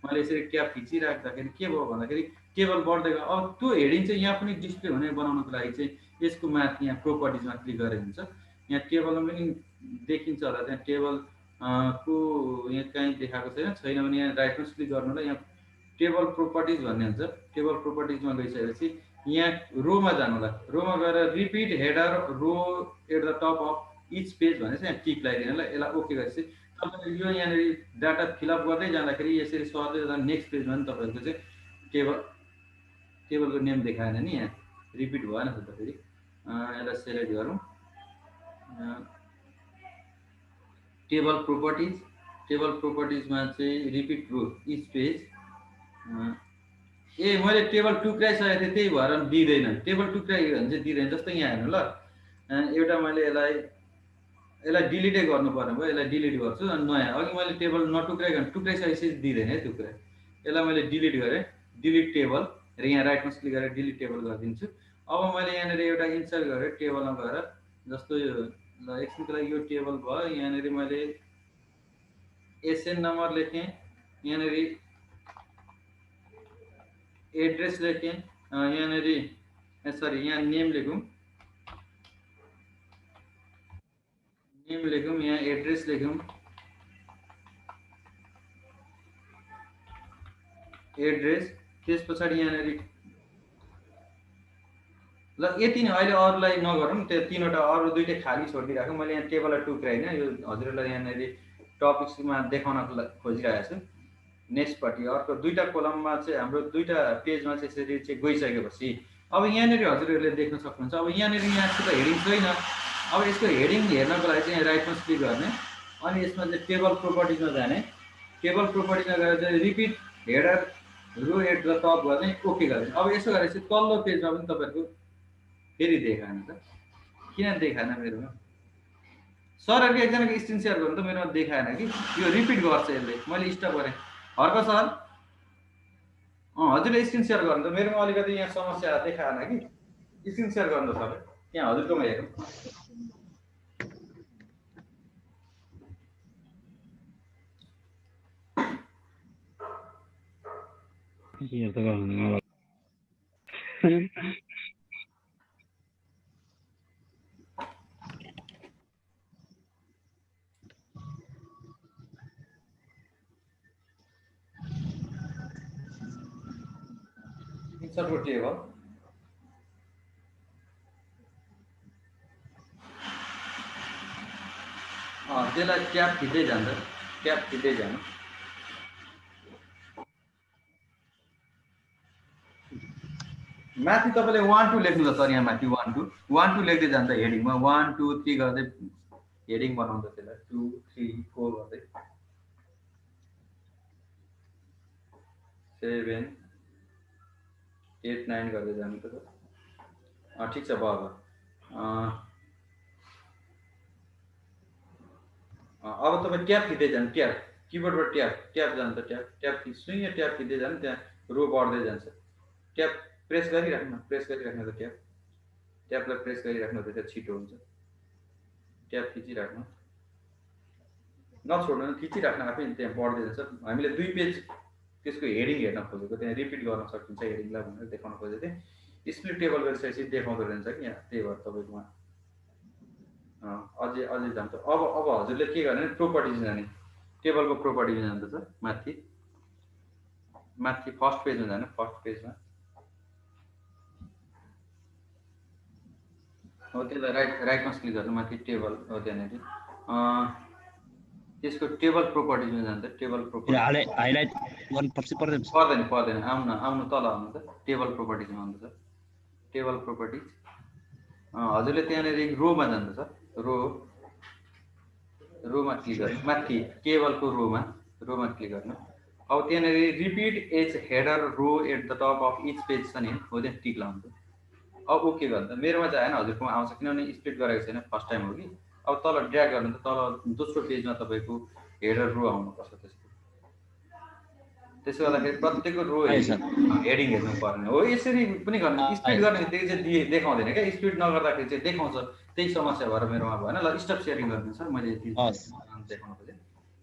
मैले यसरी ट्याब खिचिराख्दाखेरि के भयो भन्दाखेरि टेबल बढ्दै गयो। अब त्यो हेडिङ चाहिँ यहाँ पनि डिस्प्ले हुने बनाउनको लागि चाहिँ यसको माथि यहाँ प्रोपर्टिजमा क्लिक गरेर हुन्छ। यहाँ टेबलमा पनि देखिन्छ होला। त्यहाँ टेबल को यहाँ कहीँ देखाएको छैन भने यहाँ राइट माउस क्लिक गर्नुलाई यहाँ टेबल प्रोपर्टिज भन्ने हुन्छ। टेबल प्रोपर्टिजमा गइसकेपछि यहाँ रोमा जानुलाई, रोमा गएर repeat header row at the top of each page भनेर यहाँ टिक लगाइदिनुलाई यसलाई ओके गरेपछि तपाईँले यो यहाँनिर डाटा फिलअप गर्दै जाँदाखेरि यसरी सर्दै जाँदा नेक्स्ट पेजमा पनि तपाईँहरूको चाहिँ टेबलको नेम देखाएन नि, यहाँ रिपिट भएन त। फेरि यसलाई सेलेक्ट गरौँ। टेबल प्रोपर्टिजमा चाहिँ रिपिट रो इच पेज मैले टेबल टुक्राइसकेको थिएँ त्यही भएर दिँदैन टेबल टुक्राइयो भने चाहिँ दिँदैन जस्तो यहाँ हेर्नु ल एउटा मैले यसलाई डिलिटै गर्नु पर्ने भयो यसलाई डिलिट गर्छु अनि नयाँ अघि मैले टेबल नटुक्राइकन टुक्राइसकेपछि दिँदैन है त्यो कुरा यसलाई मैले डिलिट गरेँ डिलिट टेबल र यहाँ राइटमा क्लिक गरेर डिलिट टेबल गरिदिन्छु अब मैले यहाँनिर एउटा इन्सर्ट गरेँ टेबलमा गएर जस्तो यो ल एकछिनको लागि यो टेबल भयो यहाँनिर मैले एसएन नम्बर लेखेँ यहाँनिर एड्रेस लेखेँ यहाँनिर सरी यहाँ नेम लेखौँ यहाँ एड्रेस लेखौँ एड्रेस त्यस पछाडि यहाँनिर ल यति नै अहिले अरूलाई नगरौँ त्यो तीनवटा अरू दुईटै खाली छोडिदिइराखौँ मैले यहाँ टेबललाई टुक्राएँ होइन यो हजुरहरूलाई यहाँनिर टपिक्समा देखाउनको खोजिरहेको छु नेक्स्टपट्टि अर्को दुईटा कोलममा चाहिँ हाम्रो दुईटा पेजमा चाहिँ यसरी चाहिँ गइसकेपछि अब यहाँनिर हजुरहरूले देख्न सक्नुहुन्छ अब यहाँनिर यहाँको हेडिङ छैन अब यसको हेडिङ हेर्नको लागि चाहिँ राइटमा क्लिक गर्ने अनि यसमा चाहिँ टेबल प्रोपर्टिजमा जाने टेबल प्रोपर्टिजमा गएर चाहिँ repeat header row at the top गर्ने ओके गर्ने अब यसो गरेपछि तल्लो पेजमा पनि तपाईँहरूको फेरि देखाएन त किन देखाएन मेरोमा सरहरूको एकजनाको स्क्रिन सेयर गर्नु त मेरोमा देखाएन कि यो रिपिट गर्छ यसले मैले स्टप गरेँ हर्क सर हजुरले स्क्रिन सेयर गर्नु त मेरोमा अलिकति यहाँ समस्या देखाएन कि स्क्रिन सेयर गर्नु त तपाईँ त्यहाँ हजुरकोमा हेरौँ insert को टेबल त्यसलाई ट्याब खिच्दै जान्छ ट्याब खिच्दै जानु माथि तपाईँले 1 2 लेख्नु त सर यहाँ माथि 1 2 लेख्दै जान्छ हेडिङमा 1 2 3 गर्दै हेडिङ बनाउँछ त्यसलाई 2 3 4 गर्दै 7 8 9 गर्दै जानु त ठिक छ भयो अब तपाईँ ट्याब खिच्दै जानु ट्याब किबोर्डबाट ट्याब जान्छ ट्याब सुइँ ट्याब खिच्दै जानु त्यहाँ रो बढ्दै जान्छ ट्याब प्रेस गरिराख्नु त ट्याबलाई प्रेस गरिराख्नु त त्यो छिटो हुन्छ ट्याब खिचिराख्नु नछोड्नु खिचिराख्नु आफै त्यहाँ बढ्दै जान्छ हामीले 2 पेज त्यसको हेडिङ हेर्न खोजेको त्यहाँ रिपिट गर्न सकिन्छ हेडिङलाई भनेर देखाउन खोजेको थिएँ स्प्लिट टेबल गरिसकेपछि देखाउँदो रहेछ कि यहाँ त्यही भएर तपाईँकोमा अझै जान्छ अब हजुरले के गर्ने प्रोपर्टिज जाने टेबलको प्रोपर्टिज जान्छ माथि फर्स्ट पेजमा जानु फर्स्ट पेजमा हो त्यसलाई राइटमा क्लिक गर्नु माथि टेबल हो त्यहाँनिर त्यसको टेबल प्रोपर्टिजमा जान्छ टेबल प्रोपर्टिज हाइलाइट गर्नुपर्छ पर्दैन आउनु तल आउनु त टेबल प्रोपर्टिजमा आउँछ टेबल प्रोपर्टिज हजुरले त्यहाँनिर रोमा जान्छ सर रोमा क्लिक गर्नु माथि टेबलको रोमा क्लिक गर्नु अब त्यहाँनिर repeat as header row at the top of each page छ नि हो त्यहाँ टिक लाउँछ अब ओके गर्नु मेरोमा चाहिँ आएन हजुरकोमा आउँछ किनभने स्प्लिट गरेको छैन फर्स्ट टाइम हो कि अब तल ड्र्याग गर्नु त तल दोस्रो पेजमा तपाईँको हेडर रो आउनुपर्छ त्यसो गर्दाखेरि प्रत्येकको रो हेडिङ हेर्नु पर्ने हो यसरी पनि गर्नु स्प्लिट गर्ने बित्तिकै चाहिँ देखाउँदैन क्या स्प्लिट नगर्दाखेरि चाहिँ देखाउँछ त्यही समस्या भएर मेरोमा भएन ल स्टप सेयरिङ गर्नु सर मैले यति देखाउनु खोजेँ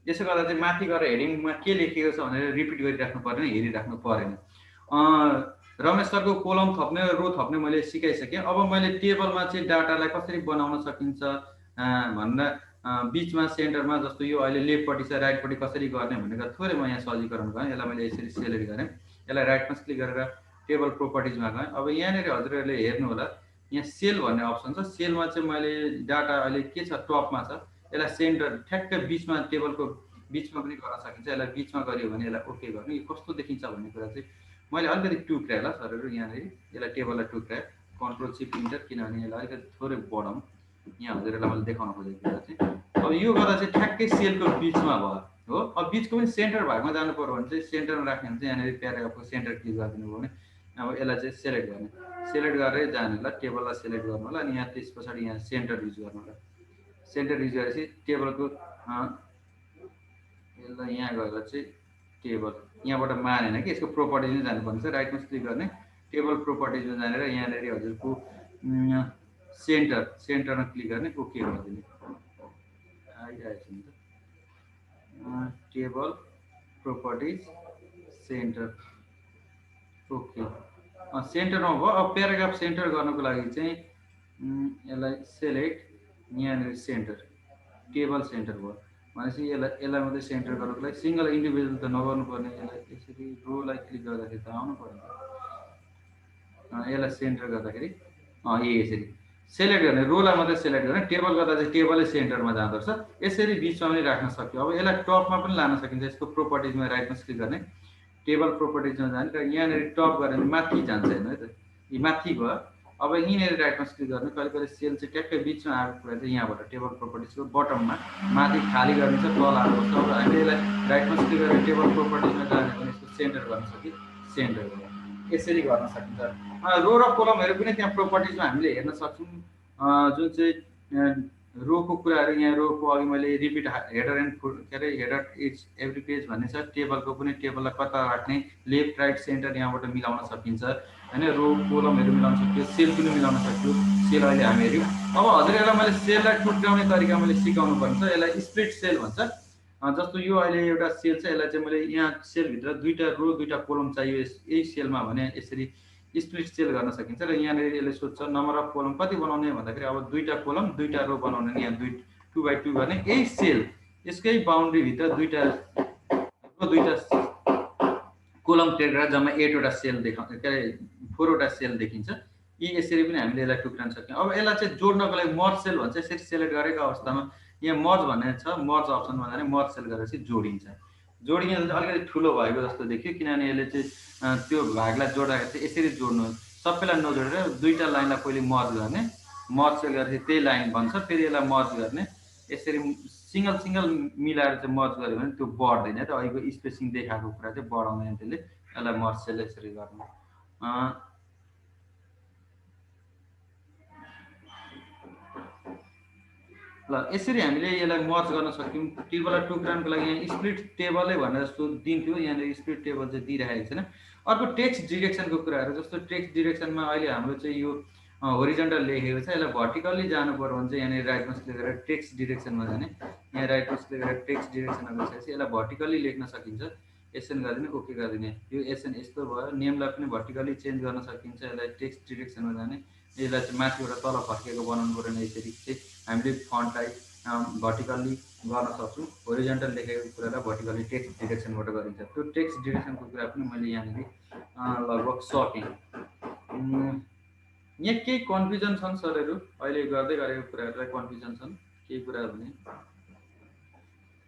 यसो गर्दा चाहिँ माथि गएर हेडिङमा के लेखिएको छ भनेर रिपिट गरिराख्नु पर्ने हेरिराख्नु परेन रमेश सरको कोलम थप्ने रो थप्ने मैले सिकाइसकेँ अब मैले टेबलमा चाहिँ डाटालाई कसरी बनाउन सकिन्छ भनेर बिचमा सेन्टरमा जस्तो यो अहिले लेफ्टपट्टि छ राइटपट्टि कसरी गर्ने भनेर थोरै म यहाँ सजिकरण गरेँ यसलाई मैले यसरी सेलेक्ट गरेँ यसलाई राइटमा क्लिक गरेर टेबल प्रोपर्टिजमा गएँ अब यहाँनिर हजुरहरूले हेर्नु होला यहाँ सेल भन्ने अप्सन छ सेलमा चाहिँ मैले डाटा अहिले के छ टपमा छ यसलाई सेन्टर ठ्याक्कै बिचमा टेबलको बिचमा पनि गर्न सकिन्छ यसलाई बिचमा गऱ्यो भने यसलाई ओके गर्नु यो कस्तो देखिन्छ भन्ने कुरा चाहिँ मैले अलिकति टुक्राएँ ल सरहरू यहाँनिर यसलाई टेबललाई टुक्राएँ कन्ट्रोल सिफ्ट इन्टर किनभने यसलाई अलिकति थोरै बढाउँ यहाँ हजुरहरूलाई मैले देखाउन खोजेको कुरा चाहिँ अब यो गर्दा चाहिँ ठ्याक्कै सेलको बिचमा भयो हो। अब बिचको पनि सेन्टर भागमा जानु पर्यो भने चाहिँ सेन्टरमा राख्ने भने चाहिँ यहाँनिर प्याराग्राफको सेन्टर क्लिक गरिदिनु भयो भने अब यसलाई चाहिँ सेलेक्ट गर्ने, सेलेक्ट गरेरै जानु होला, टेबललाई सेलेक्ट गर्नु होला अनि यहाँ त्यस पछाडि यहाँ सेन्टर युज गर्नु होला। सेन्टर युज गरेपछि टेबलको यसलाई यहाँ गएर चाहिँ टेबल यहाँबाट मानेन कि यसको प्रोपर्टिजमा जानुपर्ने छ। राइटमा क्लिक गर्ने, टेबल प्रोपर्टिजमा जानेर यहाँनिर हजुरको सेन्टरमा क्लिक गर्ने, ओके गरिदिने। आइरहेछ नि त टेबल प्रोपर्टिज सेन्टर, ओके सेन्टरमा भयो। अब प्याराग्राफ सेन्टर गर्नको लागि चाहिँ यसलाई सेलेक्ट, यहाँनिर सेन्टर टेबल सेन्टर भयो भनेपछि यसलाई मात्रै सेन्टर गर्नको लागि सिङ्गल इन्डिभिजुअल त नगर्नु पर्ने, यसलाई यसरी रोलाई क्लिक गर्दाखेरि त आउनु पर्ने। यसलाई सेन्टर गर्दाखेरि यसरी सेलेक्ट गर्ने, रोलाई मात्रै सेलेक्ट गर्ने, टेबल गर्दा चाहिँ टेबलै सेन्टरमा जाँदो रहेछ। यसरी बिचमा पनि राख्न सक्यो। अब यसलाई टपमा पनि लान सकिन्छ। यसको प्रोपर्टिजमा राइटमा क्लिक गर्ने, टेबल प्रोपर्टिजमा जाने र यहाँनिर टप गरेर माथि जान्छ होइन है त, यी माथि भयो। अब यहीँनिर राइटमा क्लिक गर्ने, कहिले कहिले सेल चाहिँ ट्याक्कै बिचमा आएको कुरा चाहिँ यहाँबाट टेबल प्रोपर्टिजको बटममा माथि खाली गर्ने छ, तल आएको छ। अब हामीले यसलाई राइटमा क्लिक गरेर टेबल प्रोपर्टिजमा जाने भने यसको सेन्टर गर्न सक्यो, सेन्टर गर्यो, यसरी गर्न सकिन्छ। रो र कोलमहरू पनि त्यहाँ प्रोपर्टिजमा हामीले हेर्न सक्छौँ। जुन चाहिँ रोको कुराहरू यहाँ रोको अघि मैले रिपिट हेडर एन्ड के अरे हेडर इच एभ्री पेज भन्ने छ। टेबलको पनि टेबललाई कता राख्ने, लेफ्ट राइट सेन्टर यहाँबाट मिलाउन सकिन्छ होइन। रो कोलमहरू मिलाउन सक्यो, सेल पनि मिलाउन सक्यो। सेल अहिले हामी हेऱ्यौँ। अब हजुरहरूलाई मैले सेललाई टुक्राउने तरिका मैले सिकाउनु पर्छ। यसलाई स्प्लिट सेल भन्छ। जस्तो यो अहिले एउटा सेल छ, यसलाई चाहिँ मैले यहाँ सेलभित्र दुईवटा रो दुईवटा कोलम चाहियो यही सेलमा भने यसरी स्प्लिट सेल गर्न सकिन्छ। र यहाँनिर यसले सोध्छ नम्बर अफ कोलम कति बनाउने भन्दाखेरि अब दुईवटा कोलम दुईवटा रो बनाउने, यहाँ 2x2 गर्ने। यही सेल यसकै बााउन्ड्रीभित्र दुईवटा रो दुईवटा कोलम टेकेर जम्मा 8वटा सेल देखाउँछ, के अरे 4वटा सेल देखिन्छ। यी यसरी पनि हामीले यसलाई टुक्राउन सक्छौँ। अब यसलाई चाहिँ जोड्नको लागि मर्ज सेल भन्छ। यसरी सेलेक्ट गरेको अवस्थामा यहाँ मर्ज भन्ने छ, मर्ज अप्सनमा जाने, मर्ज सेल गरेर चाहिँ जोडिन्छ। जोडिन्छ अलिकति ठुलो भएको जस्तो देखियो किनभने यसले चाहिँ त्यो भागलाई जोड्दाखेरि चाहिँ यसरी जोड्नु, सबैलाई नजोडेर दुईवटा लाइनलाई पहिले मर्ज गर्ने, मर्ज सेल गरेपछि त्यही लाइन बन्छ, फेरि यसलाई मर्ज गर्ने। यसरी सिङ्गल सिङ्गल मिलाएर चाहिँ मर्ज गऱ्यो भने त्यो बढ्दैन त, अहिलेको स्पेसिङ देखाएको कुरा चाहिँ बढाउँदैन त्यसले। यसलाई मर्ज सेल यसरी गर्नु। ल यसरी हामीले यसलाई मर्ज गर्न सक्यौँ। टेबललाई टुक्राउनको लागि यहाँ स्प्लिट टेबलै भनेर जस्तो दिन्थ्यो, यहाँनिर स्प्लिट टेबल चाहिँ दिइरहेको छैन। अर्को टेक्स्ट डिरेक्सनको कुराहरू, जस्तो टेक्स्ट डिरेक्सनमा अहिले हाम्रो चाहिँ यो होरिजन्टल लेखेको छ, यसलाई भर्टिकल्ली जानु पर्यो भने चाहिँ यहाँनिर राइटमा क्लिक गरेर टेक्स्ट डिरेक्सनमा जाने, यहाँ राइटमा क्लिक गरेर टेक्स्ट डिरेक्सनमा गइसकेपछि यसलाई भर्टिकल्ली लेख्न सकिन्छ। एसएन गरिदिने, ओके गरिदिने। यो एसएन यस्तो भयो। नेमलाई पनि भर्टिकल्ली चेन्ज गर्न सकिन्छ। यसलाई टेक्स्ट डिरेक्सनमा जाने, यसलाई चाहिँ माथिबाट तल फर्केको बनाउनु पऱ्यो। यसरी चाहिँ हामीले फन्टलाई भर्टिकल्ली गर्न सक्छौँ। होरिजन्टल लेखेको कुरालाई भर्टिकल्ली टेक्स्ट डिरेक्सनबाट गरिन्छ। त्यो टेक्स्ट डिरेक्सनको कुरा पनि मैले यहाँनिर लगभग सकेँ। यहाँ केही कन्फ्युजन छन् सरहरू? अहिले गर्दै गरेको कुराहरूलाई कन्फ्युजन छन् केही कुराहरू भने?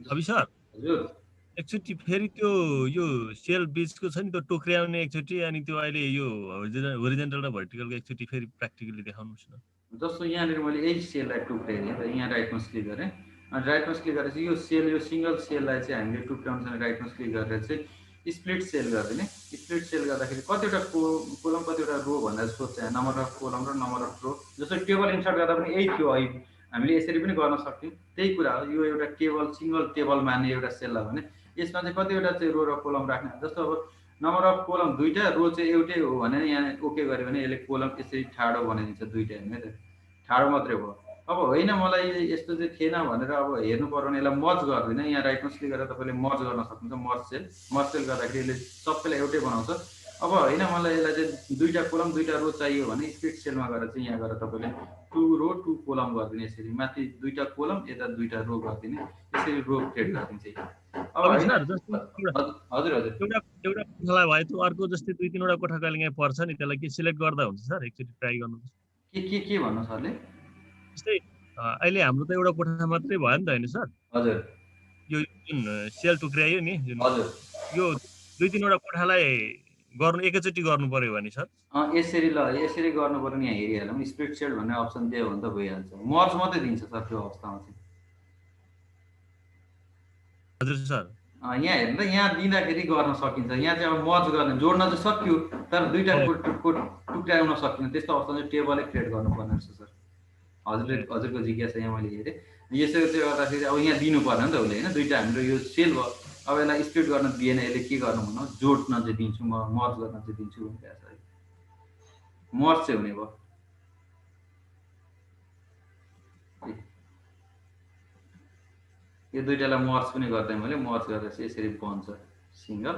अभि सर हजुर एकचोटि फेरि त्यो यो सेल बिचको छ नि त्यो टोक्र्याउने एकचोटि, अनि त्यो अहिले यो होरिजन्टल र भर्टिकलको एकचोटि फेरि प्र्याक्टिकली देखाउनुहोस् न। जस्तो यहाँनिर मैले यही सेललाई टुक्राइदिएँ र यहाँ राइटमा क्लिक गरेँ। अनि राइटमा क्लिक गरेपछि यो सेल, यो सिङ्गल सेललाई चाहिँ हामीले टुक्राउनु राइटमा क्लिक गरेर चाहिँ स्प्लिट सेल गरिदिने। स्प्लिट सेल गर्दाखेरि कतिवटा कोलम कतिवटा रो भनेर सोध्छ, नम्बर अफ कोलम र नम्बर अफ रो। जस्तो टेबल इन्सर्ट गर्दा पनि यही थियो, अहिले हामीले यसरी पनि गर्न सक्थ्यौँ। त्यही कुरा हो, यो एउटा टेबल सिङ्गल टेबल मान्ने एउटा सेललाई भने यसमा चाहिँ कतिवटा चाहिँ रो र कोलम राख्ने। जस्तो अब नम्बर अफ कोलम दुईवटा, रो चाहिँ एउटै हो भने यहाँ ओके गऱ्यो भने यसले कोलम यसरी ठाडो बनाइदिन्छ, दुईवटा होइन त, ठाडो मात्रै भयो। अब होइन मलाई यस्तो चाहिँ थिएन भनेर अब हेर्नु पर्यो भने यसलाई मर्ज गर्दैन। यहाँ राइटमा क्लिक गरेर तपाईँले मर्ज गर्न सक्नुहुन्छ। मर्ज सेल गर्दाखेरि यसले सबैलाई एउटै बनाउँछ। अब होइन मलाई यसलाई चाहिँ दुईवटा कोलम दुईवटा रो चाहियो भने स्प्लिट सेलमा गएर चाहिँ यहाँ गएर तपाईँले 2 रो 2 कोलम गरिदिने। यसरी माथि दुईवटा कोलम यता दुईवटा रो गरिदिने, यसरी रो क्रिएट गरिदिन्छ। अब हजुर हजुर एउटा कोठालाई भयो त अर्को जस्तै 2-3वटा कोठा कहिले यहाँ पर्छ नि, त्यसलाई के सिलेक्ट गर्दा हुन्छ सर? एकचोटि ट्राई गर्नुहोस्। के भन्नु सरले? जस्तै अहिले हाम्रो त एउटा कोठा मात्रै भयो नि त होइन सर? हजुर यो जुन सेल टुक्रायो नि जुन, हजुर यो 2-3वटा कोठालाई गर्नु एकैचोटि गर्नु पर्यो भने सर यसरी ल यसरी गर्नु पर्यो नि। यहाँ हेरिहालौँ स्प्लिट सेल भन्ने अप्सन दियो भने त भइहाल्छ। मर्ज मात्रै दिन्छ सर त्यो अवस्थामा चाहिँ। हजुर सर यहाँ हेर्नु त यहाँ दिँदाखेरि गर्न सकिन्छ यहाँ चाहिँ अब मर्ज गर्न जोड्न चाहिँ सक्यो तर दुईटा टुक्राउन सकिन्छ त्यस्तो अवस्थामा चाहिँ टेबलै क्रिएट गर्नुपर्ने रहेछ सर हजुरको जिज्ञासा यहाँ मैले हेरेँ यसो चाहिँ गर्दाखेरि अब यहाँ दिनु पर्ने नि त उसले होइन दुईटा हाम्रो यो सेल भयो अब यसलाई स्प्लिट गर्न दिएन यसले के गर्नु भन्नु जोड्न चाहिँ दिन्छु म मर्ज गर्न चाहिँ दिन्छु भनिरहेको छ मर्ज चाहिँ हुने भयो यो दुईटालाई मर्ज पनि गर्दै मैले मर्ज गर्दा चाहिँ यसरी बन्छ सिङ्गल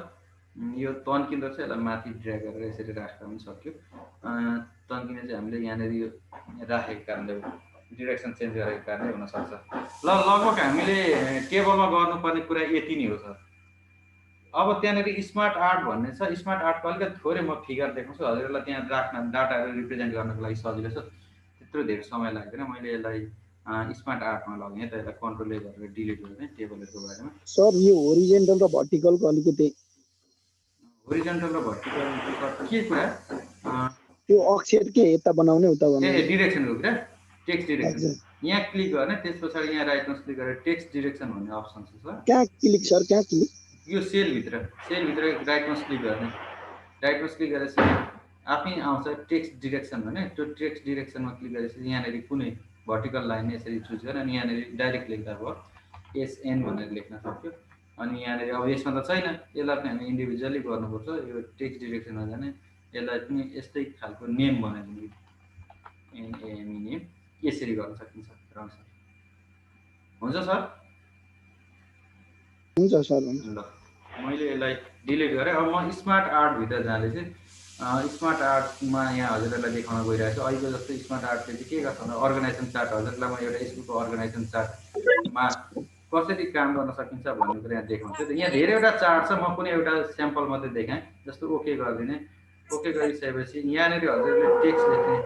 यो तन्किँदो चाहिँ यसलाई माथि ड्र्याग गरेर यसरी राख्दा पनि सक्यो तन्किने चाहिँ हामीले यहाँनिर यो राखेको कारणले डिरेक्सन चेन्ज गरेको कारणले हुनसक्छ ल लगभग हामीले टेबलमा गर्नुपर्ने कुरा यति नै हो सर अब त्यहाँनिर स्मार्ट आर्ट भन्ने छ स्मार्ट आर्टको अलिकति थोरै म फिगर देखाउँछु हजुरहरूलाई त्यहाँ राख्न डाटाहरू रिप्रेजेन्ट गर्नको लागि सजिलो छ त्यत्रो धेरै समय लाग्दैन मैले यसलाई स्मार्ट आर्टमा लगेँ त यसलाई कन्ट्रोल गरेर डिलिट गर्ने टेबलहरूको बारेमा सर यो होरिजेन्टल र भर्टिकलको अलिकति होरिजेन्टल र भर्टिकल के कुरा त्यो अक्षर के यता बनाउने उता बनाउने ए डिरेक्सनको कुरा टेक्स्ट डिरेक्सन यहाँ क्लिक गर्ने त्यस पछाडि यहाँ राइट माउस क्लिक गरेर टेक्स्ट डिरेक्सन भन्ने अप्सन छ सर कहाँ क्लिक सर कहाँ क्लिक यो सेलभित्र राइट माउस क्लिक गर्ने राइट माउस क्लिक गरेपछि आफै आउँछ टेक्स्ट डिरेक्सन भने त्यो टेक्स्ट डिरेक्सनमा क्लिक गरेपछि यहाँनिर कुनै भर्टिकल लाइन यसरी चुज गरेर अनि यहाँनिर डाइरेक्ट लेख्दा भयो एसएन भनेर लेख्न सक्यो अनि यहाँनिर अब यसमा त छैन यसलाई पनि हामी इन्डिभिजुअली गर्नुपर्छ यो टेक्स्ट डिरेक्सनमा जाने यसलाई पनि यस्तै खालको नेम बनाइदिनु एनएएमई नेम यसरी गर्न सकिन्छ राउन्ड सर हुन्छ सर हुन्छ सर ल मैले यसलाई डिलिट गरेँ अब म स्मार्ट आर्टभित्र जाँदैछु स्मार्ट आर्टमा यहाँ हजुरहरूलाई देखाउन गइरहेको छु अहिले जस्तो स्मार्ट आर्टले चाहिँ के गर्छ भन्दा अर्गनाइजेसन चार्ट हजुरलाई म एउटा स्कुलको अर्गनाइजेसन चार्टमा कसरी काम गर्न सकिन्छ भन्ने कुरा यहाँ देखाउँछु यहाँ धेरैवटा चार्ट छ म कुनै एउटा स्याम्पल मात्रै देखाएँ जस्तो ओके गरिदिने ओके गरिसकेपछि यहाँनिर हजुरले टेक्स्ट लेख्ने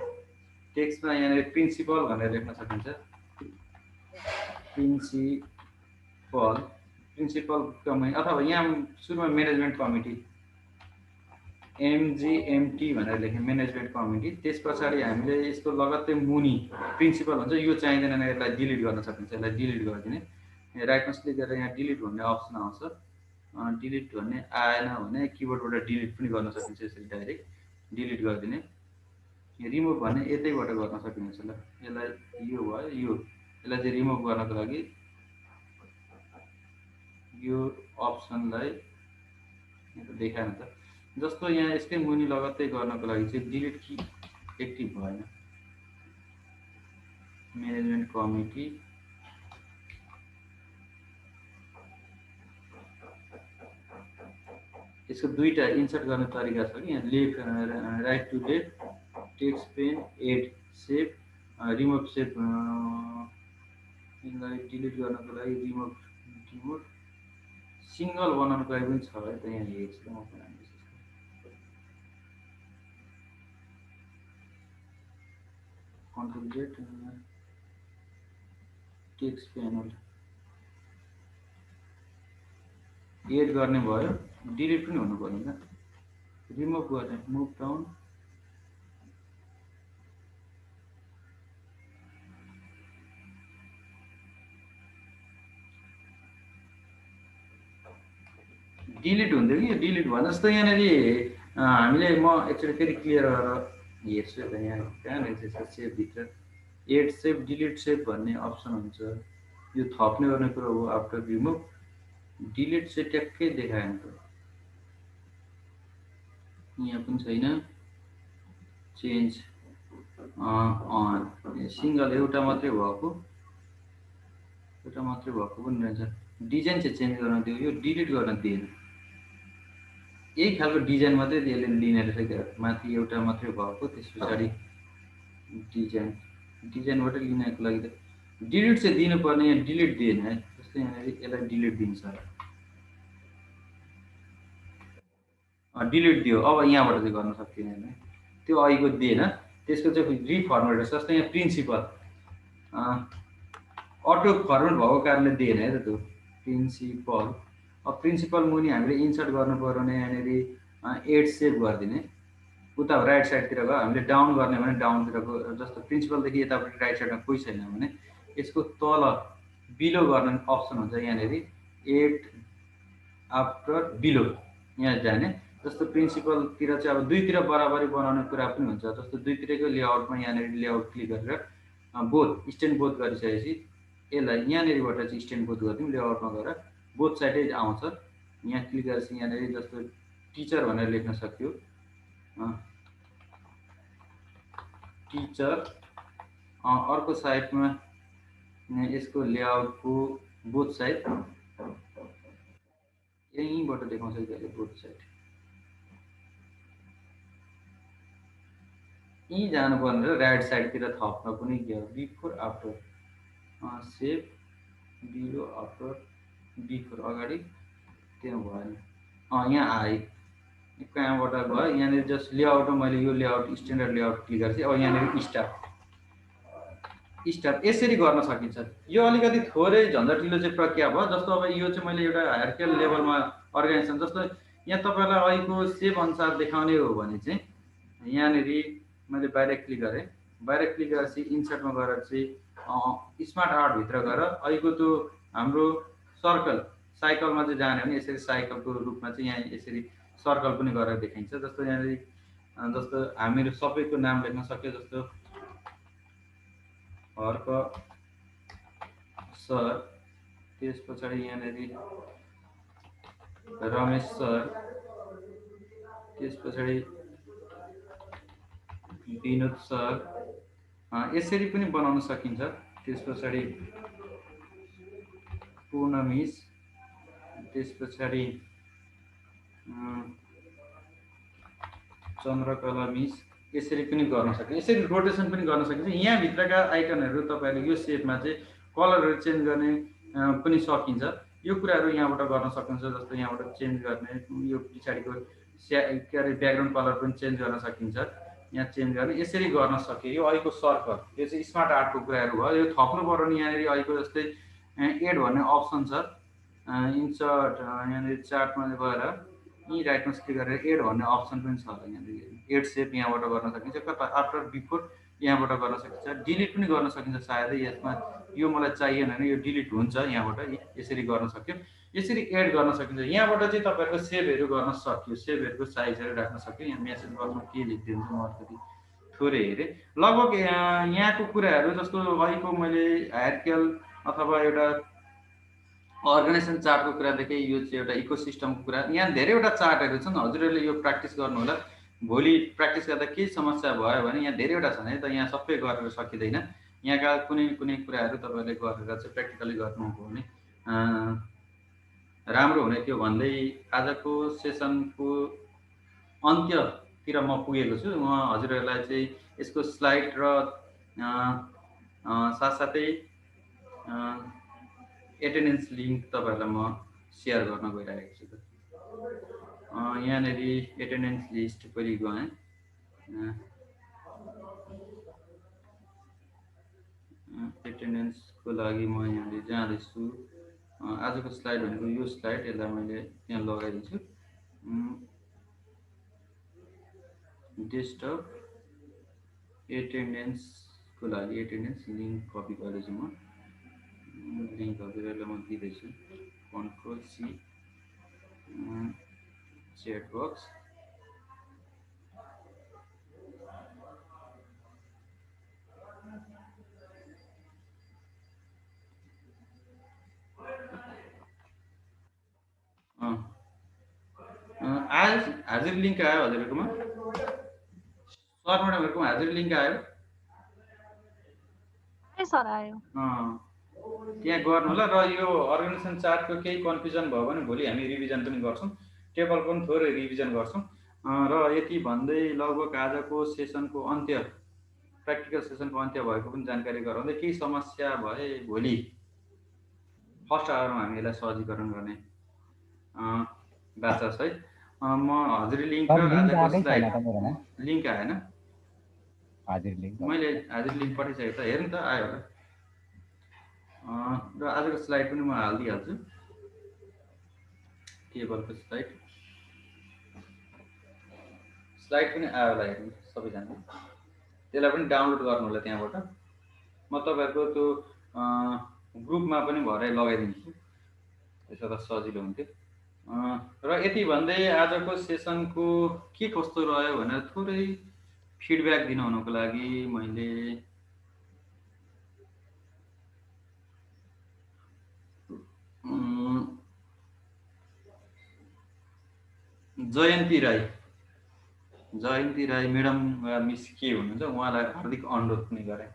टेक्स्टमा यहाँनिर प्रिन्सिपल भनेर लेख्न सकिन्छ प्रिन्सिपल कमिटी अथवा यहाँ सुरुमा म्यानेजमेन्ट कमिटी एमजिएमटी भनेर लेख्ने म्यानेजमेन्ट कमिटी त्यस पछाडि हामीले यसको लगत्तै मुनि प्रिन्सिपल हुन्छ यो चाहिँदैन यसलाई डिलिट गर्न सकिन्छ यसलाई डिलिट गरिदिने राइट माउस क्लिक गरेर यहाँ डिलिट भन्ने अप्सन आउँछ डिलिट भन्ने आएन भने किबोर्डबाट डिलिट पनि गर्न सकिन्छ यसरी डाइरेक्ट डिलिट गरिदिने रिमुभ भन्ने यतैबाट गर्न सकिन्छ ल यसलाई यो भयो यसलाई चाहिँ रिमुभ गर्नको लागि यो अप्सनलाई देखाएन त जस्तो यहाँ यसकै मुनि लगत्तै गर्नको लागि चाहिँ डिलिट की एक्टिभ भएन म्यानेजमेन्ट कमिटी यसको दुईटा इन्सर्ट गर्ने तरिका छ कि यहाँ left right to left text pane add shape remove shape यसलाई डिलिट गर्नको लागि रिमुभ सिङ्गल बनाउनको लागि पनि छ है त यहाँ हेर्छु म पनि control Z text panel add गर्ने भयो डिलिट पनि हुनु पर्दैन रिमुभ गर्ने मुभ डाउन डिलिट हुन्थ्यो कि डिलिट भयो जस्तो यहाँनिर हामीले म एकचोटि फेरि क्लियर गरेर हेर्छु त यहाँ कहाँनिर चाहिँ सेपभित्र एड सेप डिलिट सेप भन्ने अप्सन हुन्छ यो थप्ने गर्ने कुरो हो आफ्टर रिमुभ डिलिट चाहिँ ट्याक्कै देखाएन त यहाँ पनि छैन चेन्ज सिङ्गल एउटा मात्रै भएको पनि रहेछ डिजाइन चाहिँ चेन्ज गर्न दियो यो डिलिट गर्न दिएन यही खालको डिजाइन मात्रै यसले लिने रहेछ क्या माथि एउटा मात्रै भएको त्यस पछाडि डिजाइनबाट लिनको लागि त डिलिट चाहिँ दिनुपर्ने यहाँ डिलिट दिएन है जस्तै यहाँनिर यसलाई डिलिट दिन्छ डिलिट दियो अब यहाँबाट चाहिँ गर्न सकिएन त्यो अहिलेको दिएन त्यसको चाहिँ रिफर्मेट छ जस्तै यहाँ प्रिन्सिपल अटो फर्मेट भएको कारणले दिएन है त त्यो प्रिन्सिपल अब प्रिन्सिपल मुनि हामीले इन्सर्ट गर्नु पर्यो भने यहाँनिर एड सेभ गरिदिने उता राइट साइडतिर गयो हामीले डाउन गर्ने भने डाउनतिरको जस्तो प्रिन्सिपलदेखि यतापट्टि राइट साइडमा कोही छैन भने यसको तल बिलो गर्ने अप्सन हुन्छ यहाँनिर 8 आफ्टर बिलो यहाँ जाने। जस्तो प्रिन्सिपलतिर चाहिँ अब दुईतिर बराबरी बनाउने कुरा पनि हुन्छ। जस्तो दुईतिरको लेआउटमा यहाँनिर लेआउट क्लिक गरेर बोथ स्ट्यान्ड बोथ गरिसकेपछि यसलाई यहाँनिरबाट चाहिँ स्ट्यान्ड बोथ गरिदिउँ। लेआउटमा गएर बोथ साइडै आउँछ। यहाँ क्लिक गरेपछि यहाँनिर जस्तो टिचर भनेर लेख्न सक्यो, टिचर। अर्को साइडमा यसको लेआउटको बोथ साइड यहीँबाट देखाउँछ कि बोथ साइड यहीँ जानुपर्ने र राइट साइडतिर थप्न पनि के हो before after save below after before अगाडि त्यो भएन। यहाँ आयो कहाँबाट भयो यहाँनिर जस्ट लेआउटमा मैले यो लेआउट स्ट्यान्डर्ड लेआउट क्लिक गरेपछि अब यहाँनिर स्टाफ यसरी गर्न सकिन्छ। यो अलिकति थोरै झन्झटिलो चाहिँ प्रक्रिया भयो। जस्तो अब यो चाहिँ मैले एउटा हायरार्किकल लेभलमा अर्गनाइजेसन जस्तो यहाँ तपाईँलाई अहिलेको सेभ अनुसार देखाउने हो भने चाहिँ यहाँनिर मैले बाहिर क्लिक गरेँ। बाहिर क्लिक गरेपछि इन्सर्टमा गएर चाहिँ स्मार्ट आर्टभित्र गएर अहिलेको त्यो हाम्रो सर्कल साइकलमा चाहिँ जाने भने यसरी साइकलको रूपमा चाहिँ यहाँ यसरी सर्कल पनि गरेर देखाइन्छ। जस्तो यहाँनिर जस्तो हामीहरू सबैको नाम लेख्न सक्यो। जस्तो हर्क सर, त्यस पछाडि यहाँनिर रमेश सर, त्यस पछाडि विनोद सर, यसरी पनि बनाउन सकिन्छ। त्यस पछाडि पूर्ण मिस, त्यस पछाडि चन्द्रकला मिस, यसरी पनि गर्न सकिन्छ। यसरी रोटेसन पनि गर्न सकिन्छ। यहाँभित्रका आइकनहरू तपाईँहरूले यो सेपमा चाहिँ कलरहरू चेन्ज गर्ने पनि सकिन्छ। यो कुराहरू यहाँबाट गर्न सकिन्छ। जस्तो यहाँबाट चेन्ज गर्ने यो पछाडिको के अरे ब्याकग्राउन्ड कलर पनि चेन्ज गर्न सकिन्छ। यहाँ चेन्ज गर्ने यसरी गर्न सकियो। यो अहिलेको सर्कल यो चाहिँ स्मार्ट आर्टको कुराहरू भयो। यो थप्नु पर्यो नि यहाँनिर अहिलेको जस्तै एड भन्ने अप्सन छ। इन्सर्ट यहाँनिर चार्टमा गएर यहीँ राइटमा क्लिक गरेर एड भन्ने अप्सन पनि छ। यहाँनिर एड सेप यहाँबाट गर्न सकिन्छ। कता आफ्टर बिफोर यहाँबाट गर्न सकिन्छ। डिलिट पनि गर्न सकिन्छ। सायदै यसमा यो मलाई चाहिएन भने यो डिलिट हुन्छ। यहाँबाट यसरी गर्न सक्यो। यसरी एड गर्न सकिन्छ। यहाँबाट चाहिँ तपाईँहरूको सेभहरू गर्न सक्यो। सेभहरूको साइजहरू राख्न सक्यो। यहाँ मेसेज बक्समा के लेखिदिन्छ म अलिकति थोरै हेरेँ। लगभग यहाँको कुराहरू जस्तो अहिलेको मैले हायरार्किकल अथवा एउटा अर्गनाइजेसन चार्टको कुरा देखेँ। यो चाहिँ एउटा इकोसिस्टमको कुरा। यहाँ धेरैवटा चार्टहरू छन्। हजुरहरूले यो प्र्याक्टिस गर्नु होला। भोलि प्र्याक्टिस गर्दा केही समस्या भयो भने यहाँ धेरैवटा छन् है त, यहाँ सबै गरेर सकिँदैन। यहाँका कुनै कुनै कुराहरू तपाईँहरूले गरेर चाहिँ प्र्याक्टिकली गर्नुभयो भने राम्रो हुने थियो भन्दै आजको सेसनको अन्त्यतिर म पुगेको छु। म हजुरहरूलाई चाहिँ यसको स्लाइड र साथसाथै एटेन्डेन्स लिङ्क तपाईँहरूलाई म सेयर गर्न गइरहेको छु। यहाँनिर एटेन्डेन्स लिस्ट पहिले गएँ। एटेन्डेन्सको लागि म यहाँनिर जाँदैछु। आजको स्लाइड भनेको यो स्लाइड, यसलाई मैले त्यहाँ लगाइदिन्छु। डेस्कटप एटेन्डेन्सको लागि एटेन्डेन्स लिङ्क कपी गर्दैछु। म लिङ्क कपीलाई म दिँदैछु। कन्ट्रोल सी चेट बक्स आज हाजिर लिङ्क आयो हजुरहरूकोमा? सर म्याडमहरूकोमा हाजिर लिङ्क आयो? सर आयो। त्यहाँ गर्नु होला। र यो अर्गनाइजेसन चार्टको केही कन्फ्युजन भयो भने भोलि हामी रिभिजन पनि गर्छौँ। टेबल पनि थोरै रिभिजन गर्छौँ। र यति भन्दै लगभग आजको सेसनको अन्त्य, प्र्याक्टिकल सेसनको अन्त्य भएको पनि जानकारी गराउँदै केही समस्या भए भोलि फर्स्ट आवरमा हामी यसलाई सहजीकरण गर्ने बाचा छ है। म हजुर लिङ्क र आजको स्लाइड लिङ्क आएन। मैले हाजिर लिङ्क पठाइसकेको त हेर्नु त आयो होला। र आजको स्लाइड पनि म हालिदिइहाल्छु। टेबलको स्लाइड पनि आयो होला हेर्नु सबैजना। त्यसलाई पनि डाउनलोड गर्नु होला त्यहाँबाट। म तपाईँहरूको त्यो ग्रुपमा पनि भरे लगाइदिन्छु। त्यसो त सजिलो हुन्थ्यो। र यति भन्दै आजको सेसनको के कस्तो रह्यो भनेर थोरै फिडब्याक दिनुहुनुको लागि मैले जयन्ती राई म्याडम मिस के हुनुहुन्छ उहाँलाई हार्दिक अनुरोध पनि गरेँ।